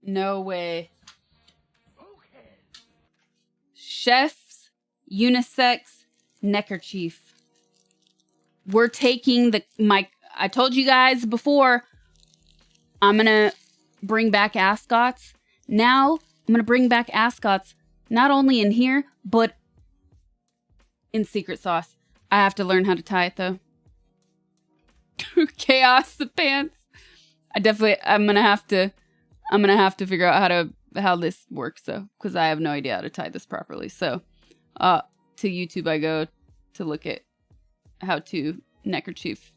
S1: No way.
S5: Okay.
S1: Chef's unisex neckerchief. We're taking I told you guys before, I'm gonna bring back ascots. Now I'm gonna bring back ascots not only in here, but in Secret Sauce. I have to learn how to tie it though. Chaos the pants. I'm gonna have to figure out how this works though, because I have no idea how to tie this properly. So to YouTube I go to look at how to neckerchief.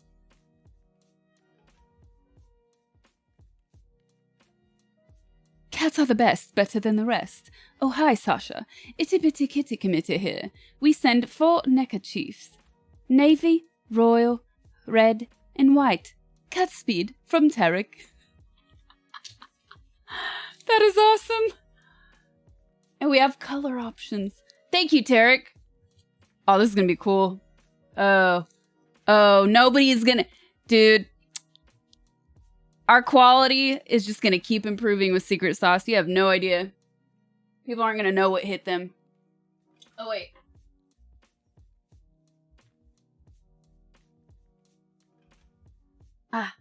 S1: Cats are the best, better than the rest. Oh hi Sasha, itty bitty kitty committee here. We send 4 neckerchiefs. Navy, royal, red, and white. Cat speed from Tarek. That is awesome. And we have color options. Thank you, Tarek. Oh, this is gonna be cool. Oh, nobody's gonna... Dude. Our quality is just gonna keep improving with Secret Sauce. You have no idea. People aren't gonna know what hit them. Oh, wait. Ah.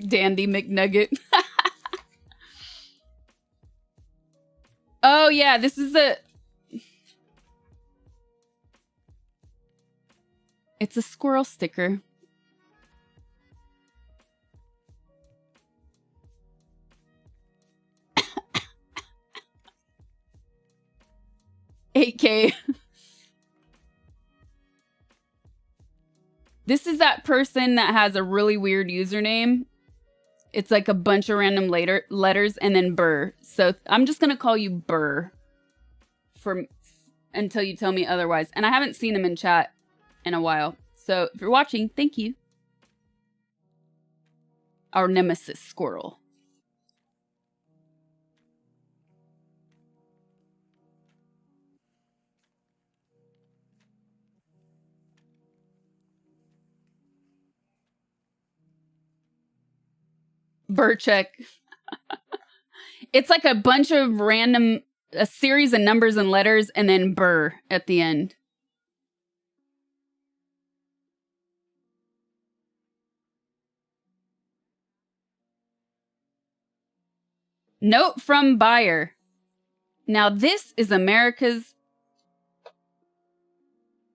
S1: Dandy McNugget. Oh, yeah, this is it's a squirrel sticker. $8K. This is that person that has a really weird username. It's like a bunch of random letters and then Burr. So I'm just going to call you Burr until you tell me otherwise. And I haven't seen him in chat in a while. So if you're watching, thank you. Our nemesis squirrel. Burr check. It's like a bunch of a series of numbers and letters and then Burr at the end. Note from buyer. Now this is America's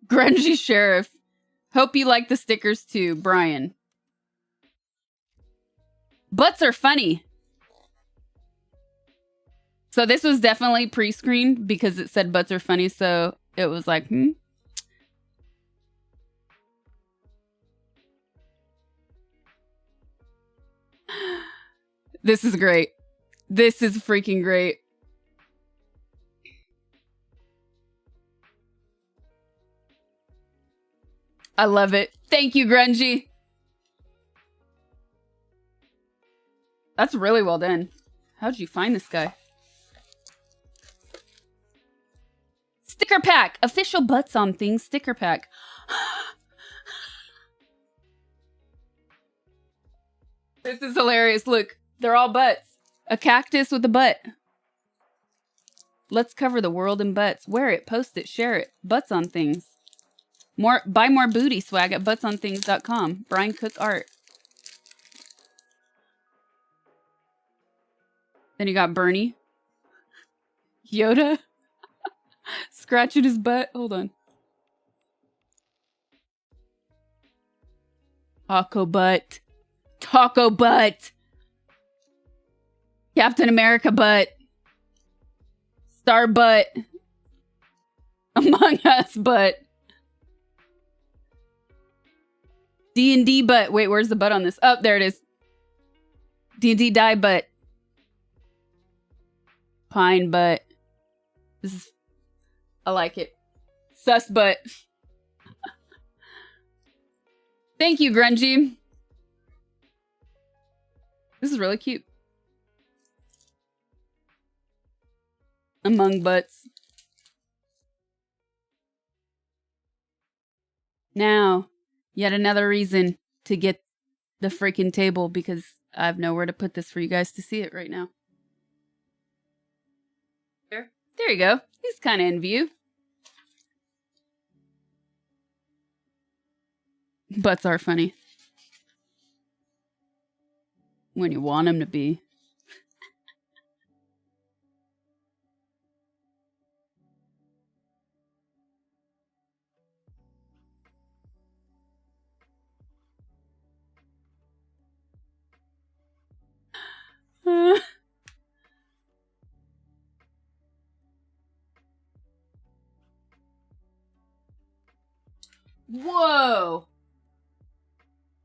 S1: grungy sheriff. Hope you like the stickers too, Brian. Butts are funny. So this was definitely pre-screened because it said butts are funny. So it was like, This is great. This is freaking great. I love it. Thank you, Grungy. That's really well done. How'd you find this guy? Sticker pack. Official butts on things sticker pack. This is hilarious. Look, they're all butts. A cactus with a butt. Let's cover the world in butts. Wear it, post it, share it. Butts on things. Buy more booty swag at buttsonthings.com. Brian Cook Art. Then you got Bernie. Yoda. Scratching his butt. Hold on. Taco butt. Taco butt. Captain America butt. Star butt. Among Us butt. D&D butt. Wait, where's the butt on this? Oh, there it is. D&D die butt. Pine butt. This is... I like it. Sus butt. Thank you, Grungy. This is really cute. Among butts. Now, yet another reason to get the freaking table because I have nowhere to put this for you guys to see it right now. There you go. He's kind of in view. Butts are funny. When you want them to be. Whoa.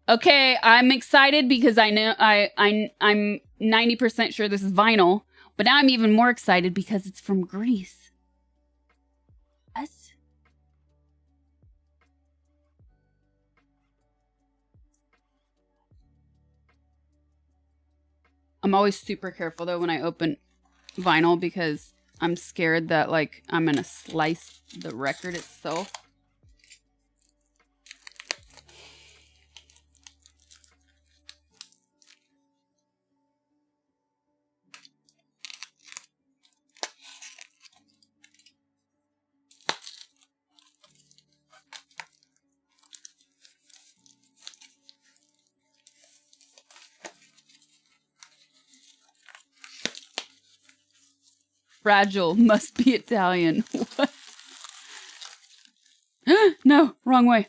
S1: Okay, I'm excited because I know I'm 90% sure this is vinyl, but now I'm even more excited because it's from Greece. What? I'm always super careful though when I open vinyl because I'm scared that like I'm gonna slice the record itself. Fragile must be Italian. What? No, wrong way.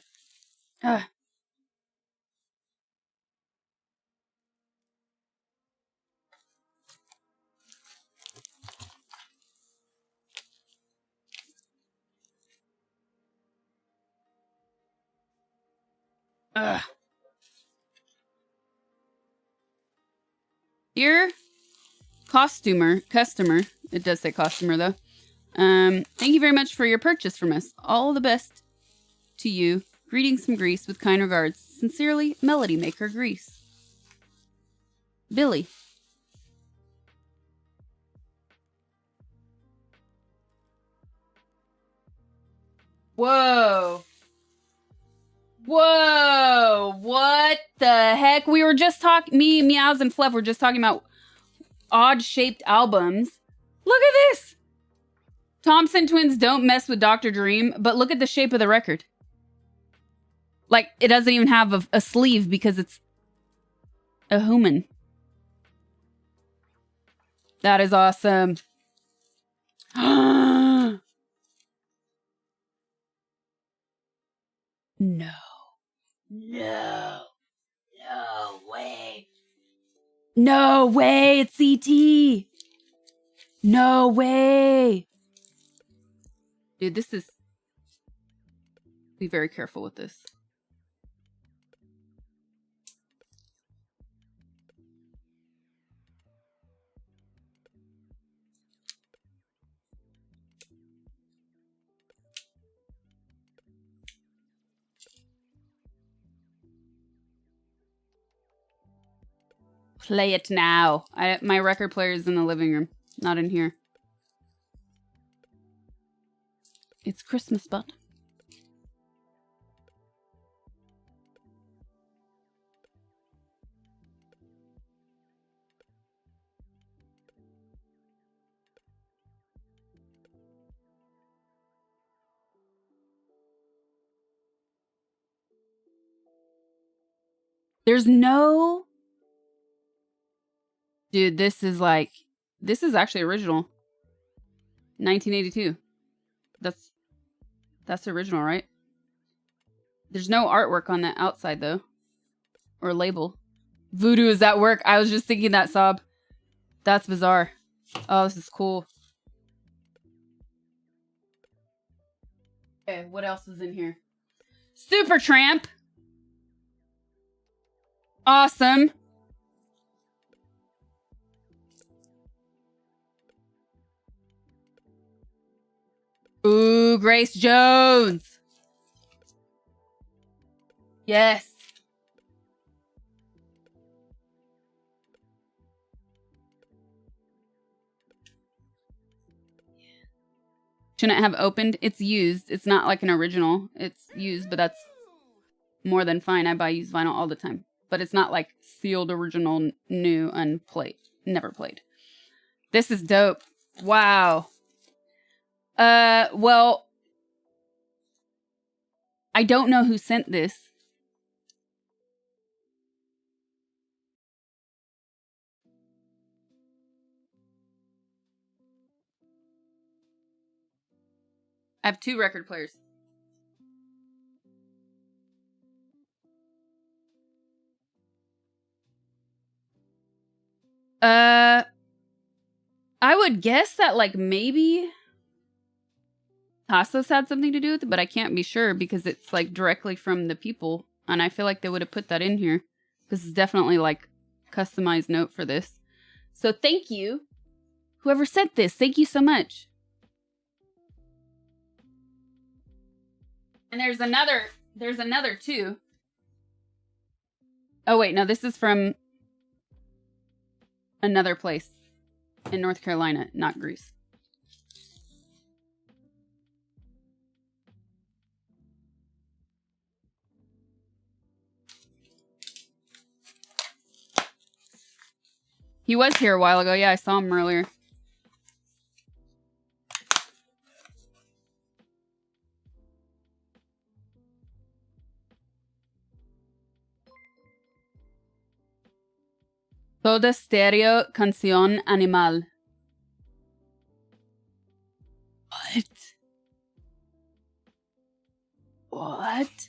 S1: Dear customer, it does say customer though. Thank you very much for your purchase from us. All the best to you. Greetings from Greece with kind regards. Sincerely, Melody Maker, Greece. Billy. Whoa. Whoa. What the heck? We were just talking, me, Meows, and Fluff were just talking about odd-shaped albums. Look at this. Thompson twins don't mess with Dr. Dream, but look at the shape of the record. Like, it doesn't even have a sleeve because it's a human. That is awesome. No. No. No way. No way. It's CT. No way. Dude, this is... Be very careful with this. Play it now. My record player is in the living room, not in here. It's Christmas, bud. There's no... Dude, this is like... This is actually original. 1982. That's original, right? There's no artwork on that outside, though. Or label. Voodoo is at work. I was just thinking that, Sob. That's bizarre. Oh, this is cool. Okay, what else is in here? Supertramp. Awesome. Ooh, Grace Jones. Yes. shouldn't have opened. It's used. It's not like an original. It's used, but that's more than fine. I buy used vinyl all the time. But it's not like sealed original, new, unplayed. Never played. This is dope. Wow. Well, I don't know who sent this. I have 2 record players. I would guess that like maybe Tassos had something to do with it, but I can't be sure because it's like directly from the people, and I feel like they would have put that in here because it's definitely like customized note for this. So thank you, whoever sent this. Thank you so much. And there's another too. Oh wait, no, this is from another place in North Carolina, not Greece. He was here a while ago. Yeah, I saw him earlier. Soda Stereo Canción Animal. What? What?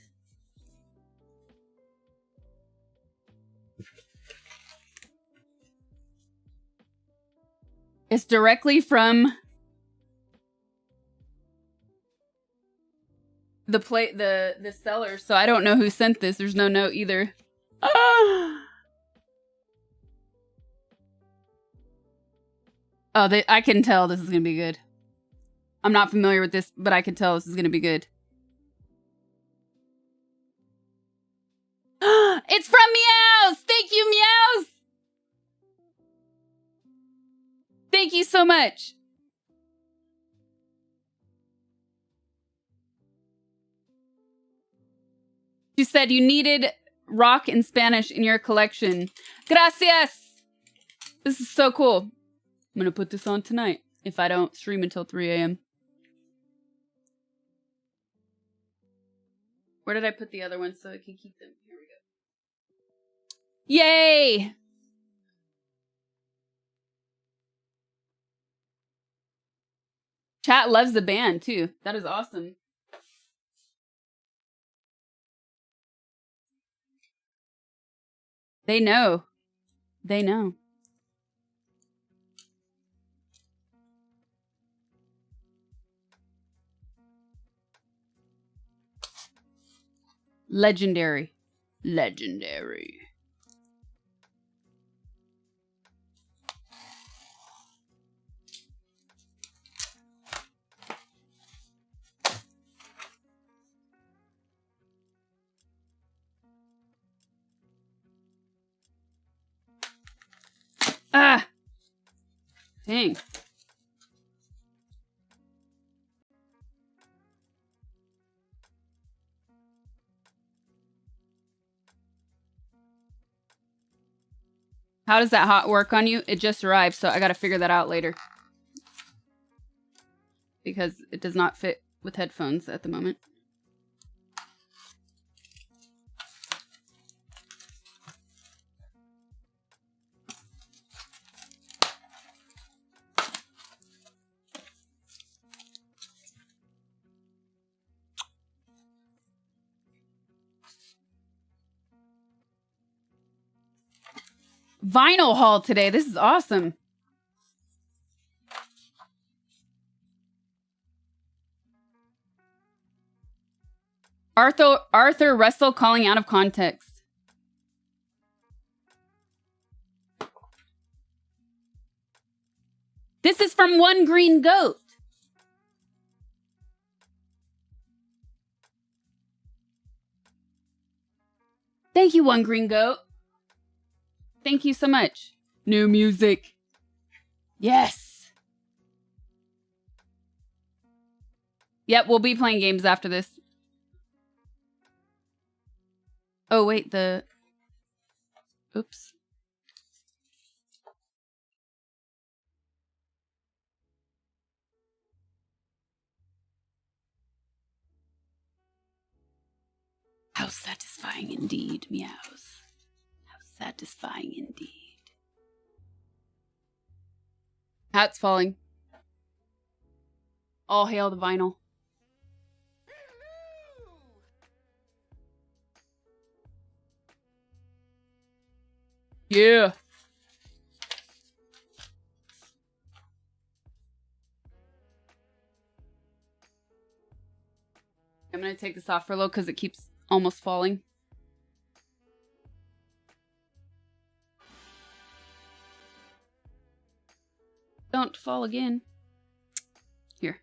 S1: It's directly from the seller, so I don't know who sent this. There's no note either. Ah! Oh, I can tell this is gonna be good. I'm not familiar with this, but I can tell this is gonna be good. It's from Meows! Thank you, Meows! Thank you so much. You said you needed rock in Spanish in your collection. Gracias! This is so cool. I'm gonna put this on tonight if I don't stream until 3 a.m. Where did I put the other ones so I can keep them? Here we go. Yay! Chat loves the band too. That is awesome. They know. They know. Legendary. Legendary. Ah! Dang. How does that hot work on you? It just arrived, so I gotta figure that out later. Because it does not fit with headphones at the moment. Vinyl haul today. This is awesome. Arthur Russell calling out of context. This is from One Green Goat. Thank you, One Green Goat. Thank you so much. New music. Yes. Yep, we'll be playing games after this. Oh, wait, Oops. How satisfying indeed, meows. How satisfying indeed. Hat's falling. All hail the vinyl. Yeah. I'm going to take this off for a little because it keeps almost falling. Don't fall again. Here.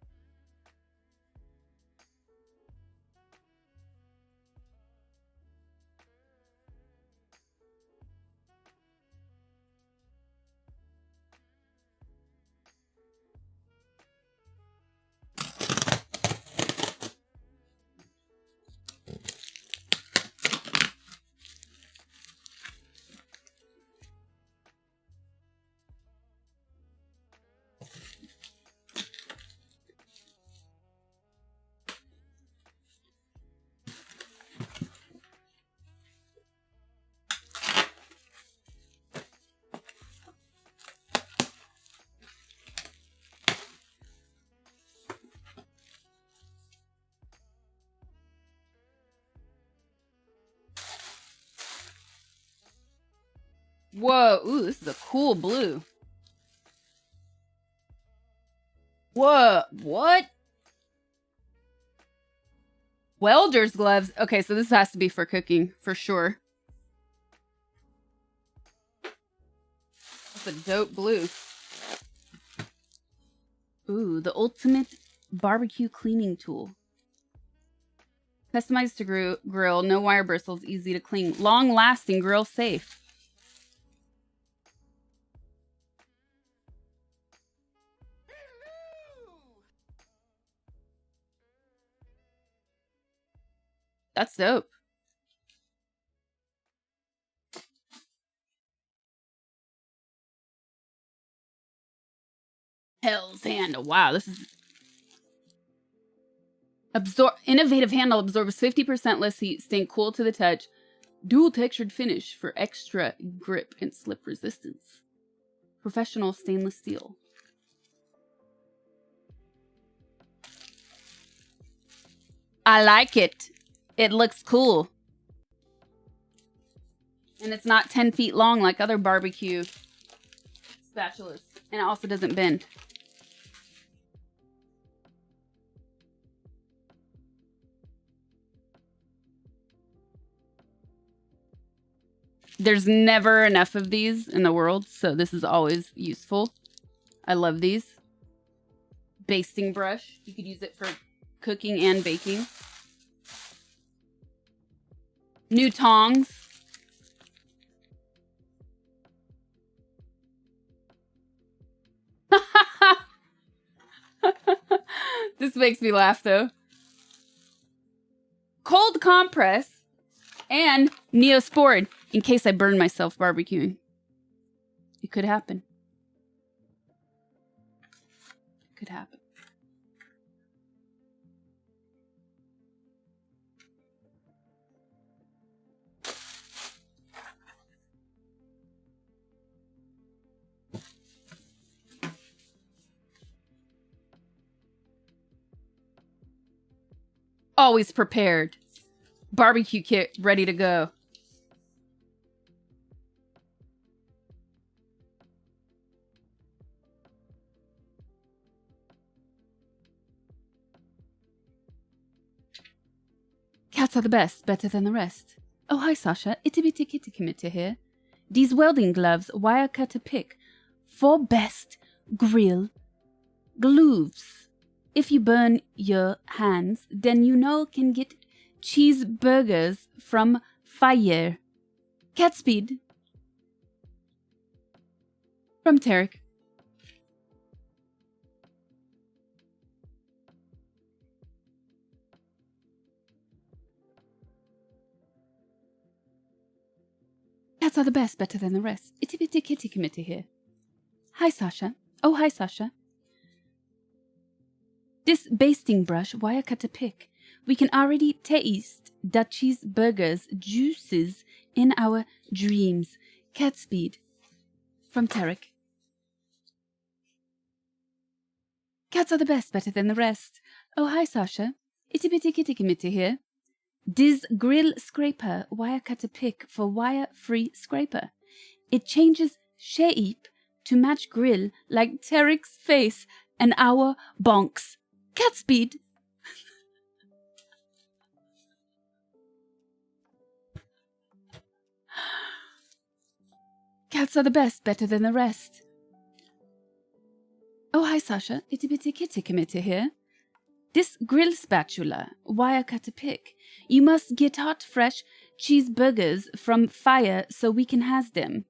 S1: Whoa. Ooh, this is a cool blue. Whoa. What? Welder's gloves. Okay, so this has to be for cooking, for sure. That's a dope blue. Ooh, the ultimate barbecue cleaning tool. Customized to grill, no wire bristles, easy to clean. Long-lasting, grill safe. That's dope. Hell's handle. Wow, this is... Innovative handle absorbs 50% less heat, staying cool to the touch. Dual textured finish for extra grip and slip resistance. Professional stainless steel. I like it. It looks cool. And it's not 10 feet long like other barbecue spatulas. And it also doesn't bend. There's never enough of these in the world, so this is always useful. I love these. Basting brush. You could use it for cooking and baking. New tongs. This makes me laugh, though. Cold compress and Neosporin in case I burn myself barbecuing. It could happen. Could happen. Always prepared. Barbecue kit ready to go. Cats are the best, better than the rest. Oh, hi, Sasha. Itty bitty kitty committer here. These welding gloves, wire cutter pick. For best grill gloves. If you burn your hands, then you know can get cheeseburgers from fire. Cat speed. From Tarek. Cats are the best, better than the rest. Itty bitty kitty committee here. Hi, Sasha. Oh, hi, Sasha. This basting brush, why I cut a pick? We can already taste the cheeseburger's juices in our dreams. Cat speed. From Tarek. Cats are the best, better than the rest. Oh, hi, Sasha. Itty bitty kitty committee here. Diz grill scraper, wire cutter pick for wire-free scraper. It changes shape to match grill like Tarek's face and our bonks. Cat speed. Cats are the best, better than the rest. Oh, hi, Sasha. Itty bitty kitty committee here. This grill spatula, wire cutter pick. You must get hot, fresh cheeseburgers from fire so we can has them.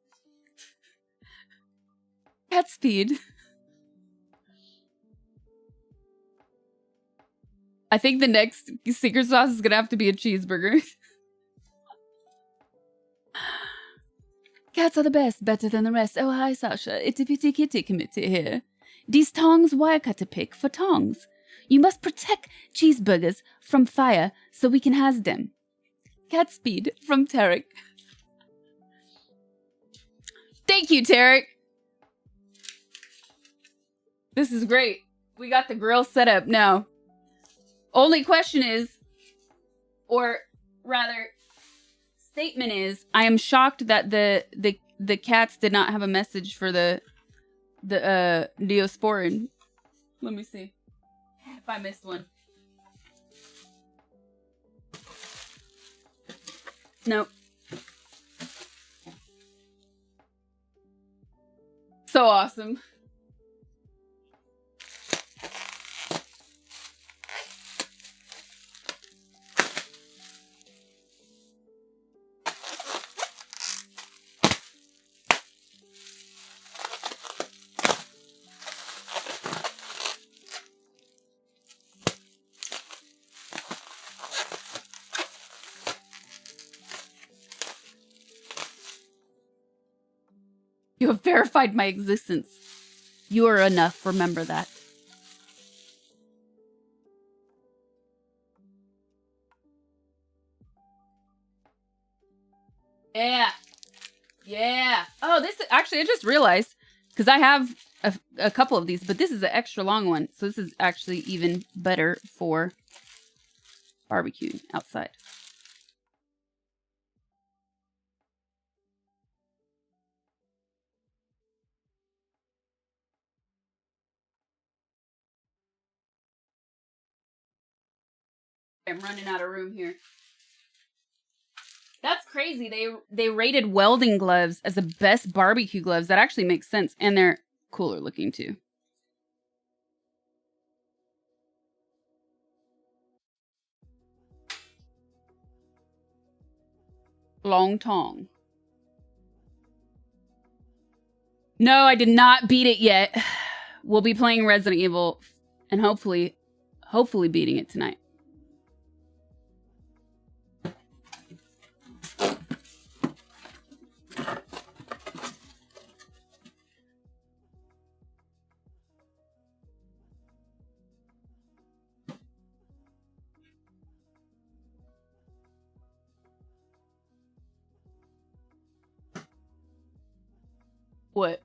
S1: Cat speed. I think the next secret sauce is gonna have to be a cheeseburger. Cats are the best, better than the rest. Oh, hi, Sasha. Itty bitty kitty committee here. These tongs, wire cutter pick for tongs. You must protect cheeseburgers from fire so we can has them. Cat speed from Tarek. Thank you, Tarek. This is great. We got the grill set up now. Only question is, or rather, statement is, I am shocked that the cats did not have a message for the Neosporin. Let me see if I missed one. Nope. So awesome. You have verified my existence. You are enough. Remember that. Yeah. Yeah. Oh, this actually, I just realized, because I have a couple of these, but this is an extra long one. So this is actually even better for barbecue outside. I'm running out of room here. That's crazy. They rated welding gloves as the best barbecue gloves. That actually makes sense. And they're cooler looking too. Long tong. No, I did not beat it yet. We'll be playing Resident Evil and hopefully beating it tonight. What?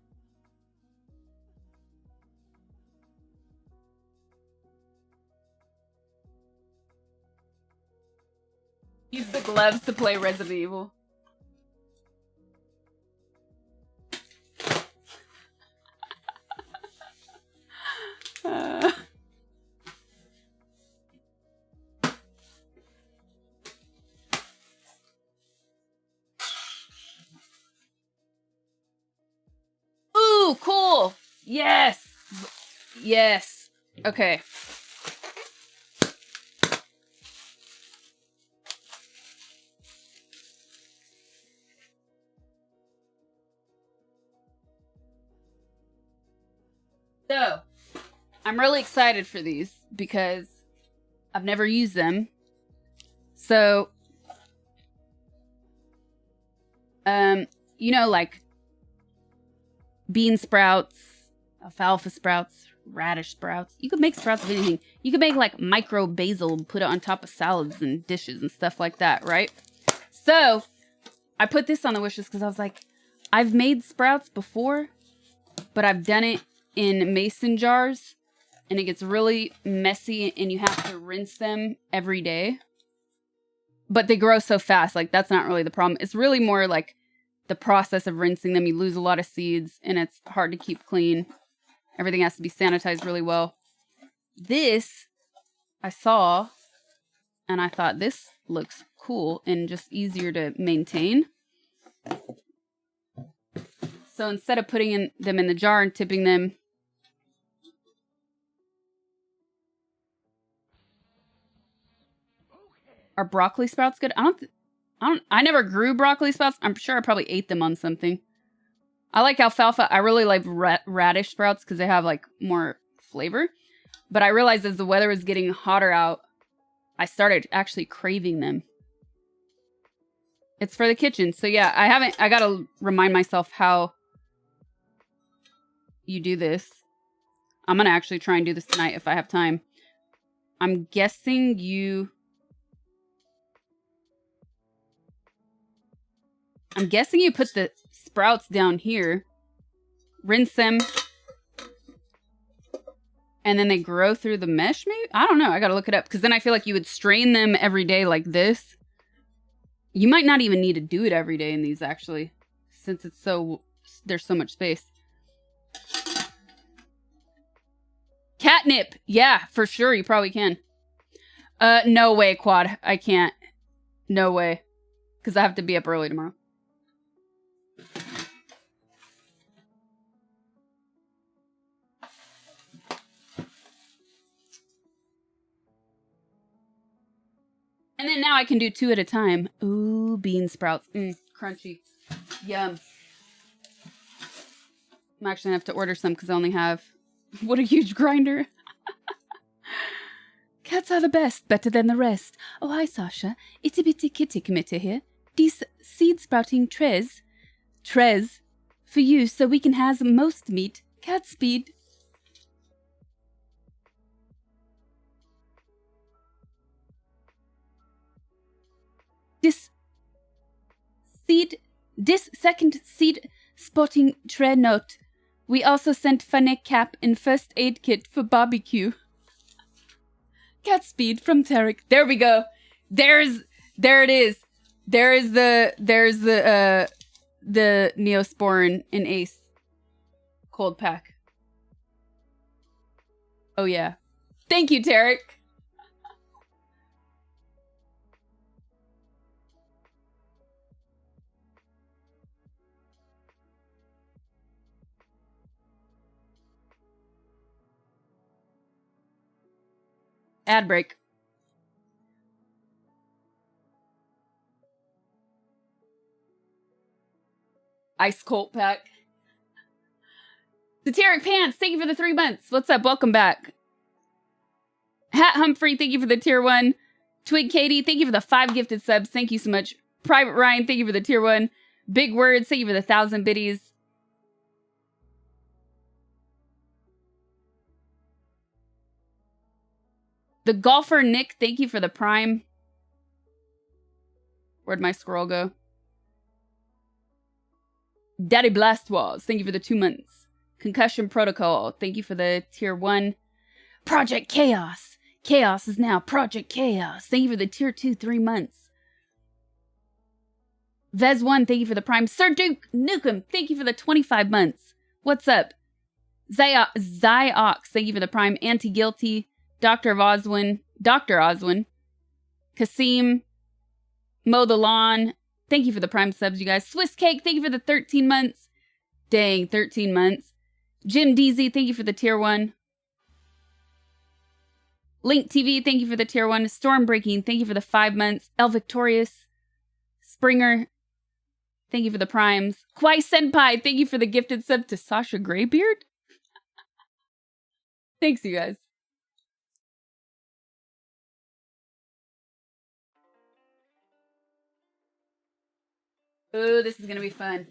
S1: Use the gloves to play Resident Evil. Ooh, cool. Yes. Yes. Okay. So, I'm really excited for these because I've never used them. So, you know, like bean sprouts, alfalfa sprouts, radish sprouts. You could make sprouts of anything. You could make like micro basil and put it on top of salads and dishes and stuff like that, right? So I put this on the wish list because I was like, I've made sprouts before, but I've done it in mason jars and it gets really messy and you have to rinse them every day. But they grow so fast, like that's not really the problem. It's really more like the process of rinsing them. You lose a lot of seeds and it's hard to keep clean. Everything has to be sanitized really well. This I saw and I thought this looks cool and just easier to maintain. So instead of putting them in the jar and tipping them, are broccoli sprouts good? I never grew broccoli sprouts. I'm sure I probably ate them on something. I like alfalfa. I really like radish sprouts because they have like more flavor. But I realized as the weather was getting hotter out, I started actually craving them. It's for the kitchen. So yeah, I gotta remind myself how you do this. I'm gonna actually try and do this tonight if I have time. I'm guessing you put the sprouts down here, rinse them, and then they grow through the mesh, maybe? I don't know. I gotta look it up, because then I feel like you would strain them every day like this. You might not even need to do it every day in these, actually, since there's so much space. Catnip! Yeah, for sure, you probably can. No way, Quad. I can't. No way. Because I have to be up early tomorrow. And then now I can do 2 at a time. Ooh, bean sprouts. Crunchy. Yum. I'm actually going to have to order some because I only have... What a huge grinder. Cats are the best, better than the rest. Oh, hi, Sasha. Itty bitty kitty committer here. These seed sprouting tres for you so we can have most meat. Cat speed. This second seed spotting tray note. We also sent Funny Cap and first aid kit for barbecue. Cat speed from Tarek. There we go. There it is. There's the Neosporin and Ace cold pack. Oh yeah. Thank you, Tarek. Ad break. Ice cold pack. Satiric Pants, thank you for the 3 months. What's up? Welcome back. Hat Humphrey, thank you for the tier 1. Twig Katie, thank you for the 5 gifted subs. Thank you so much. Private Ryan, thank you for the tier 1. Big Words, thank you for the 1,000 biddies. The Golfer Nick, thank you for the Prime. Where'd my scroll go? Daddy Blastwalls, thank you for the 2 months. Concussion Protocol, thank you for the tier 1. Project Chaos. Chaos is now Project Chaos. Thank you for the tier 2, 3 months. Vez1, thank you for the Prime. Sir Duke Nukem, thank you for the 25 months. What's up? Zyox, thank you for the Prime. Anti-Guilty. Dr. Oswin. Kasim. Mow the Lawn. Thank you for the Prime subs, you guys. Swiss Cake, thank you for the 13 months. Dang, 13 months. Jim DZ, thank you for the tier 1. Link TV, thank you for the tier 1. Stormbreaking, thank you for the 5 months. El Victorious. Springer, thank you for the primes. Kwai Senpai, thank you for the gifted sub to Sasha Graybeard. Thanks, you guys. Oh, this is going to be fun.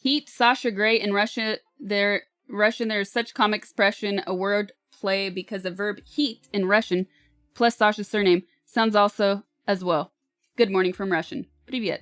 S1: Heat, Sasha Grey in Russia. There's such comic expression, a word play because the verb heat in Russian plus Sasha's surname sounds also as well. Good morning from Russian. Привет.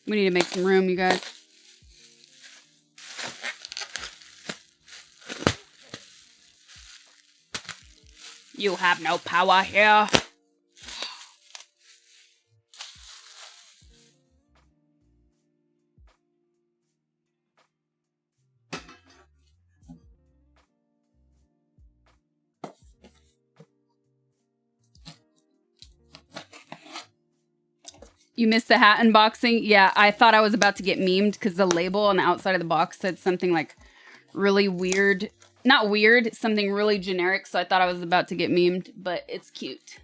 S1: We need to make some room, you guys. You have no power here. You missed the hat unboxing? Yeah, I thought I was about to get memed because the label on the outside of the box said something like really weird. Not weird, something really generic, so I thought I was about to get memed, but it's cute.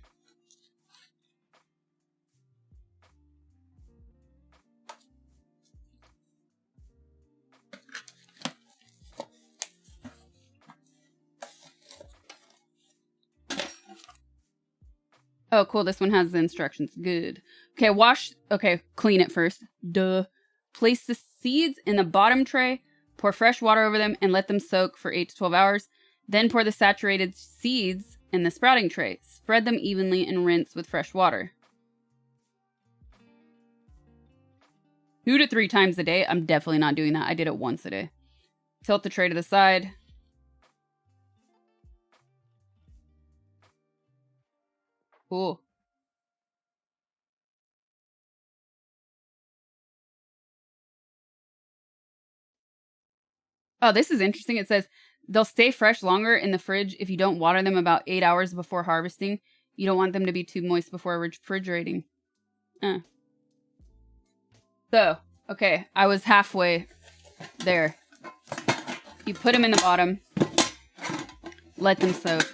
S1: Oh, cool. This one has the instructions. Good. Okay, clean it first. Duh. Place the seeds in the bottom tray, pour fresh water over them, and let them soak for 8 to 12 hours. Then pour the saturated seeds in the sprouting tray. Spread them evenly and rinse with fresh water. 2 to 3 times a day. I'm definitely not doing that. I did it once a day. Tilt the tray to the side. Cool. Oh, this is interesting. It says they'll stay fresh longer in the fridge if you don't water them about 8 hours before harvesting. You don't want them to be too moist before refrigerating. So, okay, I was halfway there. You put them in the bottom, let them soak.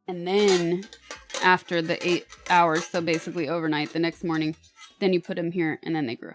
S1: And then after the 8 hours, so basically overnight, the next morning, then you put them here and then they grow.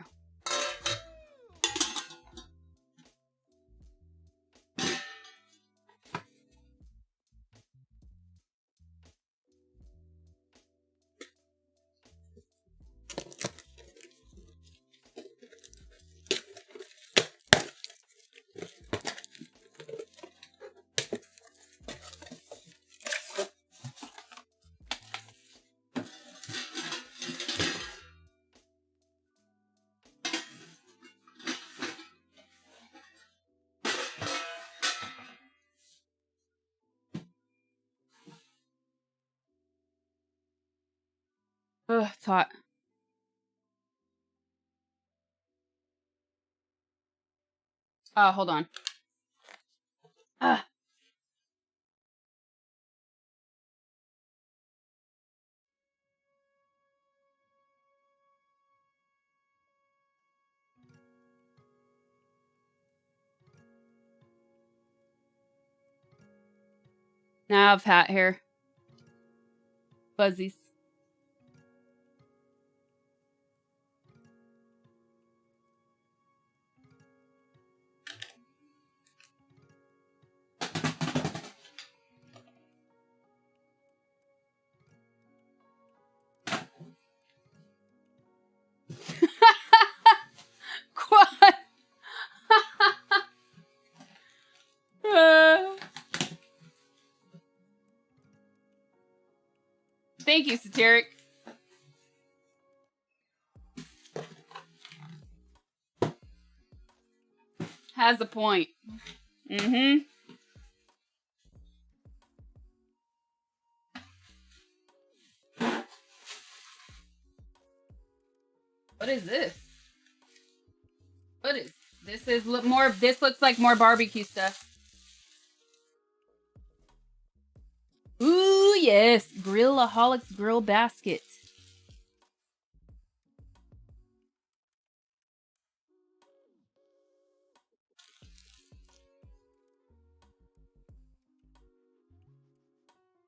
S1: Ugh, it's hot. Hold on. Now I have hat hair. Fuzzies. Quad. Thank you, Satiric. Has a point. Mm-hmm. What is this? What is this? Is more. This looks like more barbecue stuff. Ooh, yes. Grillaholics Grill Basket.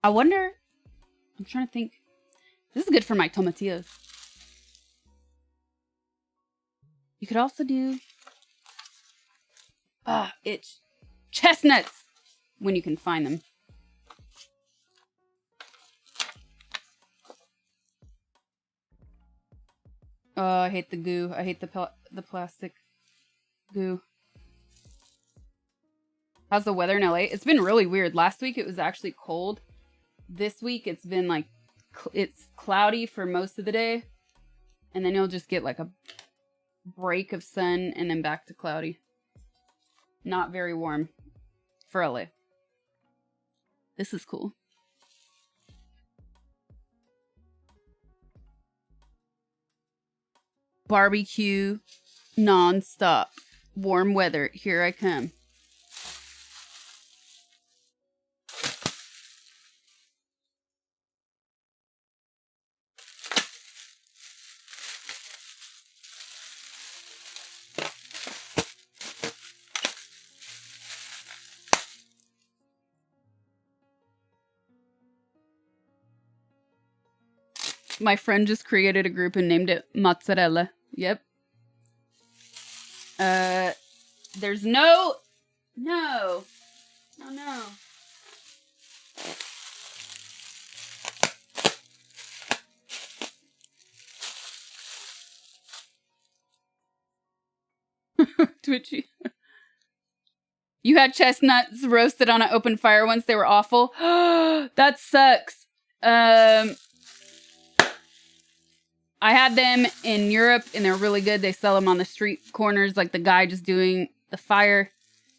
S1: I wonder, I'm trying to think. This is good for my tomatillos. You could also do, itch. Chestnuts! When you can find them. Oh, I hate the goo. I hate the plastic goo. How's the weather in LA? It's been really weird. Last week it was actually cold. This week it's been like, it's cloudy for most of the day. And then you'll just get like a break of sun and then back to cloudy. Not very warm for LA. This is cool. Barbecue non-stop. Warm weather. Here I come. My friend just created a group and named it Mozzarella. Yep. There's no. Oh, no. Twitchy. You had chestnuts roasted on an open fire once. They were awful. That sucks. I had them in Europe and they're really good. They sell them on the street corners, like the guy just doing the fire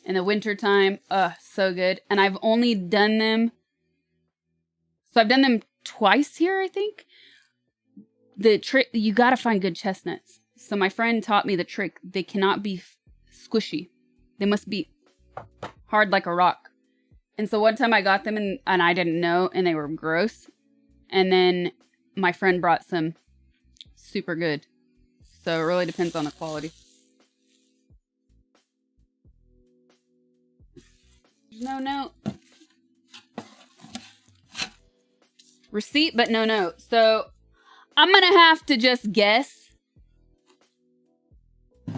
S1: in the winter time. So good. And I've only done them. So I've done them twice here, I think. The trick, you got to find good chestnuts. So my friend taught me the trick. They cannot be squishy. They must be hard like a rock. And so one time I got them and I didn't know and they were gross. And then my friend brought some. Super good. So it really depends on the quality. No note. Receipt, but no note. So I'm going to have to just guess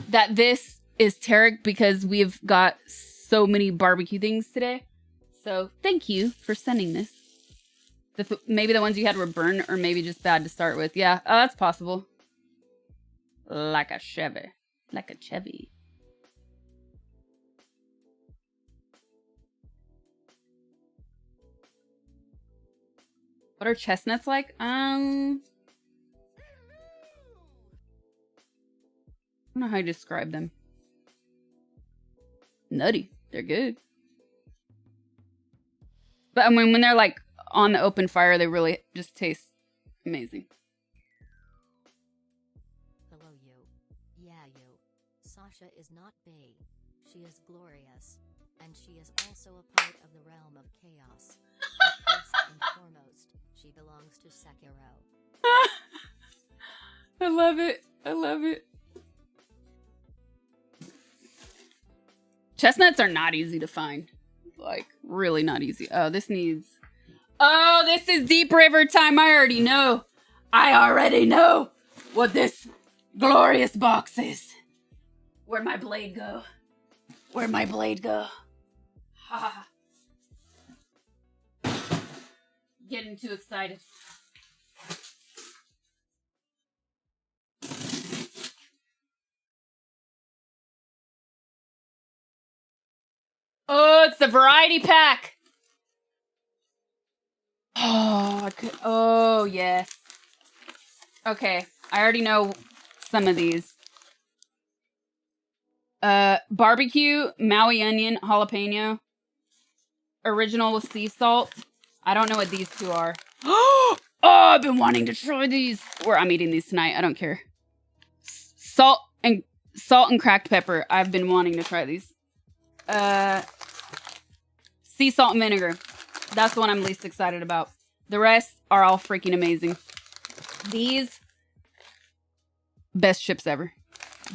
S1: that this is Tarek because we've got so many barbecue things today. So thank you for sending this. Maybe the ones you had were burned or maybe just bad to start with. Yeah, that's possible. Like a Chevy. Like a Chevy. What are chestnuts like? I don't know how to describe them. Nutty. They're good. But I mean, when they're like on the open fire, they really just taste amazing.
S10: Hello, you. Yeah, you. Sasha is not bae. She is glorious. And she is also a part of the realm of chaos. But first and foremost, she belongs to Sekiro.
S1: I love it. I love it. Chestnuts are not easy to find. Like, really not easy. Oh, this needs... Oh, this is Deep River time. I already know. I already know what this glorious box is. Where'd my blade go? Where'd my blade go? Ha. Getting too excited. Oh, it's the variety pack. Oh, yes. Okay, I already know some of these. Barbecue, Maui onion, jalapeno. Original with sea salt. I don't know what these two are. Oh, I've been wanting to try these. Or I'm eating these tonight. I don't care. Salt and cracked pepper. I've been wanting to try these. Sea salt and vinegar. That's the one I'm least excited about. The rest are all freaking amazing. These, best chips ever.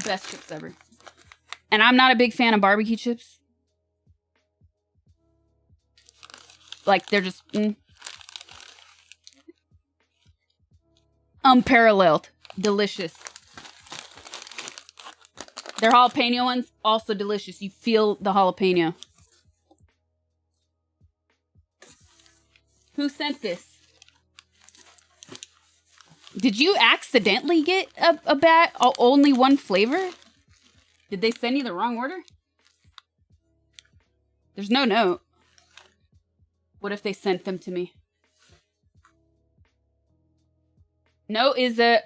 S1: Best chips ever. And I'm not a big fan of barbecue chips. Like, they're just, unparalleled. Delicious. Their jalapeno ones, also delicious. You feel the jalapeno. Who sent this? Did you accidentally get a bag, only one flavor? Did they send you the wrong order? There's no note. What if they sent them to me? No is a...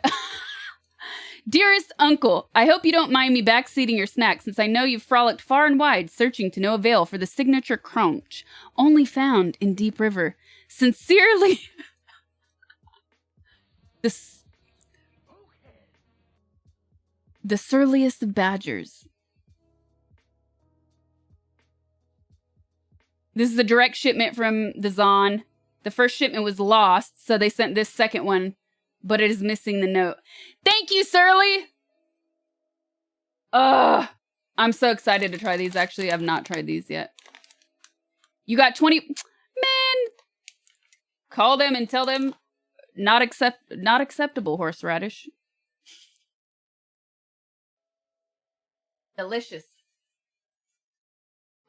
S1: Dearest uncle, I hope you don't mind me backseating your snack since I know you've frolicked far and wide searching to no avail for the signature crunch, only found in Deep River. Sincerely... The surliest of badgers. This is a direct shipment from the Zon. The first shipment was lost, so they sent this second one, but it is missing the note. Thank you, Surly! Ugh. I'm so excited to try these. Actually, I've not tried these yet. You got 20... Man! Call them and tell them not acceptable, horseradish. Delicious.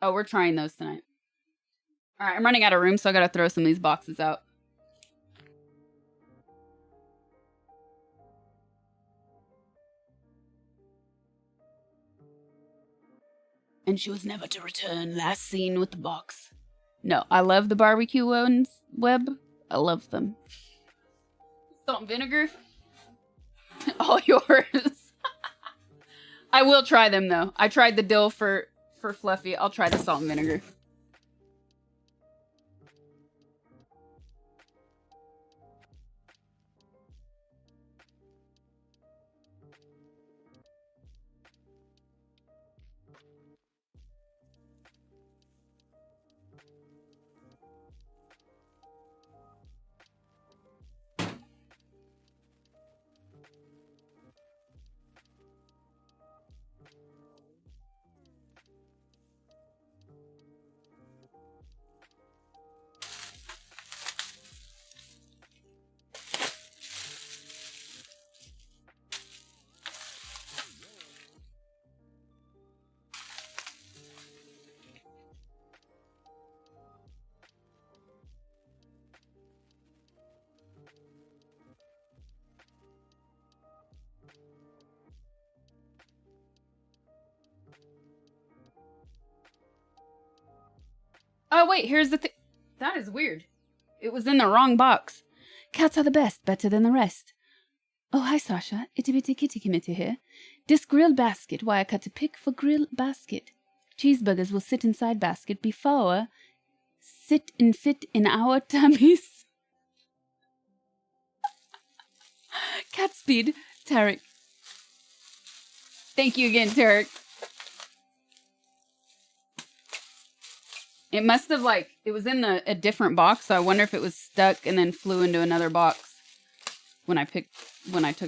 S1: Oh, we're trying those tonight. All right, I'm running out of room, so I gotta throw some of these boxes out. And she was never to return. Last seen with the box. No, I love the barbecue ones, Web. I love them. Salt and vinegar. All yours. I will try them, though. I tried the dill for Fluffy. I'll try the salt and vinegar. Oh, wait, here's the thing. That is weird. It was in the wrong box. Cats are the best, better than the rest. Oh, hi, Sasha. Itty bitty kitty committee here. This grill basket, why I cut a pick for grill basket. Cheeseburgers will sit inside basket before sit and fit in our tummies. Cat speed, Tarek. Thank you again, Tarek. It must have, like, it was in a different box, so I wonder if it was stuck and then flew into another box when I took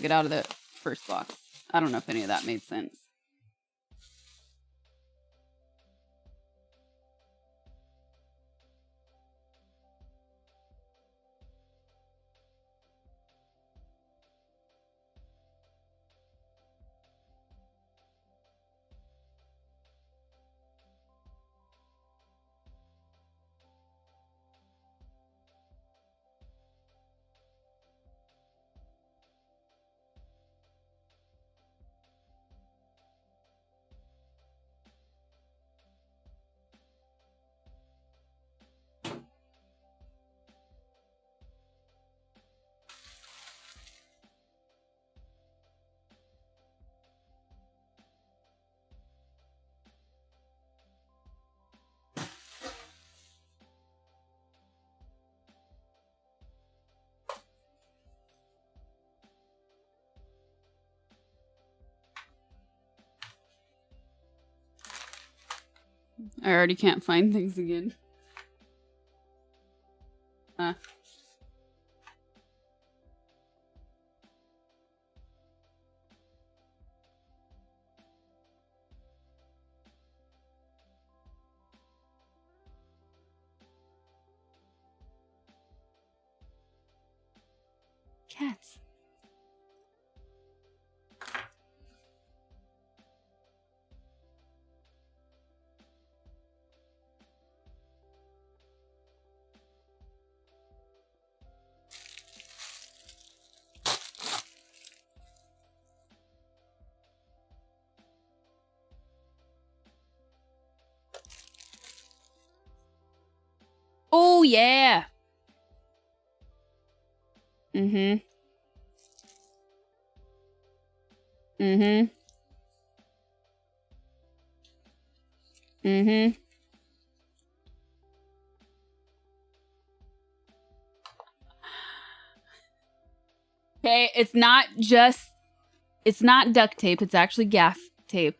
S1: it out of the first box. I don't know if any of that made sense. I already can't find things again. Cats. yeah. Mm-hmm. Mm-hmm. Mm-hmm. Okay, it's not duct tape, it's actually gaff tape.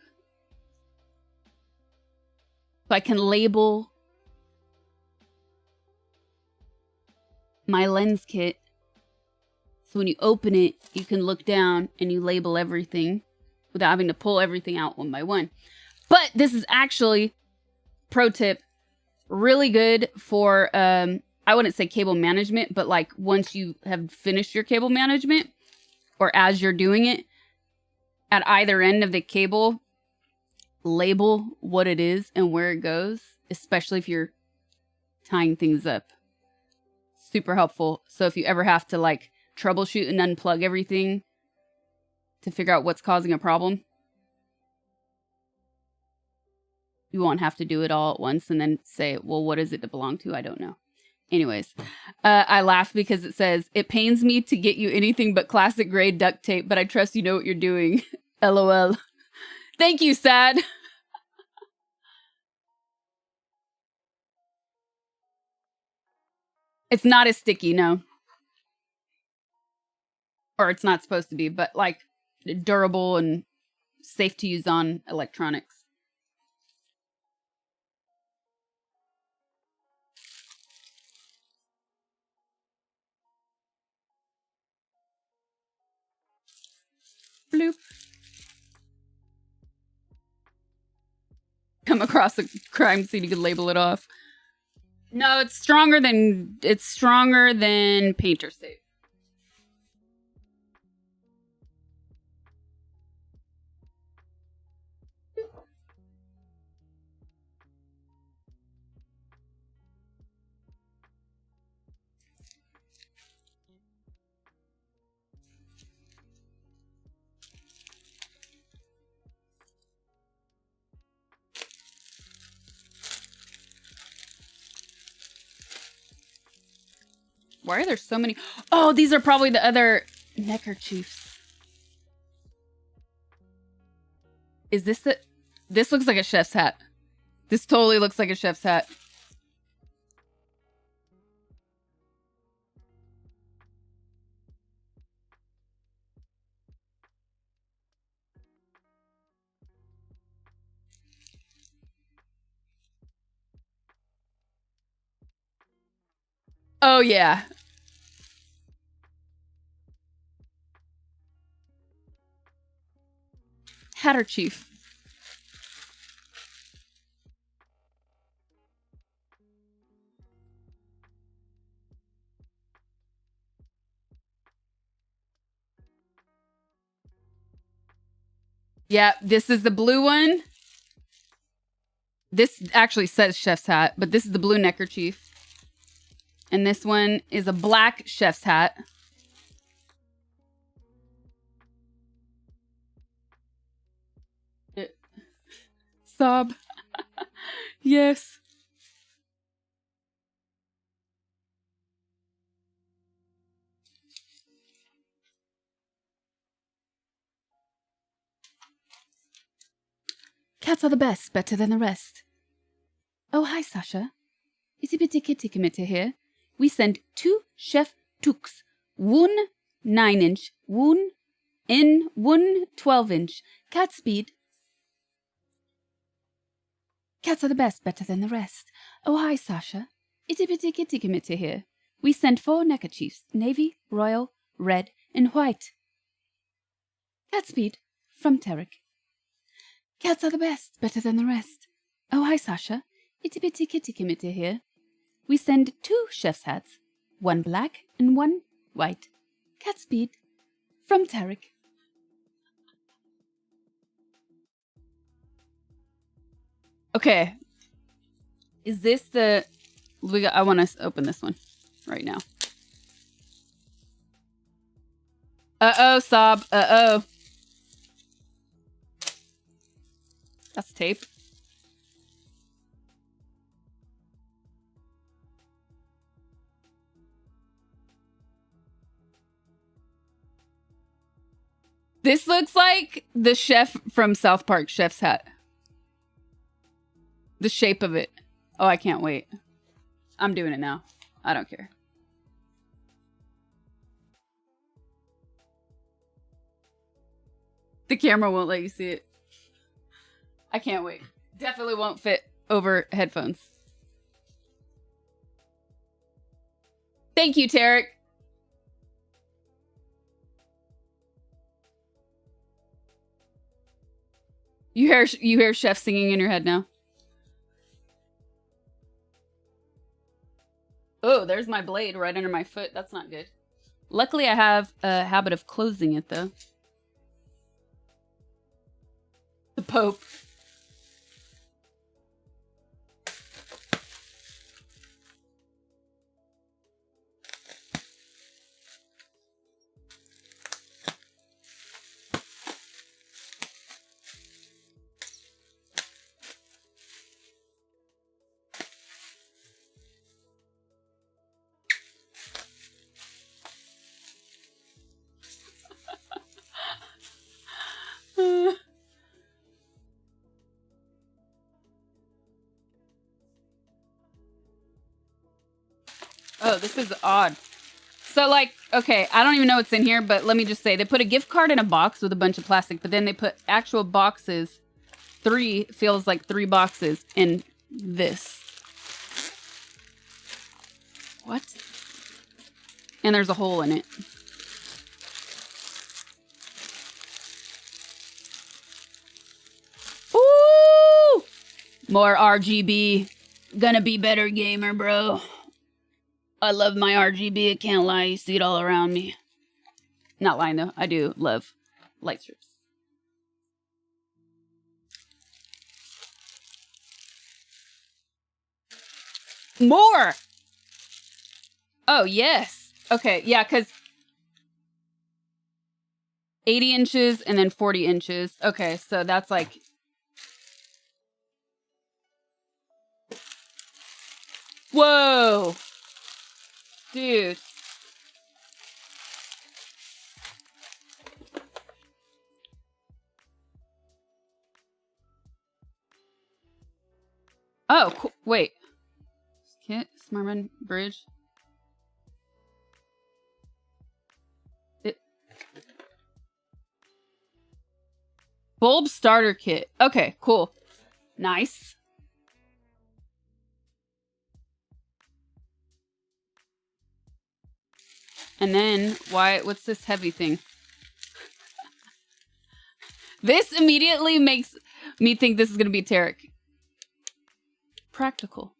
S1: So I can label my lens kit. So when you open it, you can look down and you label everything without having to pull everything out one by one. But this is actually, pro tip, really good for, I wouldn't say cable management, but like once you have finished your cable management or as you're doing it, at either end of the cable, label what it is and where it goes, especially if you're tying things up. Super helpful. So if you ever have to like troubleshoot and unplug everything to figure out what's causing a problem, you won't have to do it all at once and then say, well, what is it to belong to? I don't know. Anyways, I laugh because it says, it pains me to get you anything but classic grade duct tape, but I trust you know what you're doing. LOL. Thank you, Sad. It's not as sticky, no. Or it's not supposed to be, but like durable and safe to use on electronics. Bloop. Come across a crime scene, you could label it off. No, it's stronger than painter's tape. Why are there so many? Oh, these are probably the other neckerchiefs. Is this the... This looks like a chef's hat. This totally looks like a chef's hat. Oh, yeah. Hatterchief. Yeah, this is the blue one. This actually says chef's hat, but this is the blue neckerchief. And this one is a black chef's hat. Sob. Yes. Cats are the best, better than the rest. Oh, hi, Sasha. Itty bitty kitty committee here. We send 2 chef toques. One 9-inch, one 12-inch. Cat speed. Cats are the best, better than the rest. Oh, hi, Sasha. Itty bitty kitty committee here. We send 4 neckerchiefs, navy, royal, red, and white. Cat speed from Tarek. Cats are the best, better than the rest. Oh, hi, Sasha. Itty bitty kitty committee here. We send 2 chef's hats, one black and one white. Cat speed from Tarek. Okay. Is this the... I want to open this one right now. Uh-oh, Sob. Uh-oh. That's tape. This looks like the chef from South Park chef's hat. The shape of it. Oh, I can't wait. I'm doing it now. I don't care. The camera won't let you see it. I can't wait. Definitely won't fit over headphones. Thank you, Tarek. You hear Chef singing in your head now. Oh, there's my blade right under my foot. That's not good. Luckily, I have a habit of closing it, though. The Pope. Oh, this is odd. So, like, okay, I don't even know what's in here, but let me just say, they put a gift card in a box with a bunch of plastic, but then they put actual boxes. 3 feels like 3 boxes in this. What? And there's a hole in it. Ooh! More RGB. Gonna be better gamer, bro. I love my RGB, I can't lie. You see it all around me. Not lying, though. I do love light strips. More! Oh, yes. Okay, yeah, because 80 inches and then 40 inches. Okay, so that's like... Whoa! Dude. Oh, cool. Wait. Kit, Smartman Bridge. Bulb starter kit. Okay, cool. Nice. And then, what's this heavy thing? This immediately makes me think this is going to be Tarek. Practical.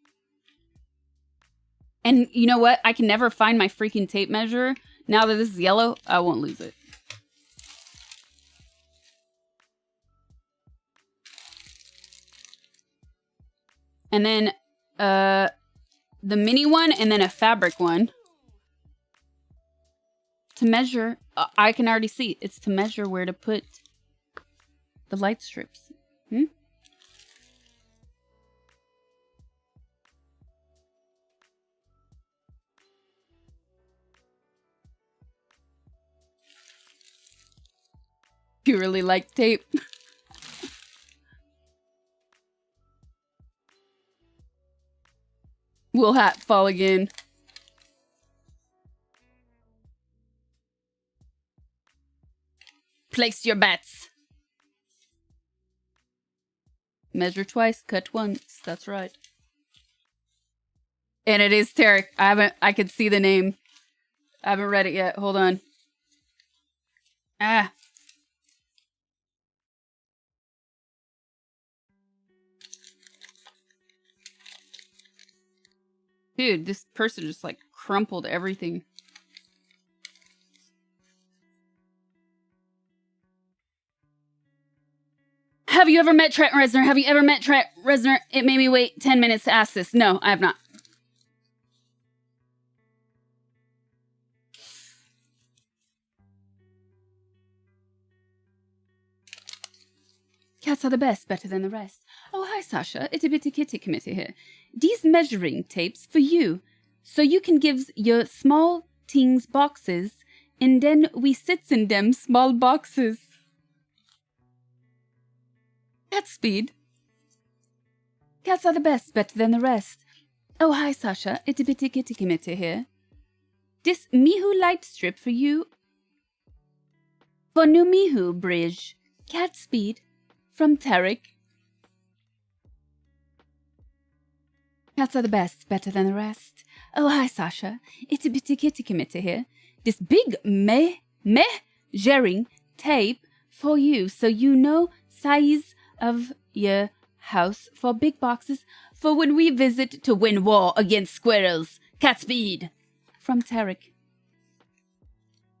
S1: And you know what? I can never find my freaking tape measure. Now that this is yellow, I won't lose it. And then, the mini one and then a fabric one. To measure, I can already see. It's to measure where to put the light strips. Hmm? You really like tape? Will hat fall again? Place your bets. Measure twice, cut once. That's right. And it is Tarek. I could see the name. I haven't read it yet. Hold on. Ah. Dude, this person just like crumpled everything. Have you ever met Trent Reznor? Have you ever met Trent Reznor? It made me wait 10 minutes to ask this. No, I have not. Cats are the best, better than the rest. Oh, hi, Sasha. Itty Bitty Kitty Committee here. These measuring tapes for you, so you can give your small things boxes, and then we sits in them small boxes. Cat speed. Cats are the best, better than the rest. Oh, hi, Sasha. Itty bitty kitty committee here. This Mihu light strip for you. For new Mihu bridge. Cat speed. From Tarek. Cats are the best, better than the rest. Oh, hi, Sasha. Itty bitty kitty committee here. This big measuring tape for you, so you know size of your house for big boxes for when we visit to win war against squirrels. Cat speed. From Tarek.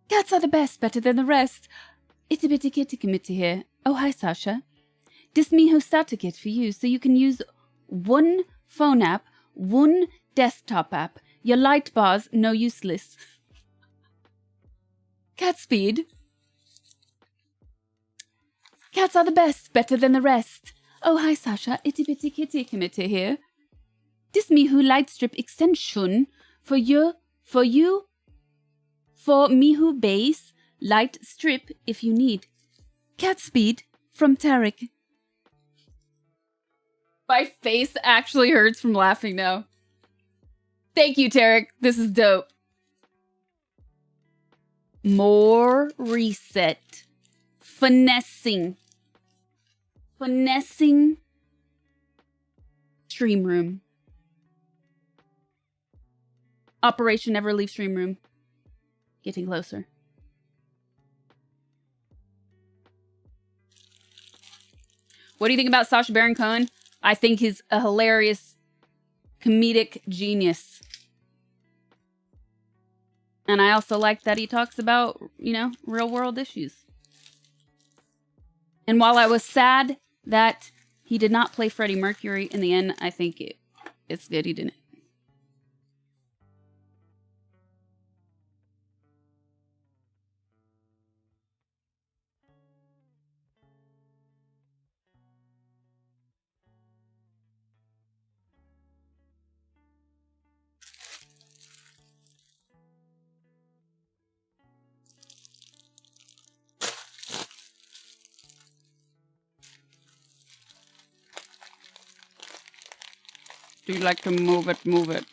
S1: Cats are the best, better than the rest. Itty bitty kitty committee here. Oh, hi, Sasha. This Miho starter kit for you, so you can use one phone app, one desktop app. Your light bars, no useless. Cat speed. Cats are the best, better than the rest. Oh, hi, Sasha. Itty bitty kitty committee here. This Mihu light strip extension for Mihu base light strip if you need. Cat speed from Tarek. My face actually hurts from laughing now. Thank you, Tarek. This is dope. More reset. Finessing. Stream room. Operation Never Leave Stream room. Getting closer. What do you think about Sasha Baron Cohen? I think he's a hilarious comedic genius. And I also like that he talks about, you know, real world issues. And while I was sad that he did not play Freddie Mercury in the end, I think it's good he didn't. Do you like to move it, move it?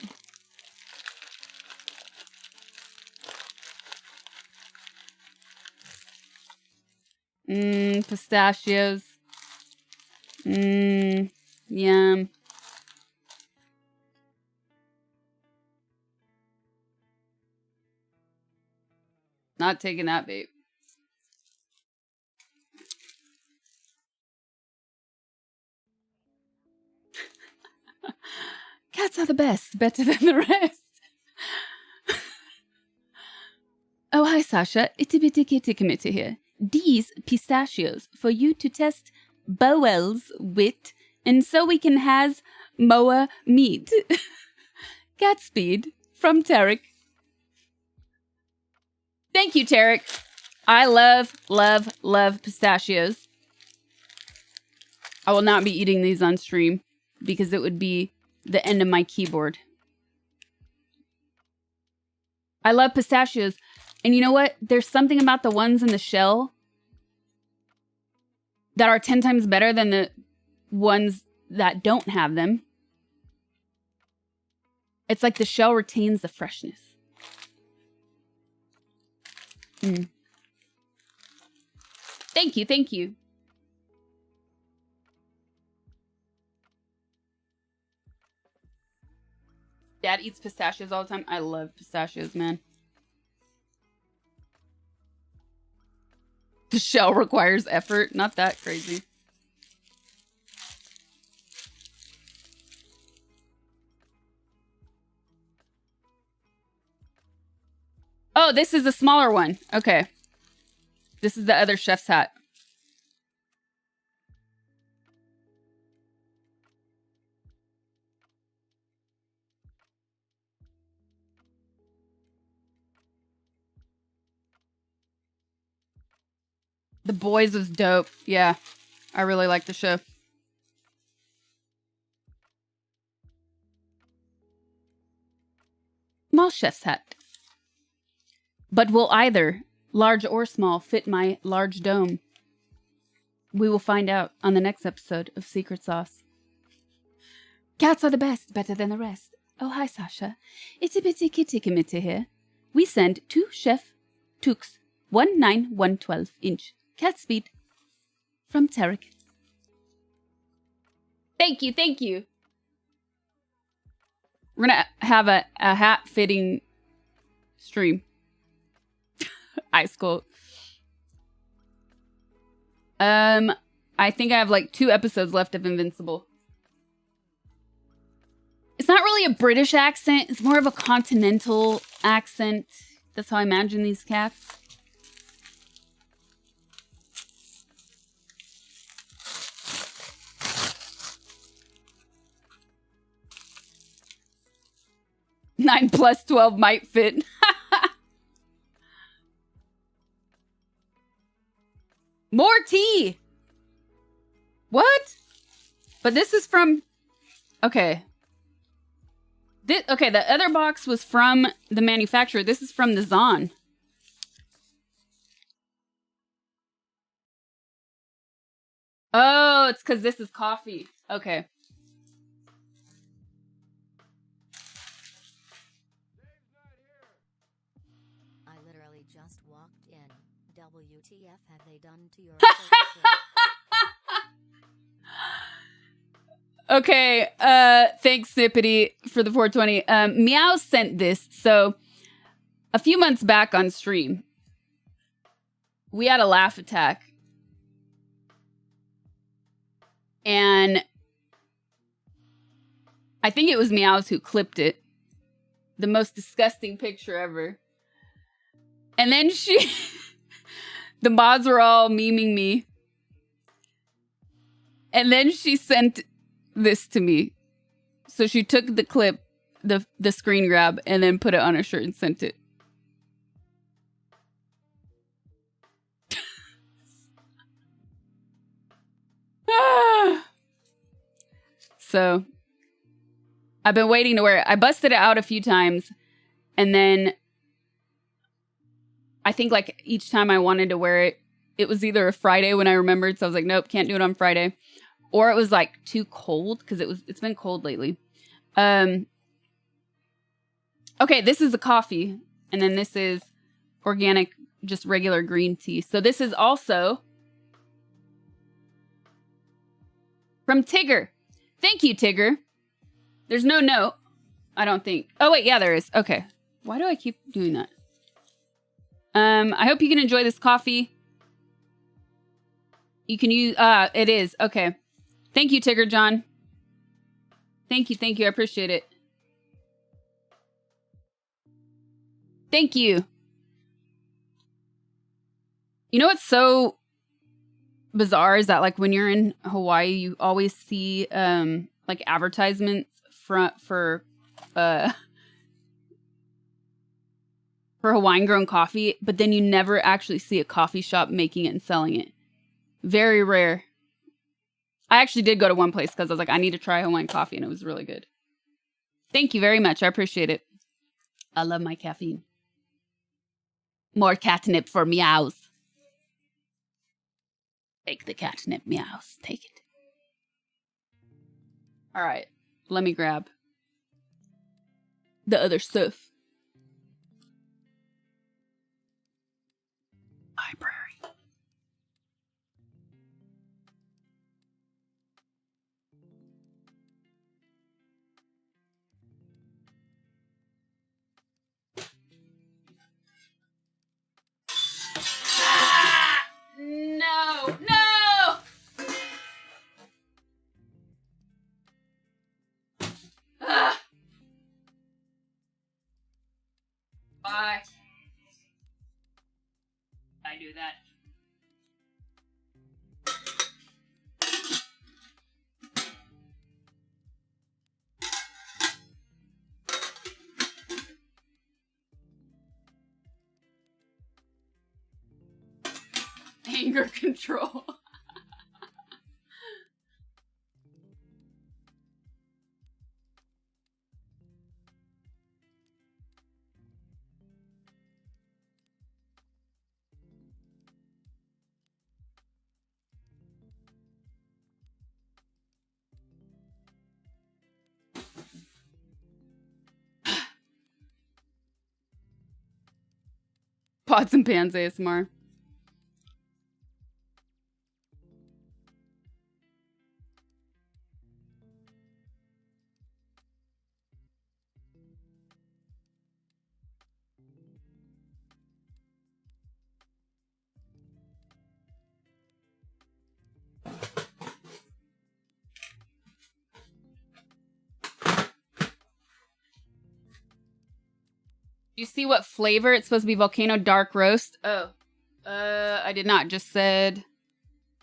S1: Pistachios. Yum. Not taking that bait. Cats are the best, better than the rest. Oh, hi, Sasha. Itty bitty kitty committee here. These pistachios for you to test bowels with, and so we can has moa meat. Cat speed from Tarek. Thank you, Tarek. I love pistachios. I will not be eating these on stream because it would be the end of my keyboard. I love pistachios. And you know what? There's something about the ones in the shell that are 10 times better than the ones that don't have them. It's like the shell retains the freshness. Thank you, thank you. Dad eats pistachios all the time. I love pistachios, man. The shell requires effort. Not that crazy. Oh, this is a smaller one. Okay. This is the other chef's hat. The Boys was dope. Yeah. I really like the show. Small chef's hat. But will either large or small fit my large dome? We will find out on the next episode of Secret Sauce. Cats are the best, better than the rest. Oh, hi, Sasha. Itty bitty kitty committee here. We send 2 Chef Tux 19112-inch cat speed from Tarek. Thank you, thank you. We're gonna have a hat-fitting stream. Ice cold. I think I have like 2 episodes left of Invincible. It's not really a British accent. It's more of a continental accent. That's how I imagine these cats. Nine plus 12 might fit. More tea. What? But this is from... Okay. Okay, the other box was from the manufacturer. This is from the Zon. Oh, it's because this is coffee. Okay.
S10: I literally just walked in. WTF have they done to your shirt?
S1: Okay, thanks, Snippety, for the 420. Meow sent this. So, a few months back on stream, we had a laugh attack. And I think it was Meows who clipped it. The most disgusting picture ever. And then she... the mods were all memeing me. And then she sent this to me. So she took the clip, the screen grab, and then put it on her shirt and sent it. So I've been waiting to wear it. I busted it out a few times, and then I think like each time I wanted to wear it, it was either a Friday when I remembered, so I was like, nope, can't do it on Friday. Or it was like too cold because it's been cold lately. Okay, this is a coffee, and then this is organic, just regular green tea. So this is also from Tigger. Thank you, Tigger. There's no note, I don't think. Oh wait, yeah, there is. Okay. Why do I keep doing that? I hope you can enjoy this coffee. You can use it is. Okay. Thank you, Tigger John. Thank you, I appreciate it. Thank you. You know what's so bizarre is that like when you're in Hawaii, you always see like advertisements for Hawaiian grown coffee, but then you never actually see a coffee shop making it and selling it. Very rare. I actually did go to one place because I was like, I need to try Hawaiian coffee, and it was really good. Thank you very much. I appreciate it. I love my caffeine. More catnip for Meows. Take the catnip, Meows. Take it. All right. Let me grab the other stuff. Library. No! No! Ah. Why? I do that. Anger control. Pots and Pans ASMR. You see what flavor? It's supposed to be volcano dark roast. Oh, I did not. Just said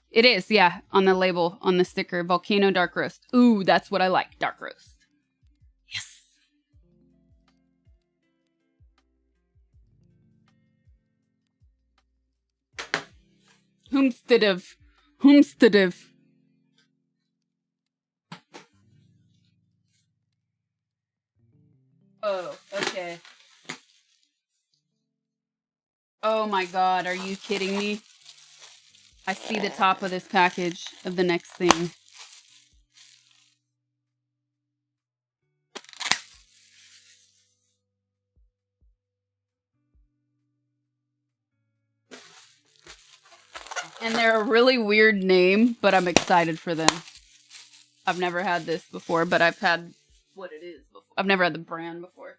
S1: it is. Yeah, on the label, on the sticker, volcano dark roast. Ooh, that's what I like. Dark roast. Yes. Homesteadive. Homesteadive. Oh, okay. Oh my god, are you kidding me? I see the top of this package of the next thing. And they're a really weird name, but I'm excited for them. I've never had this before, but I've had what it is before. I've never had the brand before.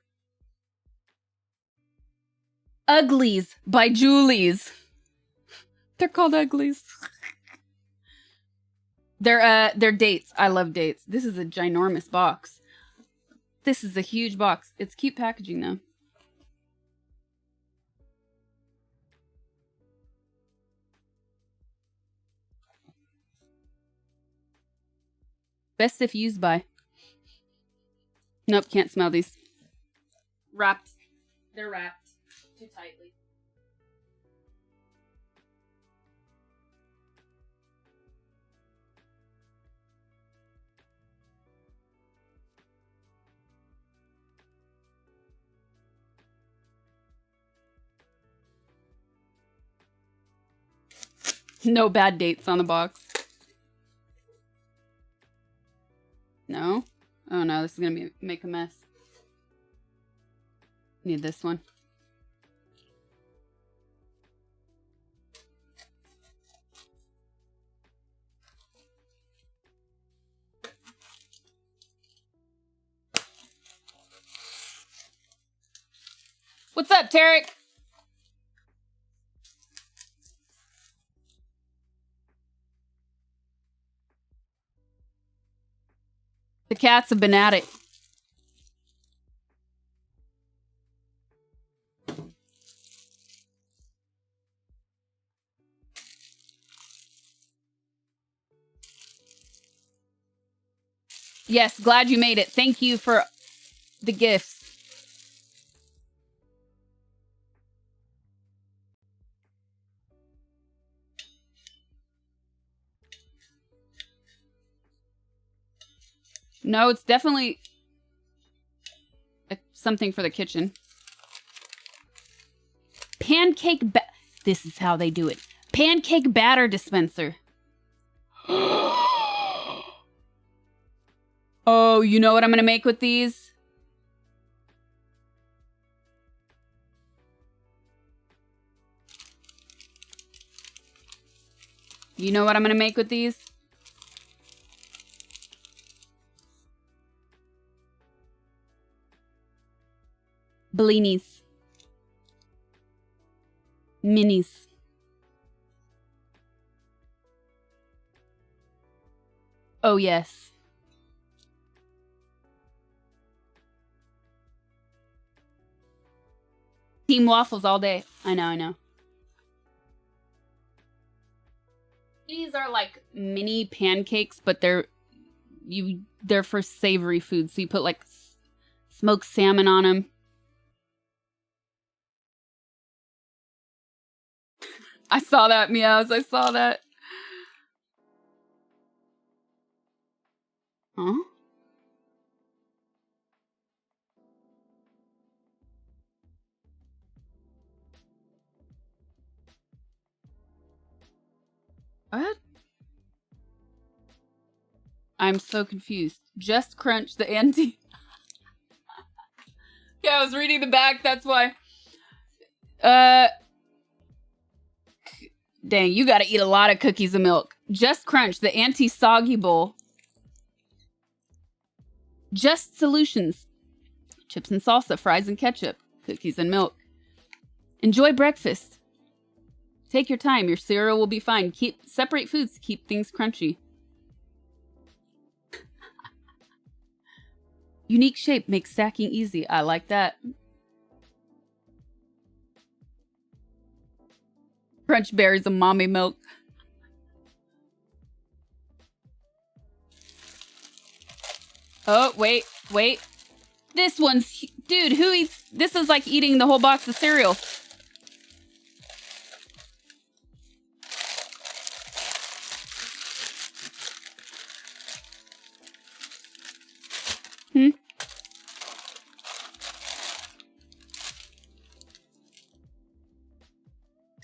S1: Uglies by Julie's. They're called Uglies. They're dates. I love dates. This is a ginormous box. This is a huge box. It's cute packaging though. Best if used by. Nope, can't smell these. Wrapped. They're wrapped too tightly. No bad dates on the box. No? Oh no, this is gonna make a mess. Need this one. What's up, Tarek? The cats have been at it. Yes, glad you made it. Thank you for the gifts. No, it's definitely something for the kitchen. This is how they do it. Pancake batter dispenser. Oh, you know what I'm going to make with these? You know what I'm going to make with these? Bellinis. Minis. Oh, yes. Team waffles all day. I know, I know. These are like mini pancakes, but they're for savory food. So you put like smoked salmon on them. I saw that, Meows. I saw that. Huh? What? I'm so confused. Just crunch the anti. Yeah, I was reading the back. That's why. Dang, you gotta eat a lot of cookies and milk. Just Crunch, the anti-soggy bowl. Just Solutions. Chips and salsa, fries and ketchup, cookies and milk. Enjoy breakfast. Take your time. Your cereal will be fine. Separate foods to keep things crunchy. Unique shape makes stacking easy. I like that. Crunch berries and mommy milk. Oh, wait. This one's... Dude, who eats... This is like eating the whole box of cereal.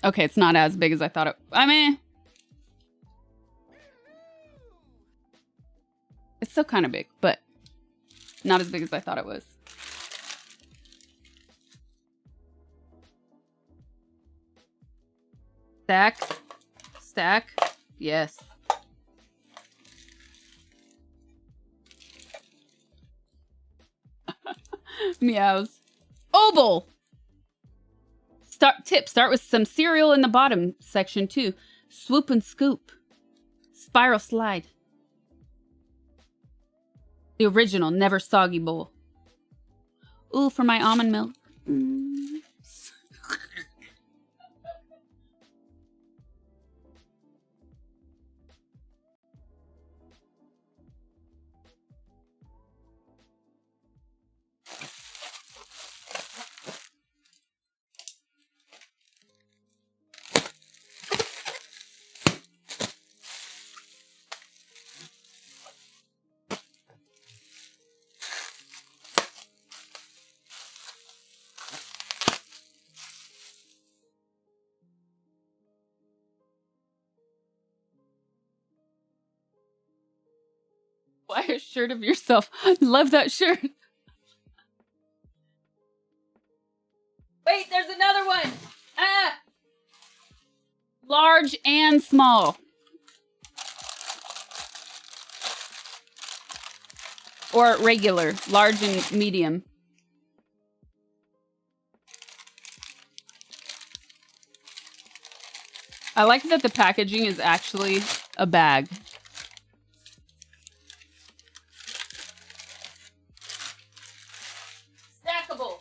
S1: Okay, it's not as big as I thought it... I mean... It's still kind of big, but not as big as I thought it was. Stack. Yes. Meows. Oboe! Start with some cereal in the bottom section too. Swoop and scoop. Spiral slide. The original, never soggy bowl. Ooh, for my almond milk. Buy a shirt of yourself. Love that shirt. Wait, there's another one. Ah! Large and small. Or regular. Large and medium. I like that the packaging is actually a bag. Stackable.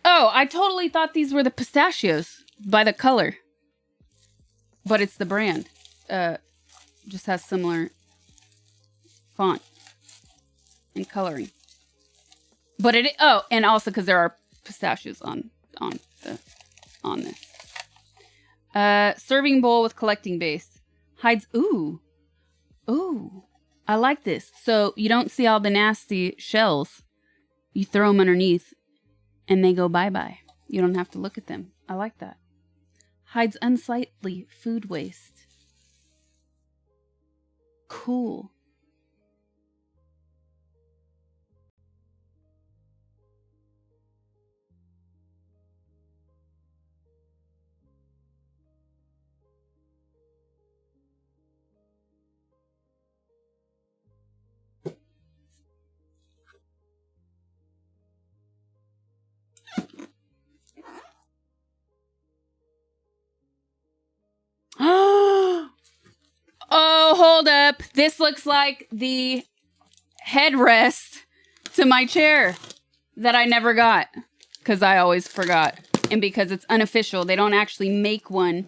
S1: Oh, I totally thought these were the pistachios by the color. But it's the brand. Just has similar font and coloring. But it... Oh, and also because there are pistachios on this. Serving bowl with collecting base. Hides... Ooh. I like this. So you don't see all the nasty shells. You throw them underneath and they go bye-bye. You don't have to look at them. I like that. Hides unsightly food waste. Cool. Oh, hold up. This looks like the headrest to my chair that I never got because I always forgot. And because it's unofficial, they don't actually make one.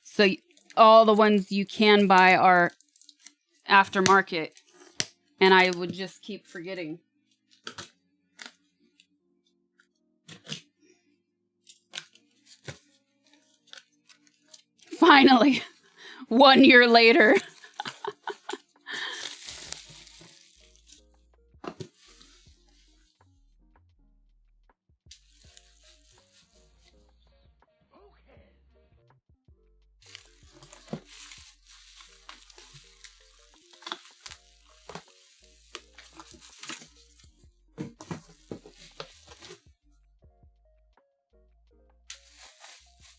S1: So all the ones you can buy are aftermarket. And I would just keep forgetting. Finally, 1 year later.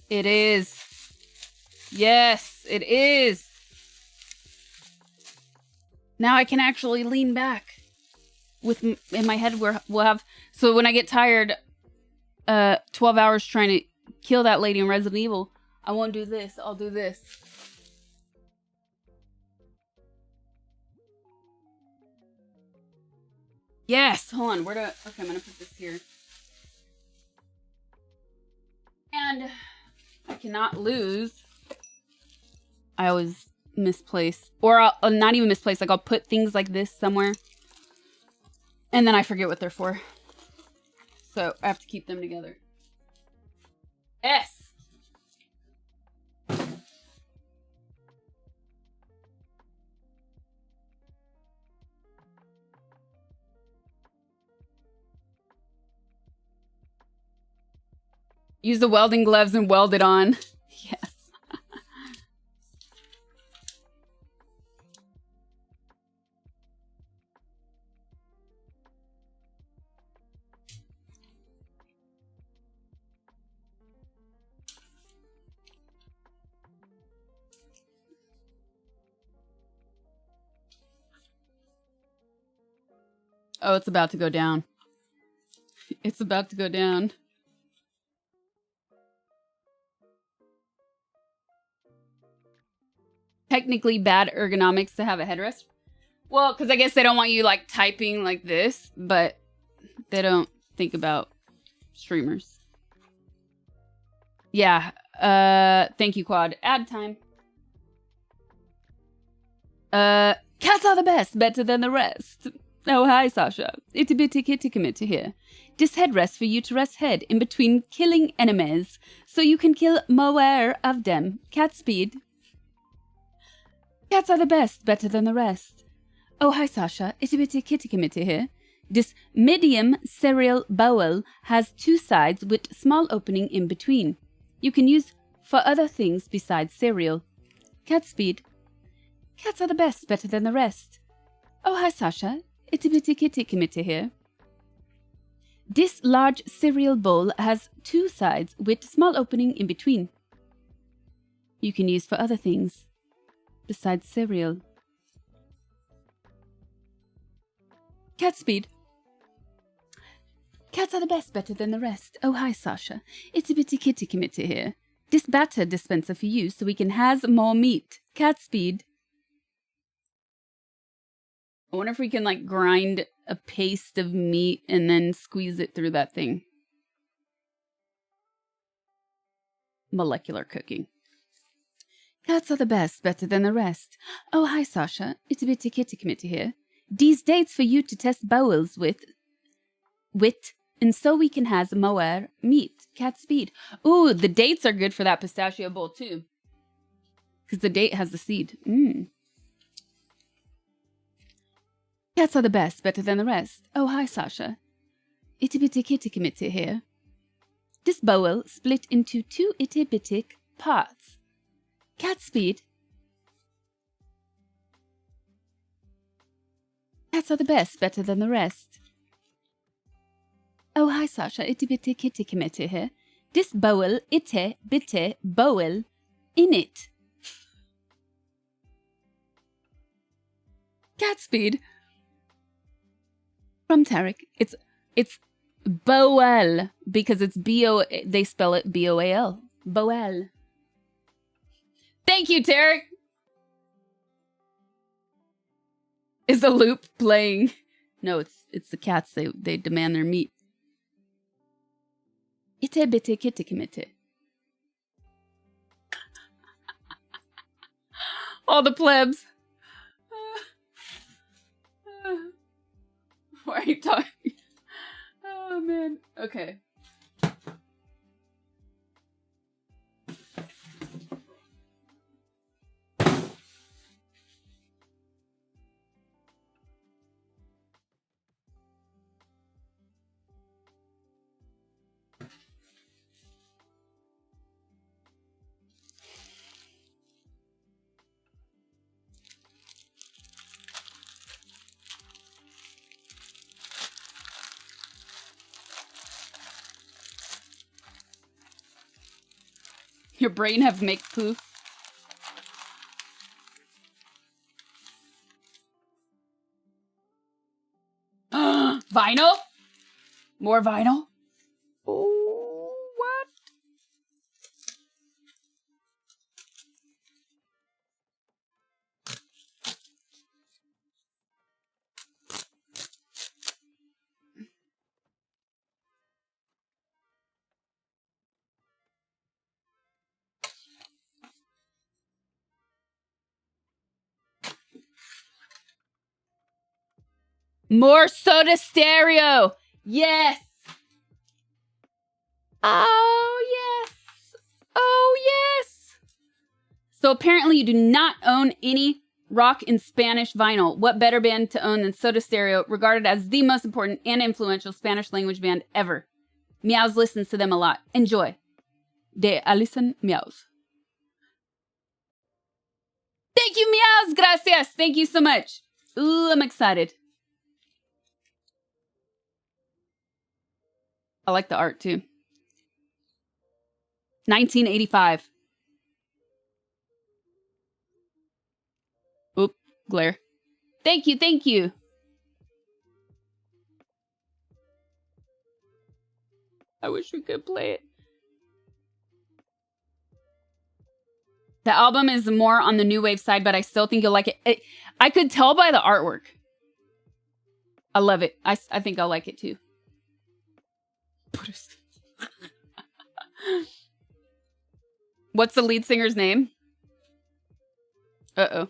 S1: It is. Yes, it is. Now I can actually lean back. In my head, we'll have... So when I get tired, 12 hours trying to kill that lady in Resident Evil, I won't do this. I'll do this. Yes! Hold on. Okay, I'm gonna put this here. And I cannot lose. I always misplace. Or I'll not even misplace. Like, I'll put things like this somewhere. And then I forget what they're for. So I have to keep them together. S! Use the welding gloves and weld it on. Yes. Oh, it's about to go down. It's about to go down. Technically bad ergonomics to have a headrest. Well, because I guess they don't want you like typing like this, but they don't think about streamers. Yeah. Thank you, Quad. Ad time. Cats are the best, better than the rest. Oh, hi, Sasha. Itty bitty kitty committee here. This headrest for you to rest head in between killing enemies, so you can kill more of them. Cat speed. Cats are the best, better than the rest. Oh, hi, Sasha. Itty bitty kitty committee here. This medium cereal bowl has two sides with small opening in between. You can use for other things besides cereal. Cat speed. Cats are the best, better than the rest. Oh, hi, Sasha. Itty bitty kitty committee here. This large cereal bowl has two sides with small opening in between. You can use for other things besides cereal. Cat speed. Cats are the best, better than the rest. Oh, hi, Sasha. Itty bitty kitty committee here. This batter dispenser for you so we can has more meat. Cat speed. I wonder if we can, like, grind a paste of meat and then squeeze it through that thing. Molecular cooking. Cats are the best, better than the rest. Oh, hi, Sasha. Itty bitty kitty committee here. These dates for you to test bowels with, and so we can has more meat. Cat speed. Ooh, the dates are good for that pistachio bowl, too. Because the date has the seed. Cats are the best, better than the rest. Oh, hi, Sasha. Itty bitty kitty committee here. This bowl split into two itty bitty parts. Cat speed. Cats are the best, better than the rest. Oh, hi, Sasha. Itty bitty kitty committee here. This bowl, itty bitty bowl, in it. Cat speed. From Tarek. It's Boel because it's B-O, they spell it B-O-A-L. Boel. Thank you, Tarek. Is the loop playing? No, it's the cats. They demand their meat. Ite bitte kitty committee. All the plebs. Why are you talking? Oh, man. Okay. Your brain have make poof. Vinyl? More vinyl? Oh, what? More Soda Stereo. Yes. Oh, yes. Oh, yes. So apparently you do not own any rock in Spanish vinyl. What better band to own than Soda Stereo, regarded as the most important and influential Spanish language band ever. Meows listens to them a lot. Enjoy. De Alison Meows. Thank you, Meows. Gracias. Thank you so much. Ooh, I'm excited. I like the art too. 1985. Oop, glare. Thank you, thank you. I wish we could play it. The album is more on the new wave side, but I still think you'll like it. I could tell by the artwork. I love it. I think I'll like it too. What's the lead singer's name? Uh-oh.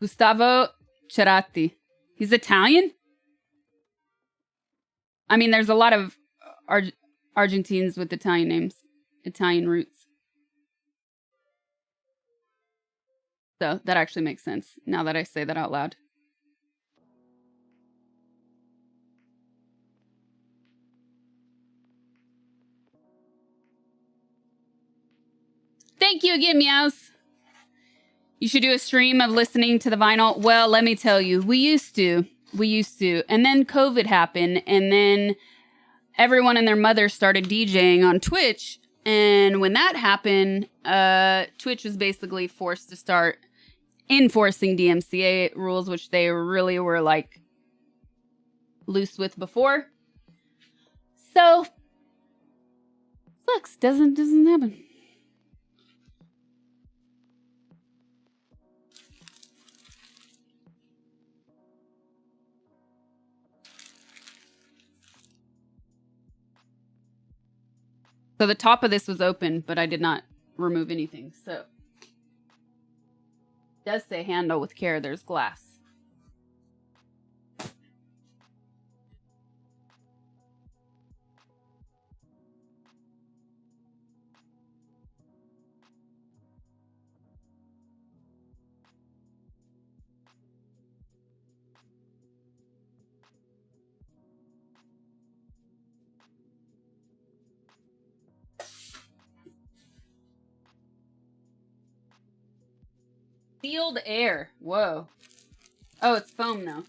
S1: Gustavo Cerati. He's Italian? I mean, there's a lot of Argentines with Italian names. Italian roots. So that actually makes sense now that I say that out loud. Thank you again, Meows. You should do a stream of listening to the vinyl. Well, let me tell you, we used to. And then COVID happened. And then everyone and their mother started DJing on Twitch. And when that happened, Twitch was basically forced to start enforcing DMCA rules, which they really were like loose with before. So sucks. Doesn't happen. So the top of this was open, but I did not remove anything. So it does say handle with care. There's glass. Sealed air. Whoa. Oh, it's foam now.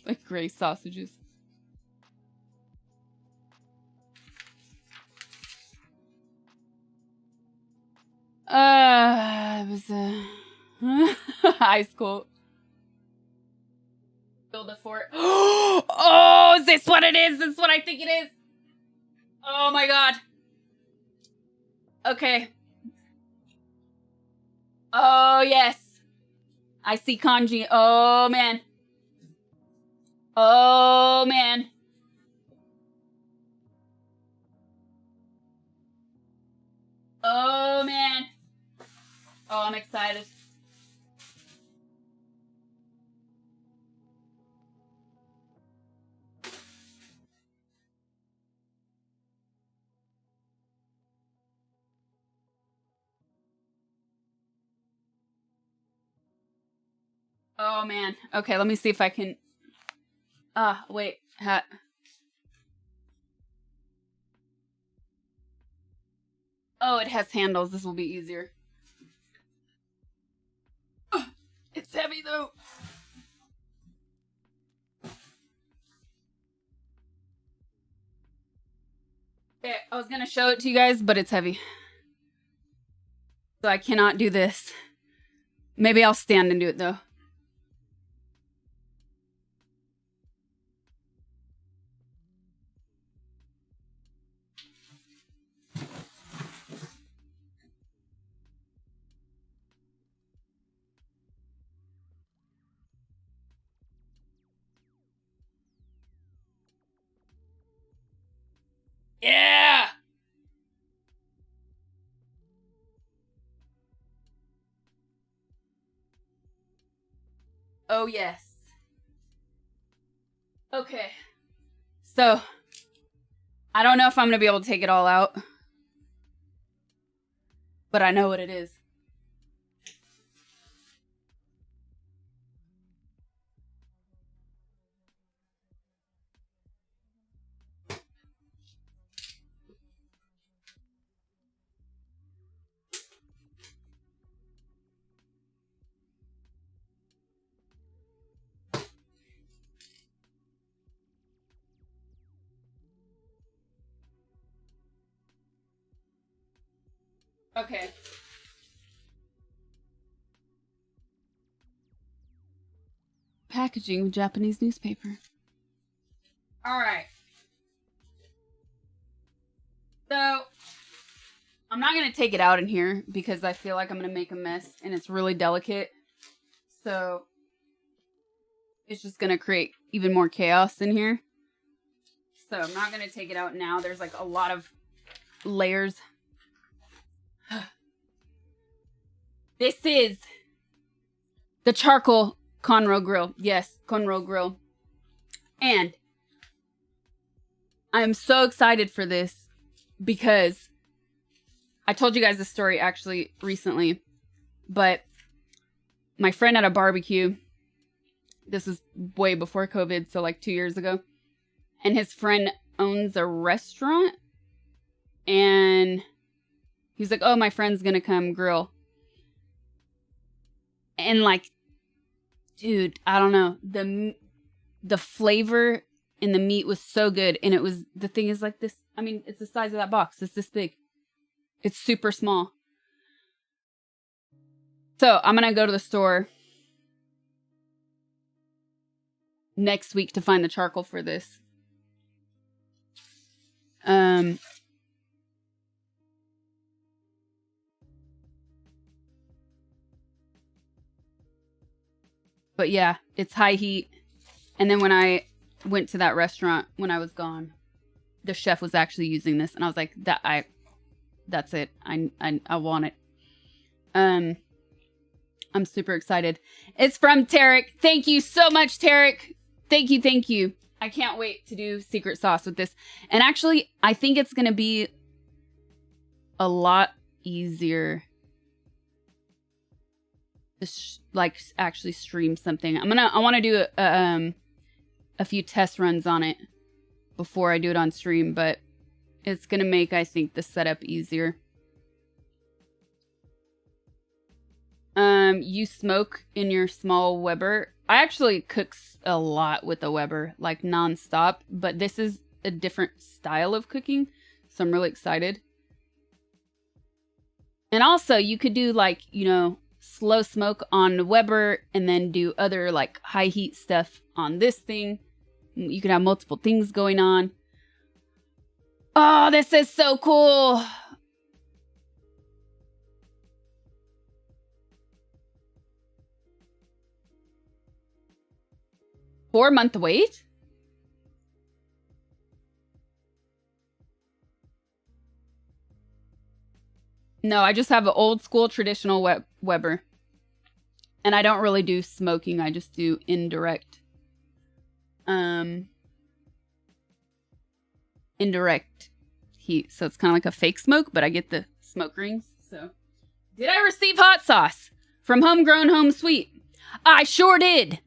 S1: Like gray sausages. It was ice cold. Build a fort. Oh, is this what it is? This is what I think it is. Oh my god. Okay. Oh yes. I see kanji. Oh man. Oh man. Oh man. Oh, I'm excited. Oh man. Okay, let me see if I can. Wait. Oh, it has handles. This will be easier. It's heavy though. Okay, I was gonna show it to you guys, but it's heavy. So I cannot do this. Maybe I'll stand and do it though. Yeah! Oh, yes. Okay. So, I don't know if I'm going to be able to take it all out. But I know what it is. Okay. Packaging with Japanese newspaper. All right. So, I'm not going to take it out in here because I feel like I'm going to make a mess and it's really delicate. So, it's just going to create even more chaos in here. So, I'm not going to take it out now. There's like a lot of layers. This is the charcoal Conroe grill. Yes, Conroe grill. And I'm so excited for this because I told you guys this story actually recently, but my friend had a barbecue. This is way before COVID, so like 2 years ago. And his friend owns a restaurant. And he's like, oh, my friend's gonna come grill. And like, dude, I don't know. The flavor in the meat was so good. And it was, the thing is like this. I mean, it's the size of that box. It's this big. It's super small. So I'm going to go to the store next week to find the charcoal for this. But yeah, it's high heat. And then when I went to that restaurant when I was gone, the chef was actually using this, and I was like, that's it. I want it. I'm super excited. It's from Tarek. Thank you so much, Tarek. Thank you. I can't wait to do secret sauce with this. And actually, I think it's going to be a lot easier to actually stream something. I want to do a few test runs on it before I do it on stream, but it's going to make, I think, the setup easier. You smoke in your small Weber. I actually cook a lot with a Weber, like nonstop, but this is a different style of cooking, so I'm really excited. And also, you could do like, slow smoke on the Weber and then do other like high heat stuff on this thing. You could have multiple things going on. Oh, this is so cool. Four-month wait? No, I just have an old school traditional Weber. And I don't really do smoking. I just do indirect. Indirect heat. So it's kind of like a fake smoke, but I get the smoke rings. So, did I receive hot sauce from Homegrown Home Sweet? I sure did.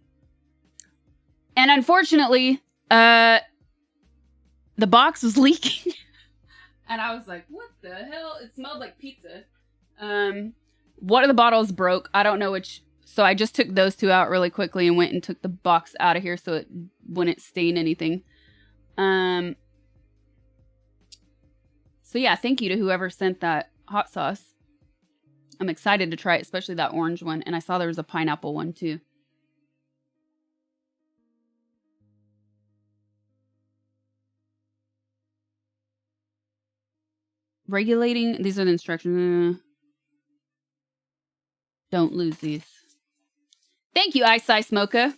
S1: And unfortunately, the box was leaking. And I was like, what the hell? It smelled like pizza. One of the bottles broke. I don't know which. So I just took those two out really quickly and went and took the box out of here so it wouldn't stain anything. So yeah, thank you to whoever sent that hot sauce. I'm excited to try it, especially that orange one. And I saw there was a pineapple one too. Regulating, these are the instructions. Don't lose these. Thank you, Ice Ice Mocha.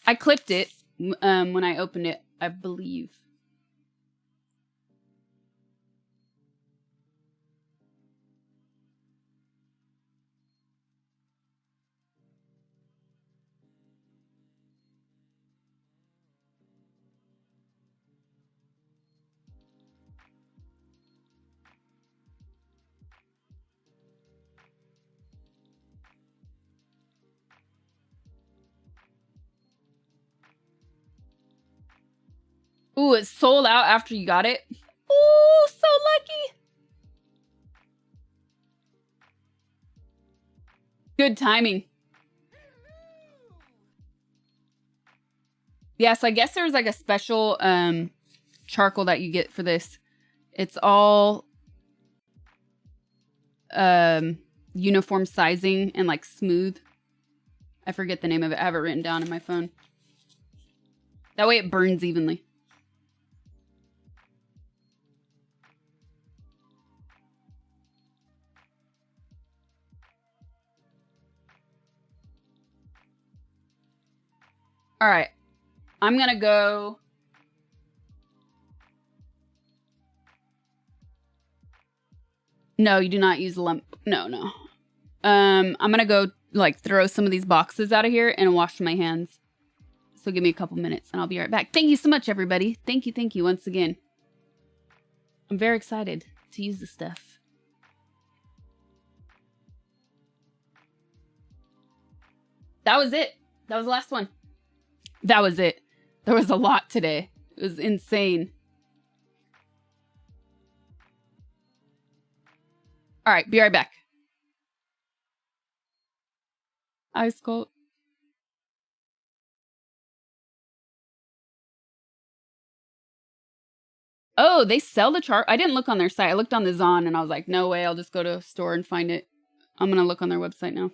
S1: I clipped it when I opened it, I believe. Ooh, it sold out after you got it. Ooh, so lucky. Good timing. Yes, I guess there's like a special charcoal that you get for this. It's all uniform sizing and like smooth. I forget the name of it. I have it written down in my phone. That way it burns evenly. All right. I'm going to go. No, you do not use lump. No. I'm going to go like throw some of these boxes out of here and wash my hands. So give me a couple minutes and I'll be right back. Thank you so much, everybody. Thank you once again. I'm very excited to use this stuff. That was it. That was the last one. That was it. There was a lot today. It was insane. All right, be right back. Ice cold. Oh, they sell the chart. I didn't look on their site. I looked on the Zon and I was like, no way. I'll just go to a store and find it. I'm going to look on their website now.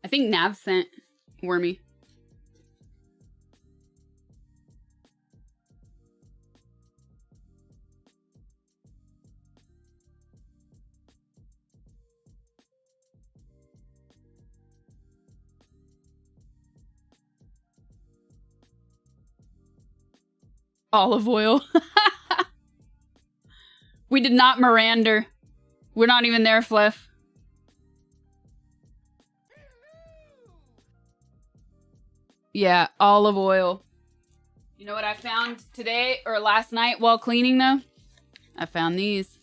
S1: I think Nav sent Wormy. Olive oil. We did not Miranda. We're not even there, Fluff. Yeah, olive oil. You know what I found today or last night while cleaning though? I found these.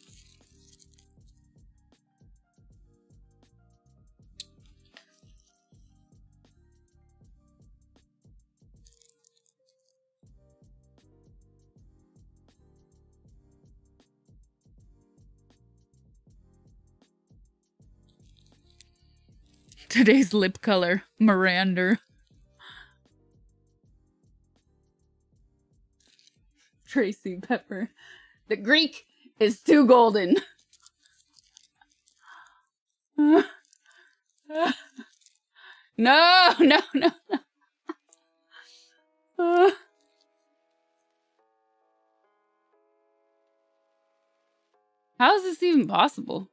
S1: Today's lip color, Miranda. Tracy Pepper. The Greek is too golden. No, no, no, no. How is this even possible?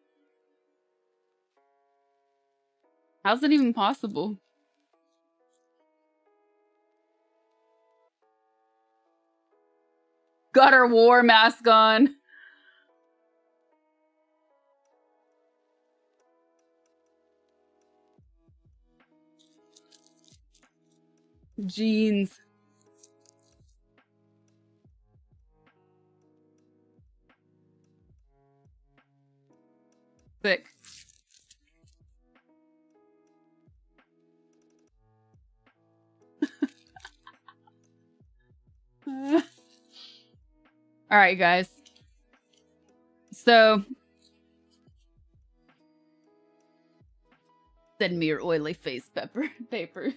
S1: How's it even possible? Got her war mask on. Jeans. Thick. All right, guys. So, send me your oily face papers.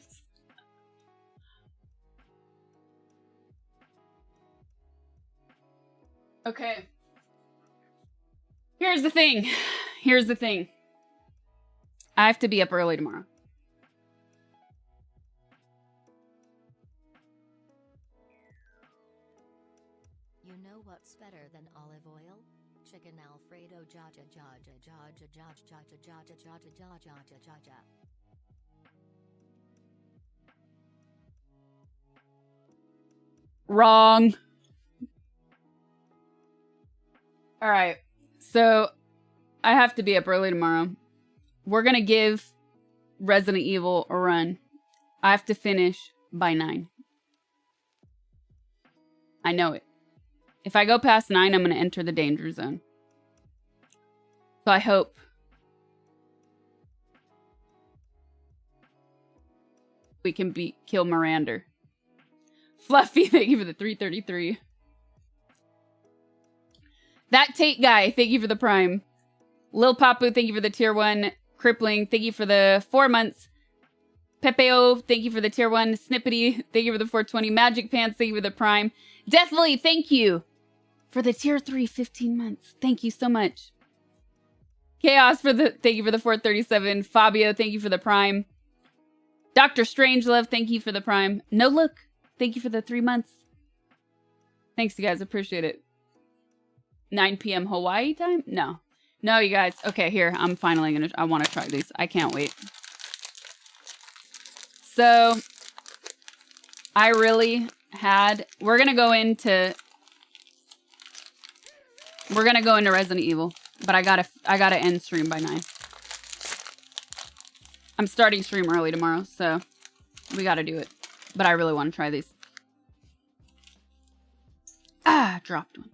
S1: Okay. Here's the thing. Here's the thing. I have to be up early tomorrow.
S10: You know what's better than olive oil? Chicken Alfredo jaja jaja jaja jaja jaja jaja jaja jaja jaja jaja.
S1: Wrong. All right. So, I have to be up early tomorrow. We're going to give Resident Evil a run. I have to finish by 9. I know it. If I go past 9, I'm going to enter the danger zone. So I hope we can kill Miranda. Fluffy, thank you for the 333. That Tate guy, thank you for the prime. Lil Papu, thank you for the tier 1. Crippling, thank you for the 4 months. Pepeo, thank you for the tier 1. Snippety, thank you for the 420. Magic Pants, thank you for the prime. Deathly, thank you for the tier 3 15 months. Thank you so much. Chaos, thank you for the 437. Fabio, thank you for the prime. Dr. Strangelove, thank you for the prime. No Look, thank you for the 3 months. Thanks, you guys. Appreciate it. 9 p.m. Hawaii time? No. No, you guys. Okay, here. I'm finally gonna... I want to try these. I can't wait. So, I really had... We're gonna go into Resident Evil. But I gotta end stream by 9. I'm starting stream early tomorrow, so we gotta do it. But I really want to try these. Ah, dropped one.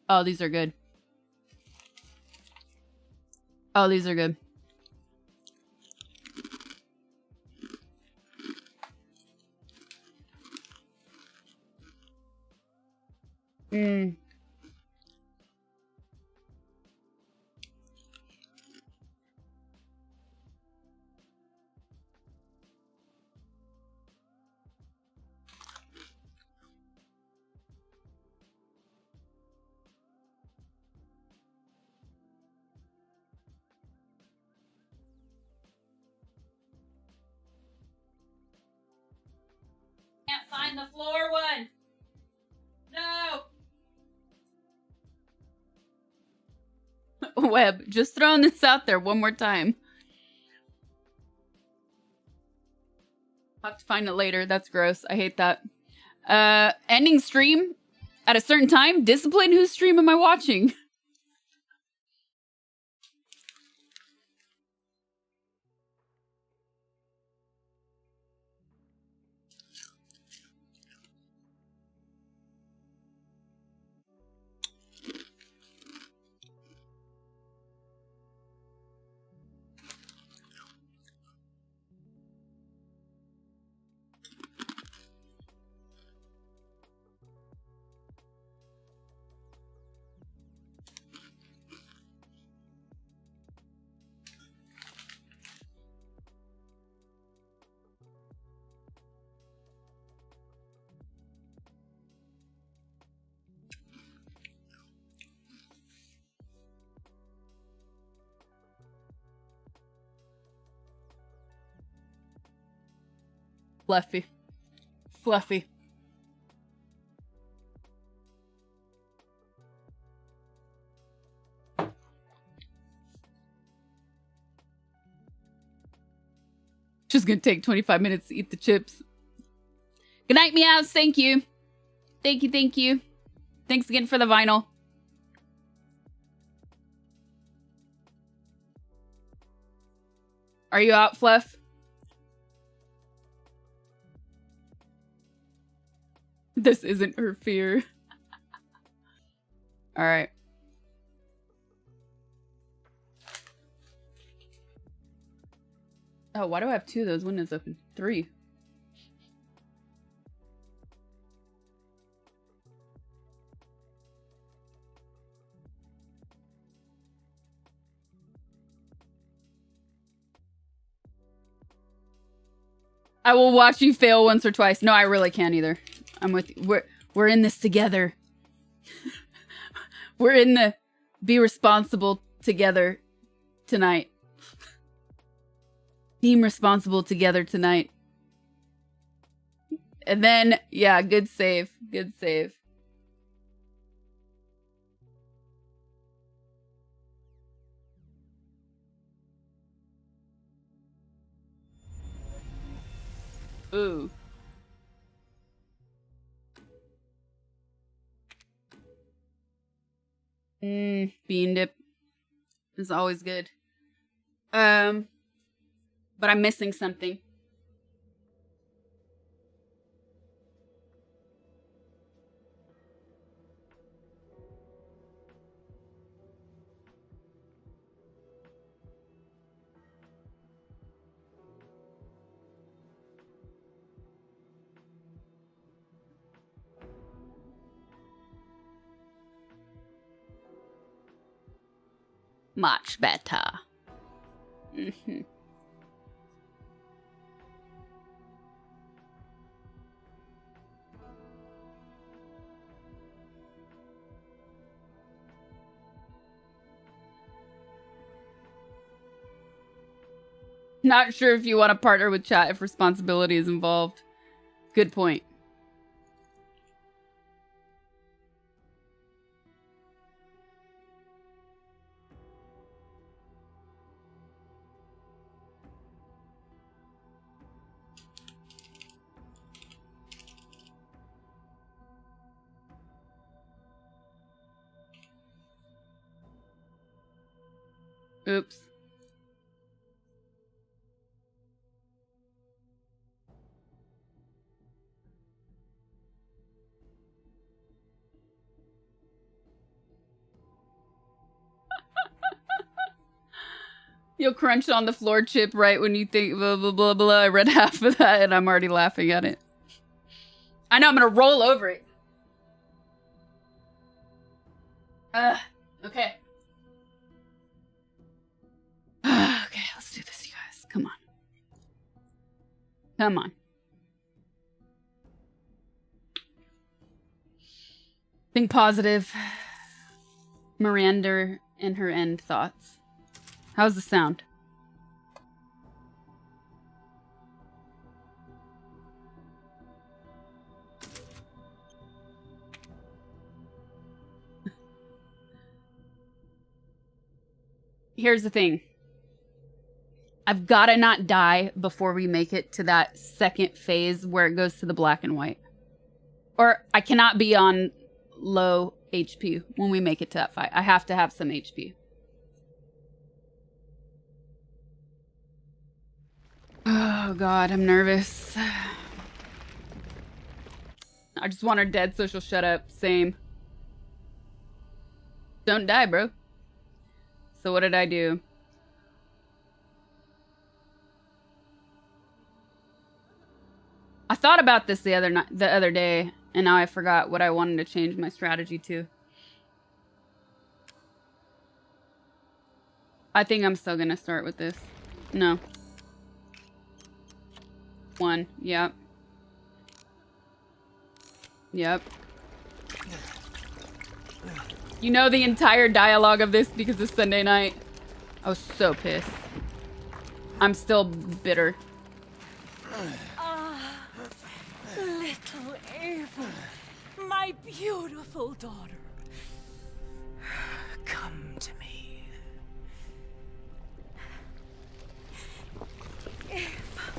S1: Oh, these are good. Oh, these are good. And the floor one. No. Web, just throwing this out there one more time. I'll have to find it later. That's gross. I hate that. Ending stream at a certain time. Discipline. Whose stream am I watching? Fluffy. Fluffy. Just gonna take 25 minutes to eat the chips. Good night, meows. Thank you. Thank you, thank you. Thanks again for the vinyl. Are you out, Fluff? This isn't her fear. All right. Oh, why do I have 2 of those windows open? 3. I will watch you fail once or twice. No, I really can't either. I'm with you. We're in this together. We're in the be responsible together tonight. Team responsible together tonight. And then, yeah, good save. Good save. Ooh. Bean dip is always good. But I'm missing something. Much better. Mm-hmm. Not sure if you want to partner with chat if responsibility is involved. Good point. Oops. You'll crunch on the floor chip right when you think blah, blah, blah, blah. I read half of that and I'm already laughing at it. I know, I'm going to roll over it. Okay. Okay, let's do this, you guys. Come on. Come on. Think positive. Miranda and her end thoughts. How's the sound? Here's the thing. I've got to not die before we make it to that second phase where it goes to the black and white. Or I cannot be on low HP when we make it to that fight. I have to have some HP. Oh God, I'm nervous. I just want her dead, so she'll shut up. Same. Don't die, bro. So what did I do? I thought about this the other day, and now I forgot what I wanted to change my strategy to. I think I'm still gonna start with this. No. 1. Yep. Yep. You know the entire dialogue of this because of Sunday night. I was so pissed. I'm still bitter.
S11: Little Ava, my beautiful daughter, come to me. Ava,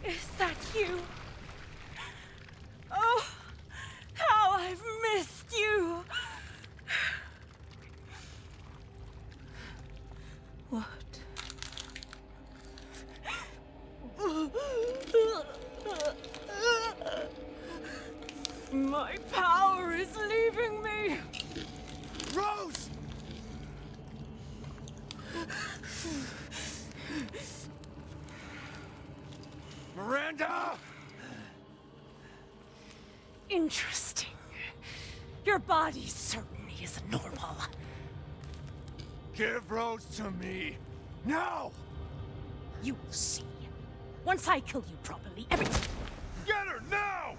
S11: is that you? Oh, how I've missed you. What? My power is leaving me!
S5: Rose! Miranda!
S11: Interesting. Your body certainly isn't normal.
S5: Give Rose to me! Now!
S11: You will see. Once I kill you properly, everything...
S5: Get her now!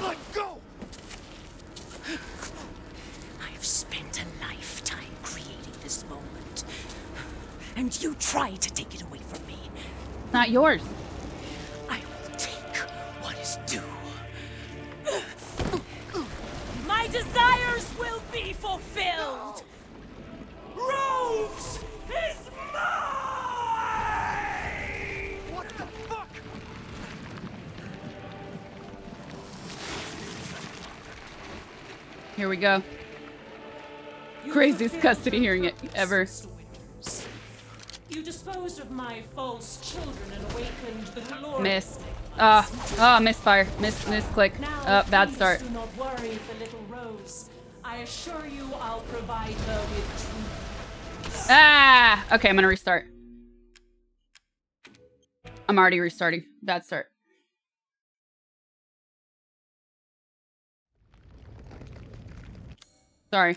S5: Let go!
S11: I've spent a lifetime creating this moment. And you try to take it away from me.
S1: Not yours.
S11: I will take what is due. My desires will be fulfilled!
S5: Rose is mine! What the fuck?
S1: Here we go. Craziest custody hearing it ever.
S11: You disposed of my false children and awakened the glory.
S1: Miss. Misfire. Misclick. Bad start.
S11: Do not worry for little Rose. I assure you I'll provide her with truth.
S1: Okay, I'm gonna restart. I'm already restarting. Bad start. Sorry.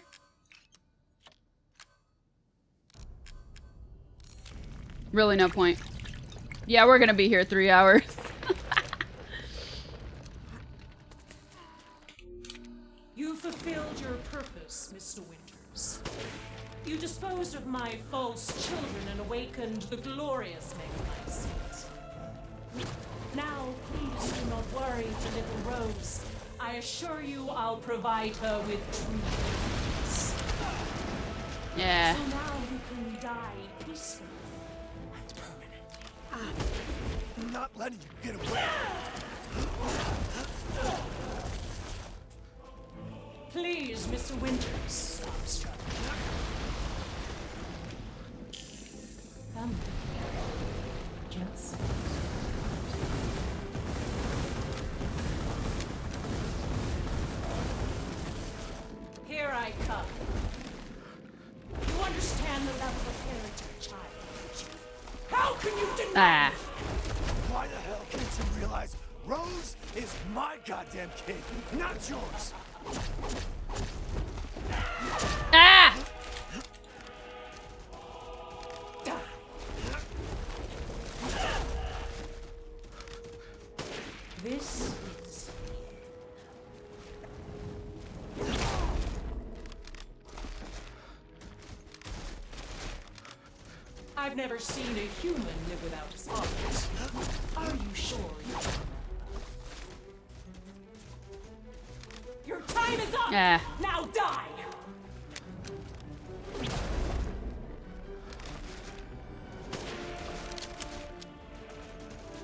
S1: Really no point. Yeah, we're gonna be here 3 hours.
S11: You fulfilled your purpose, Mr. Winters. You disposed of my false children and awakened the glorious Megalites. Now, please do not worry for little Rose. I assure you I'll provide her with truth.
S1: Yeah.
S11: So now you can die peacefully and permanently.
S5: I'm not letting you get away.
S11: Please, Mr. Winters, stop struggling. Come. Just. Here I come. You understand the level of heritage, child. How can you deny?
S5: Why the hell can't you realize Rose is my goddamn kid, not yours?
S11: This is... I've never seen a human live without his heart. Are you sure you're... Your time time is up!
S1: Yeah.
S11: Now die!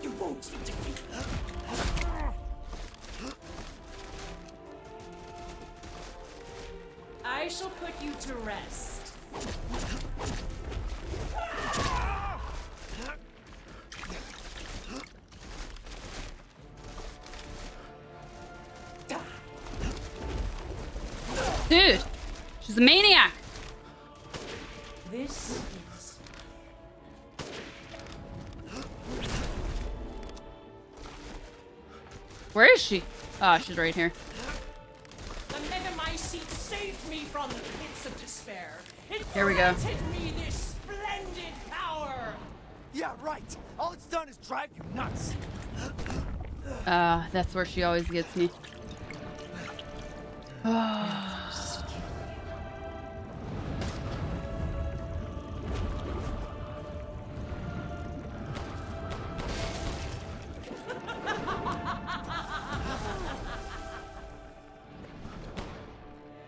S11: You won't defeat me. I shall put you to rest.
S1: Dude, she's a maniac.
S11: This is...
S1: Where is she? Oh, she's right here.
S11: The Megamycete saved me from the pits of despair. It
S1: Here we go.
S11: granted me this splendid power.
S5: Yeah, right. All it's done is drive you nuts.
S1: That's where she always gets me.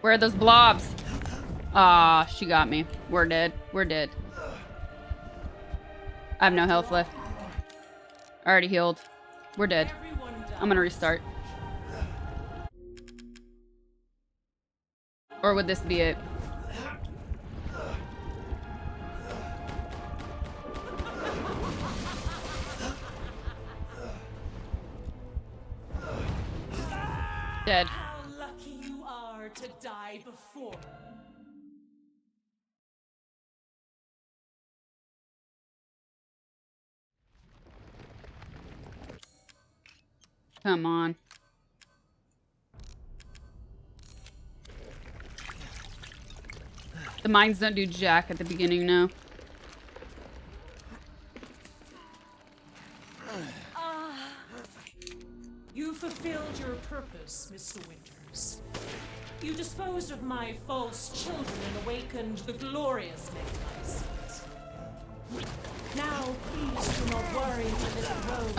S1: Where are those blobs? Ah, she got me. We're dead. We're dead. I have no health left. Already healed. We're dead. I'm gonna restart. Or would this be it? Dead.
S11: How lucky you are to die before.
S1: Come on. The mines don't do jack at the beginning, no.
S11: You fulfilled your purpose, Mr. Winters. You disposed of my false children and awakened the glorious Megamycete. Now, please do not worry for little Rose.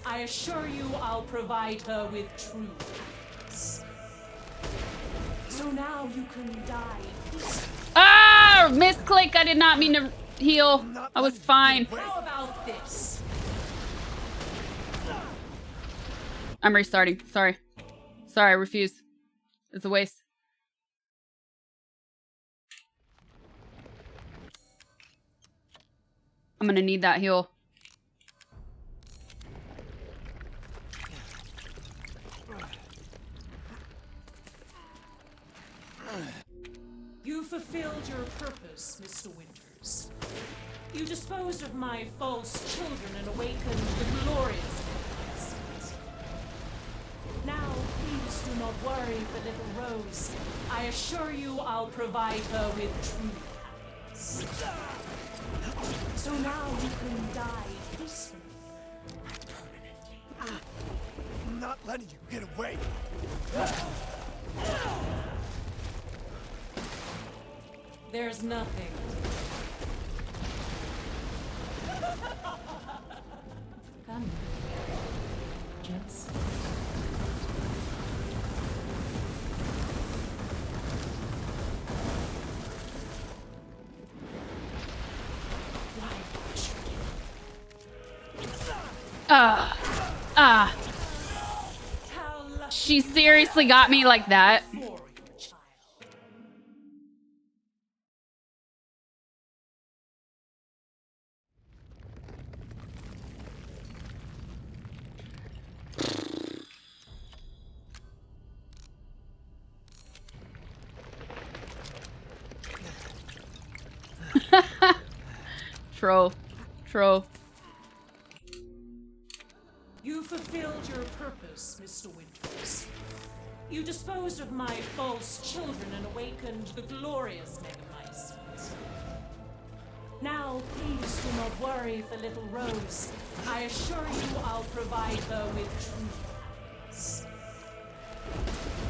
S11: I assure you I'll provide her with true happiness. So now you can die peacefully.
S1: Ah! Misclick! I did not mean to heal. I was fine.
S11: How about this?
S1: I'm restarting. Sorry. Sorry, I refuse. It's a waste. I'm gonna need that heal.
S11: You fulfilled your purpose, Mr. Winters. You disposed of my false children and awakened the glorious Megamycete. Now, please do not worry for little Rose. I assure you I'll provide her with true happiness. So now you can die peacefully and permanently.
S5: I'm not letting you get away.
S11: There's nothing. Come. Just.
S1: She seriously got me like that. Troll. Troll.
S11: You fulfilled your purpose, Mr. Winters. You disposed of my false children and awakened the glorious Megamycete. Now, please do not worry for little Rose. I assure you I'll provide her with true happiness.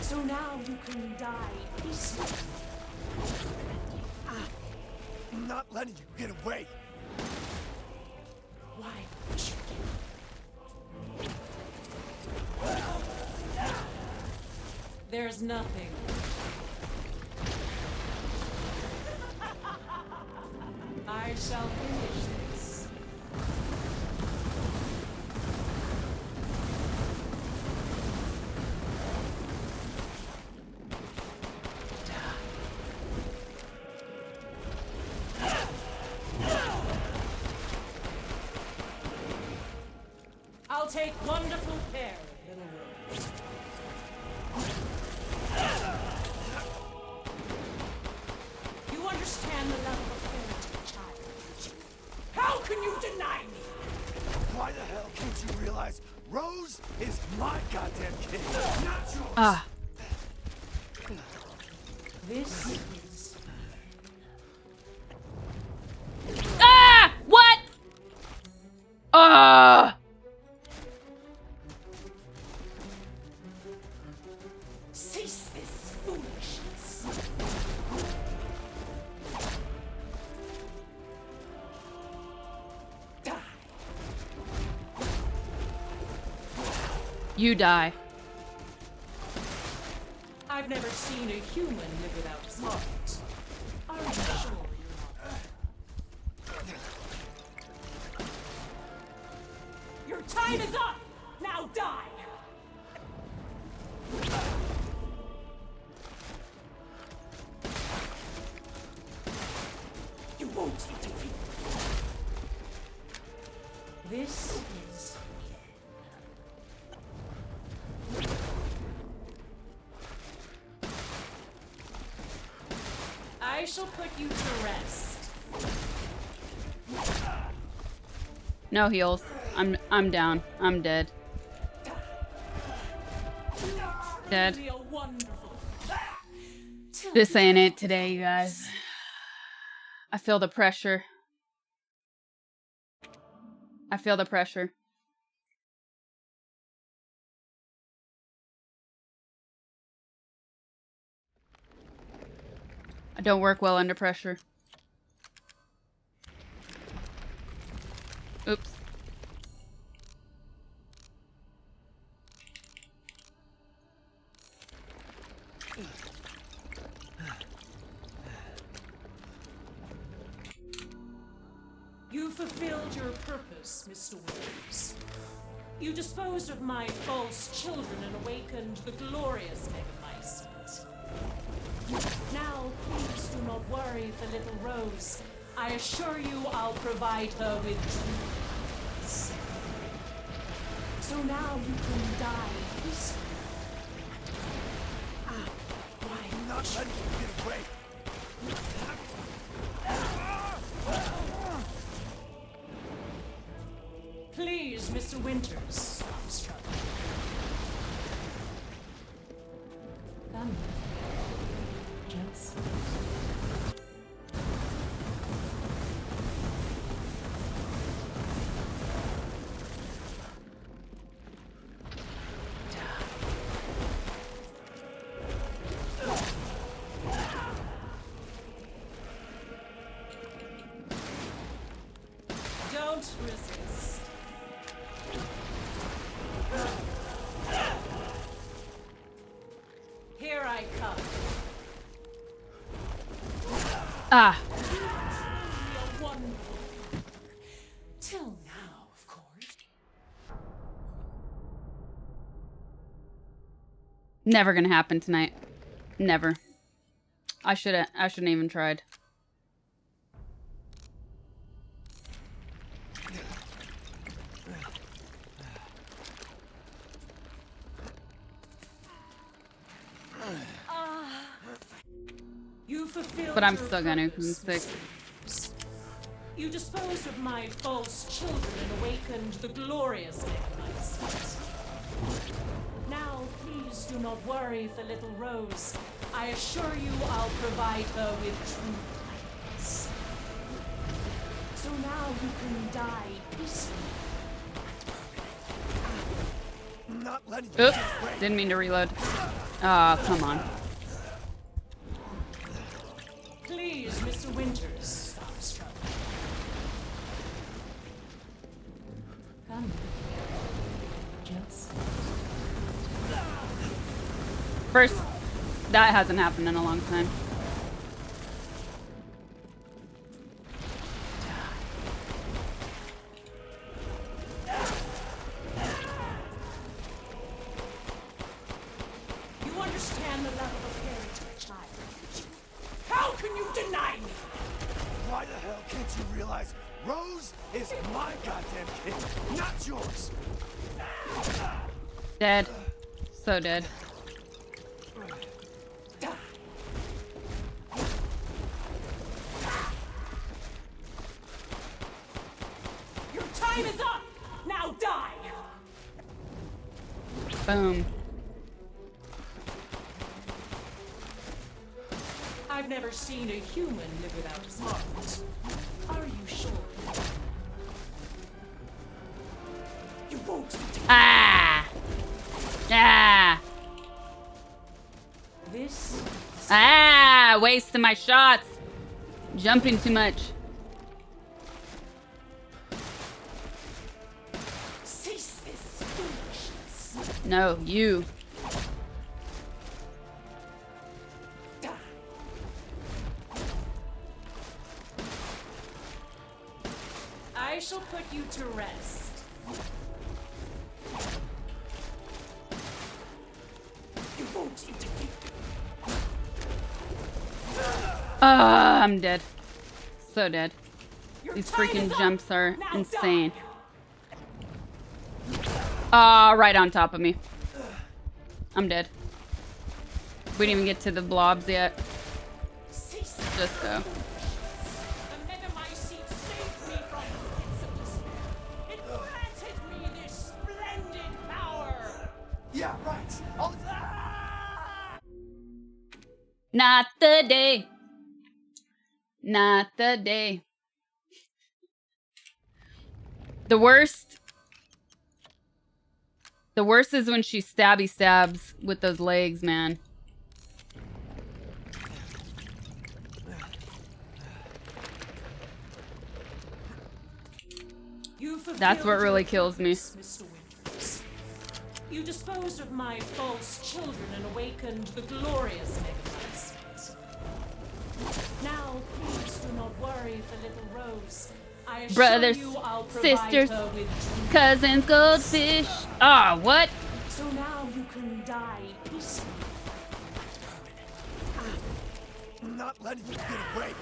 S11: So now you can die peacefully.
S5: I'm not letting you get away.
S11: Why would you give There's nothing. I shall finish this. I'll take wonderful care of little Rose. You understand the love of a parent to a child, don't you? How can you deny me?
S5: Why the hell can't you realize Rose is my goddamn kid, not yours?
S1: Ah.
S11: This is...
S1: Ah! What? Ah!
S11: Cease this foolishness. Die.
S1: You die.
S11: I've never seen a human live without his heart. Are you sure you're not? Your time is up! Now die! You won't be defeated. This is... I shall put you to rest.
S1: No heals. I'm down. I'm dead. Dead.
S11: Truly a wonderful...
S1: This ain't it today, you guys. I feel the pressure. I feel the pressure. I don't work well under pressure. Oops.
S11: You fulfilled your purpose, Mr. Winters. You disposed of my false children and awakened the glorious Megamycete. Now, please do not worry for little Rose. I assure you I'll provide her with dreams. So now you can die peacefully.
S5: I'm not letting you get away.
S11: Please, Mr. Winters, stop struggling. Come. Just... Don't resist. Here I come.
S1: Ah.
S11: You're wonderful. Till now, of course.
S1: Never gonna happen tonight. Never. I shouldn't even tried.
S11: You fulfilled
S1: But I'm
S11: your
S1: still gonna,
S11: purpose,
S1: because I'm sick.
S11: Mr. You disposed of my false children and awakened the glorious Megamycete. Now, please do not worry for little Rose. I assure you I'll provide her with true guidance. So now you can die peacefully.
S5: I'm not letting you
S1: Oops.
S5: get away.
S1: Didn't mean to reload. Ah, come on.
S11: Please, Mr. Winters, stop struggling. Come. Just...
S1: First, that hasn't happened in a long time.
S11: You understand the love of a parent, child. How can you deny me?
S5: Why the hell can't you realize Rose is my goddamn kid, not yours?
S1: Dead. So dead.
S11: Your time is up! Now die!
S1: Boom.
S11: I've never seen a human live without his heart. Are you sure? You won't.
S1: Ah! Ah!
S11: This.
S1: Ah! Wasting my shots. Jumping too much.
S11: Cease this foolishness.
S1: No, you.
S11: I shall put you to rest. You won't interfere.
S1: I'm dead. So dead.
S11: Your
S1: These
S11: time
S1: freaking
S11: is up.
S1: jumps are
S11: Now
S1: insane.
S11: die.
S1: Right on top of me. I'm dead. We didn't even get to the blobs yet.
S11: Cease.
S1: Just go.
S11: The Megamycete saved me from the pits of despair. It granted me this splendid power.
S5: Yeah, right.
S1: Not the day. Not the day. The worst is when she stabby stabs with those legs, man. That's what really kills me.
S11: Mr. Winters. You disposed of my false children and awakened the glorious Megamycete. Now, please do not worry for little Rose. I assure
S1: Brothers,
S11: you I'll provide
S1: sisters,
S11: her with
S1: cousins, goldfish. Ah, what?
S11: So now you can die peacefully.
S5: I'm not letting you get away.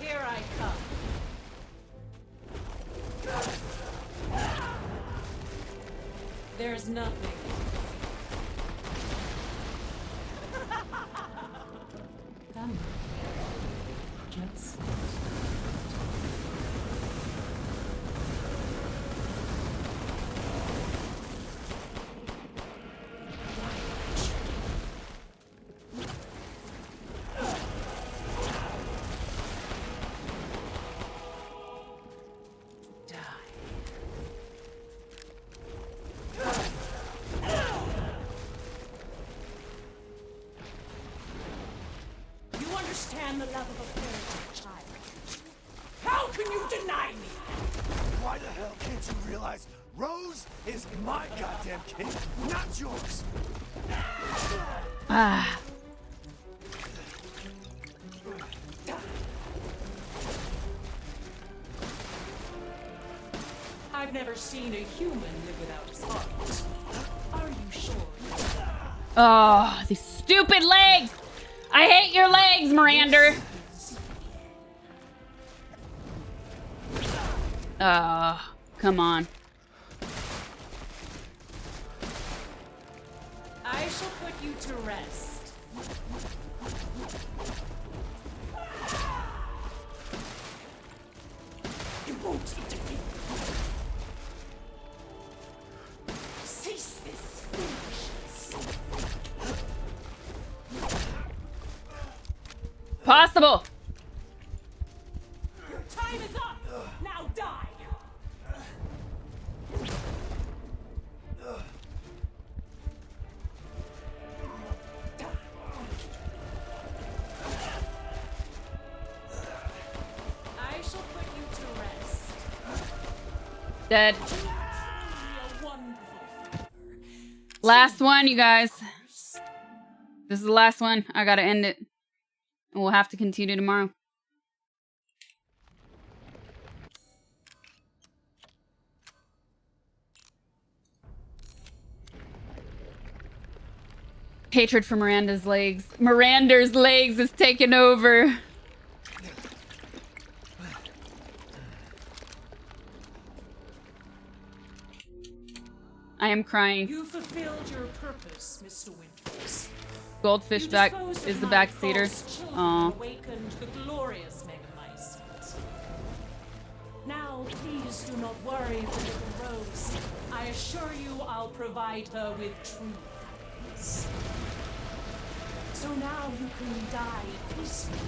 S11: Here I come. There's nothing. Come. Just. You understand the love of a parent, child. How can you deny me?
S5: Why the hell can't you realize Rose is my goddamn kid, not yours?
S1: Ah.
S11: I've never seen a human live without his heart. Are you sure?
S1: Oh, these stupid legs! I hate your legs, Miranda. Come on.
S11: I shall put you to rest. You won't interfere. Cease this foolishness.
S1: Possible.
S11: Your time is up. Now die. I shall put you to rest.
S1: Dead. Last one, you guys. This is the last one. I gotta end it. And we'll have to continue tomorrow. Hatred for Miranda's legs. Miranda's legs is taking over. I am crying.
S11: You fulfilled your purpose, Mr. Winters.
S1: Goldfish back is the backseater. Aww.
S11: Awakened the glorious Megamycete. Now, please do not worry for little Rose. I assure you I'll provide her with true happiness. So now you can die peacefully.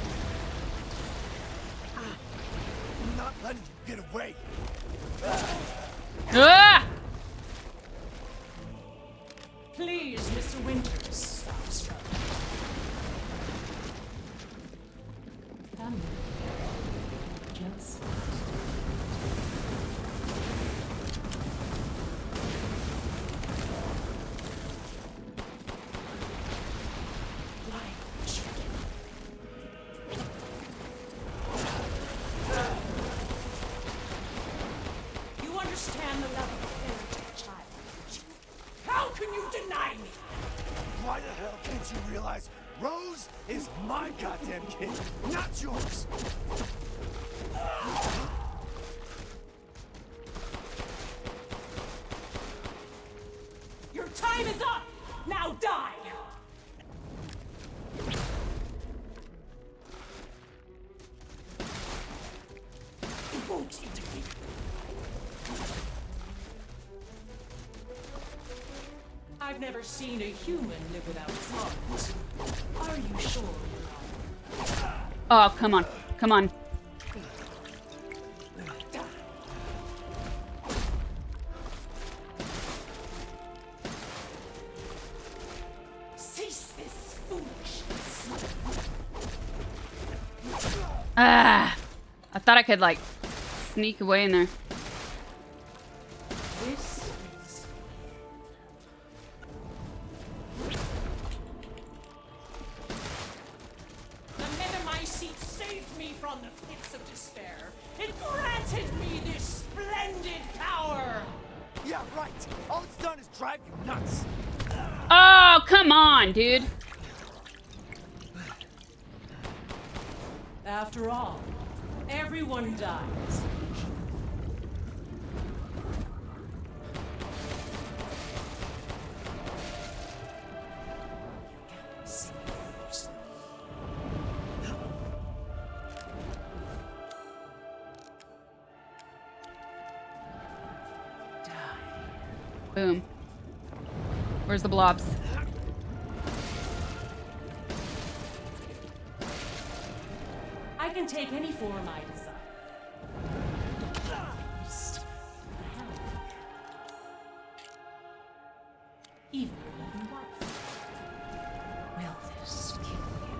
S5: I'm not letting you get away.
S1: Ah!
S11: Please, Mr. Winters, stop struggling. Come. Just. You understand the level of heritage, child. How can you deny me?
S5: Why the hell can't you realize Rose is my goddamn kid, not yours?
S11: Your time is up! Now die! You won't interfere. I've never seen a human live without his heart. Are you sure you're not?
S1: Oh, come on. Come on.
S11: Cease this foolishness.
S1: Ah! I thought I could, like, sneak away in there.
S11: This is... The Megamycete saved me from the pits of despair. It granted me this splendid power.
S5: Yeah, right. All it's done is drive you nuts.
S1: Oh, come on, dude.
S11: After all, everyone dies.
S1: Boom. Where's the blobs?
S11: I can take any form I desire. Even your loving wife. Will this kill you?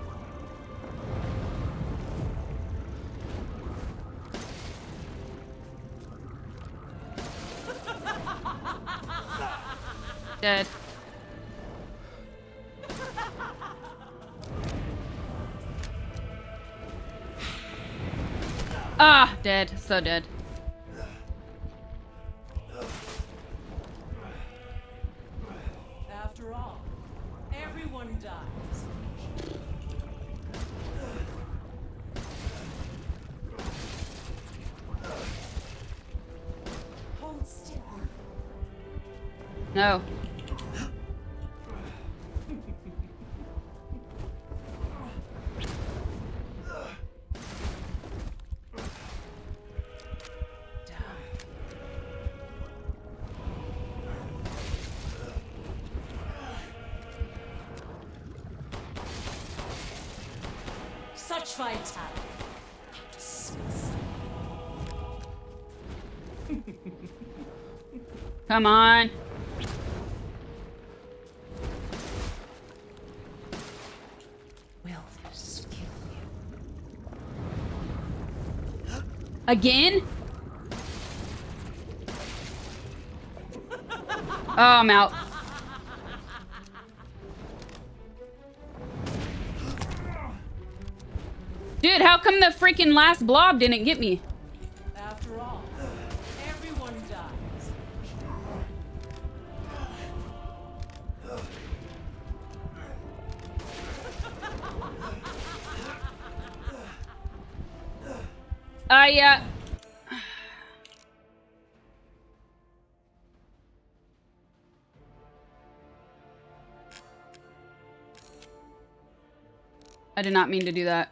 S1: Dead. Ah, dead. So dead.
S11: After all, everyone dies. Hold still.
S1: No.
S11: Such vitality.
S1: Come on.
S11: Will this kill you?
S1: Again? Oh, I'm out. Dude, how come the freaking last blob didn't get me?
S11: After all, everyone dies.
S1: I did not mean to do that.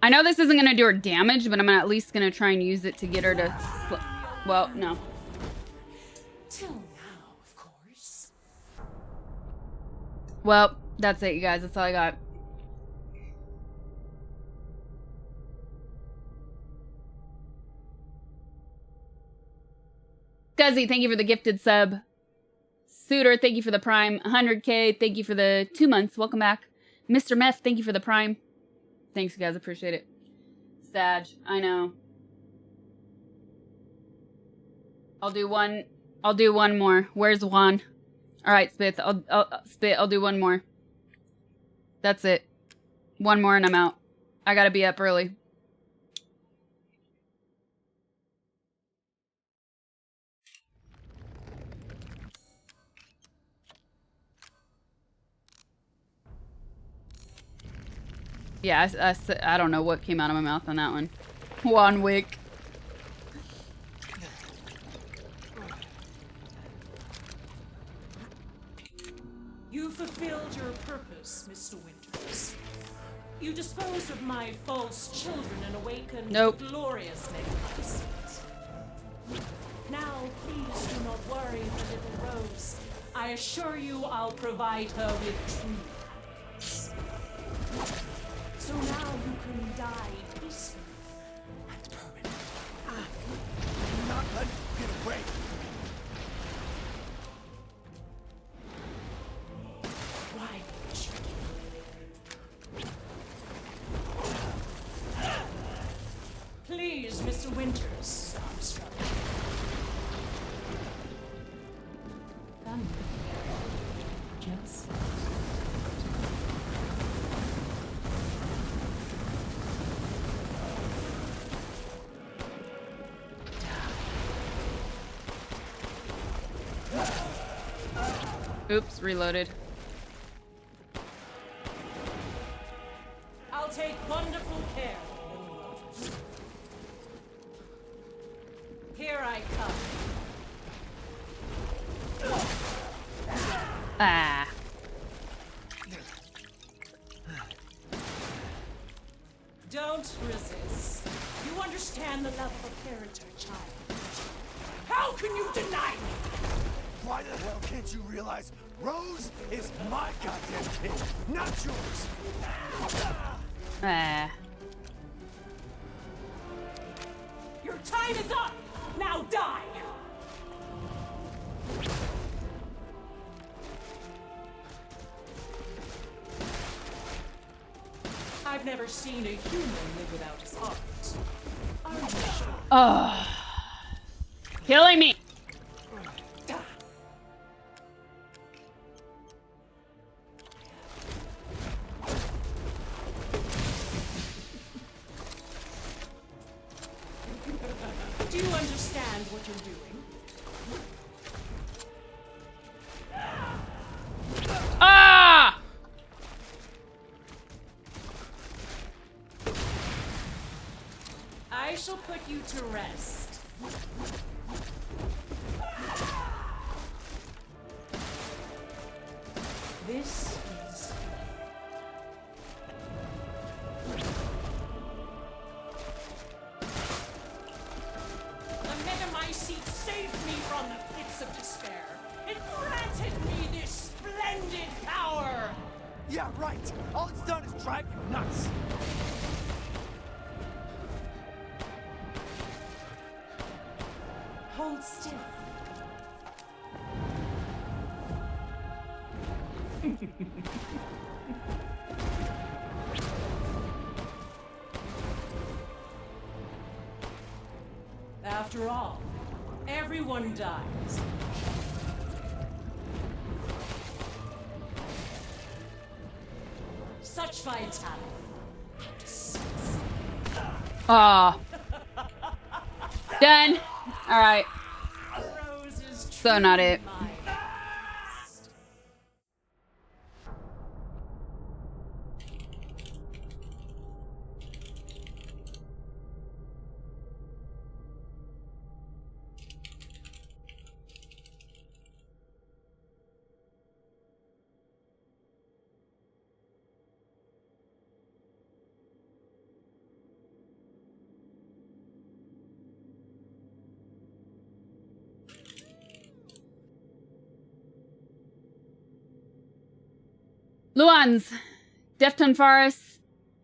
S1: I know this isn't going to do her damage, but I'm at least going to try and use it to get her to... Well, no.
S11: Till now, of course.
S1: Well, that's it, you guys. That's all I got. Scuzzy, thank you for the gifted sub. Suitor, thank you for the prime. 100K, thank you for the 2 months. Welcome back. Mr. Meth, thank you for the prime. Thanks, you guys. Appreciate it. Sag, I know. I'll do one more. Where's Juan? All right, Spit. I'll do one more. That's it. One more and I'm out. I gotta be up early. Yeah, I don't know what came out of my mouth on that one. Juan Wick.
S11: You fulfilled your purpose, Mr. Winters. You disposed of my false children and awakened the glorious magnificent. Now, please do not worry for little Rose. I assure you I'll provide her with true happiness. So now you can die peacefully and permanently.
S5: I'm not letting you get away.
S11: Why please, Mr. Winters, stop struggling. Just
S1: Oops, reloaded.
S11: I'll take wonderful care of little Rose. Here I come.
S1: Ah.
S11: Don't resist. You understand the love of a parent or child. How can you deny me?
S5: Why the hell can't you realize Rose is my goddamn kid, not yours?
S1: Ah.
S11: Your time is up! Now die! I've never seen a human live without his heart. Are you sure?
S1: Oh. Killing me.
S11: Do you understand what you're doing?
S1: Ah!
S11: I shall put you to rest. This is... The Megamycete saved me from the pits of despair. It granted me this splendid power!
S5: Yeah, right. All it's done is drive you nuts.
S11: Hold still. After all, Everyone dies. Such vitality.
S1: Ah. Done. All right.
S11: Rose is
S1: So not it.
S11: my
S1: Luans, Deftone Forest,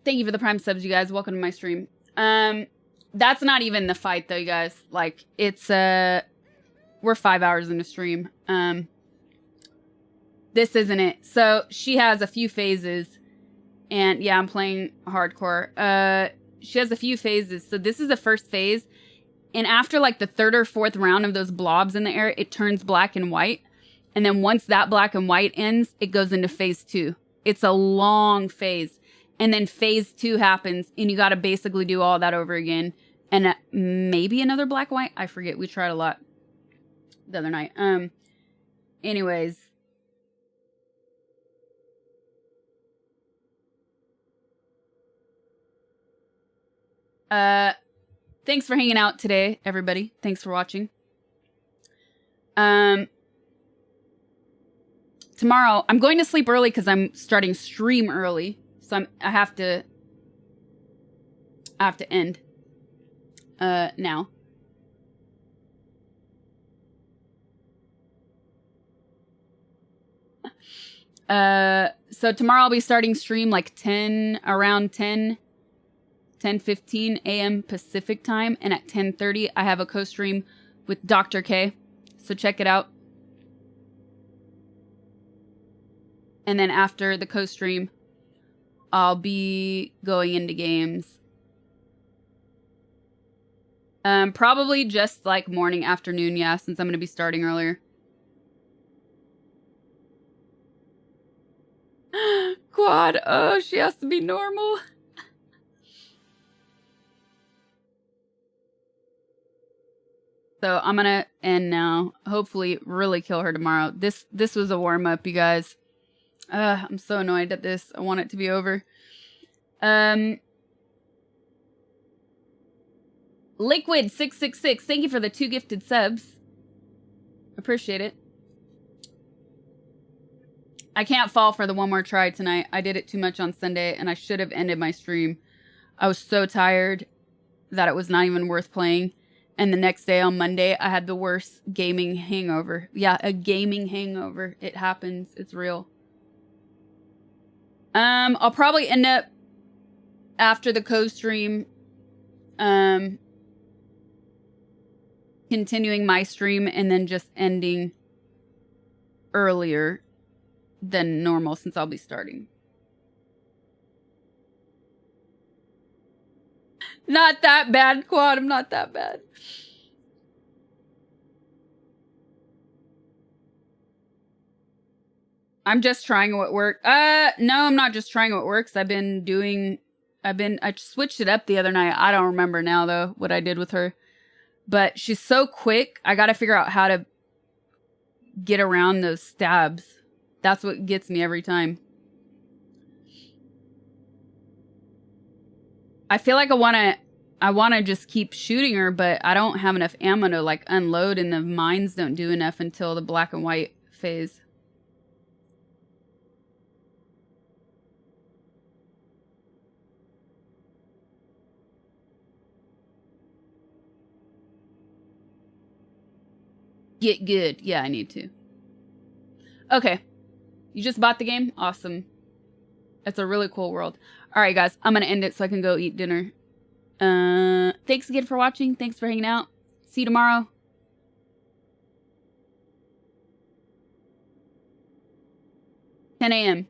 S1: thank you for the prime subs, you guys. Welcome to my stream. That's not even the fight though, you guys. Like, it's we're 5 hours into stream. This isn't it. So she has a few phases, and yeah, I'm playing hardcore. She has a few phases. So this is the first phase, and after like the third or fourth round of those blobs in the air, it turns black and white. And then once that black and white ends, it goes into phase 2. It's a long phase. And then phase 2 happens, and you got to basically do all that over again. And maybe another black and white. I forget. We tried a lot the other night. Anyways. Thanks for hanging out today, everybody. Thanks for watching. Tomorrow, I'm going to sleep early because I'm starting stream early. So I have to end now. So tomorrow I'll be starting stream like around 10:15 a.m. Pacific time, and at 10:30 I have a co-stream with Dr. K. So check it out. And then after the co-stream, I'll be going into games. Probably just like morning, afternoon, yeah, since I'm going to be starting earlier. Quad, oh, she has to be normal. So I'm going to end now. Hopefully really kill her tomorrow. This was a warm-up, you guys. I'm so annoyed at this. I want it to be over. Liquid666, thank you for the 2 gifted subs. Appreciate it. I can't fall for the one more try tonight. I did it too much on Sunday, and I should have ended my stream. I was so tired that it was not even worth playing. And the next day on Monday, I had the worst gaming hangover. Yeah, a gaming hangover. It happens. It's real. I'll probably end up after the co-stream, continuing my stream and then just ending earlier than normal since I'll be starting. Not that bad, Quad. I'm not that bad. I'm just trying what works. No, I'm not just trying what works. I switched it up the other night. I don't remember now, though, what I did with her. But she's so quick. I got to figure out how to get around those stabs. That's what gets me every time. I feel like I want to just keep shooting her, but I don't have enough ammo to like unload, and the mines don't do enough until the black and white phase. Get good. Yeah, I need to. Okay. You just bought the game? Awesome. That's a really cool world. All right, guys. I'm going to end it so I can go eat dinner. Thanks again for watching. Thanks for hanging out. See you tomorrow. $10 a.m.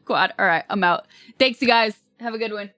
S1: Quad. All right, I'm out. Thanks, you guys. Have a good one.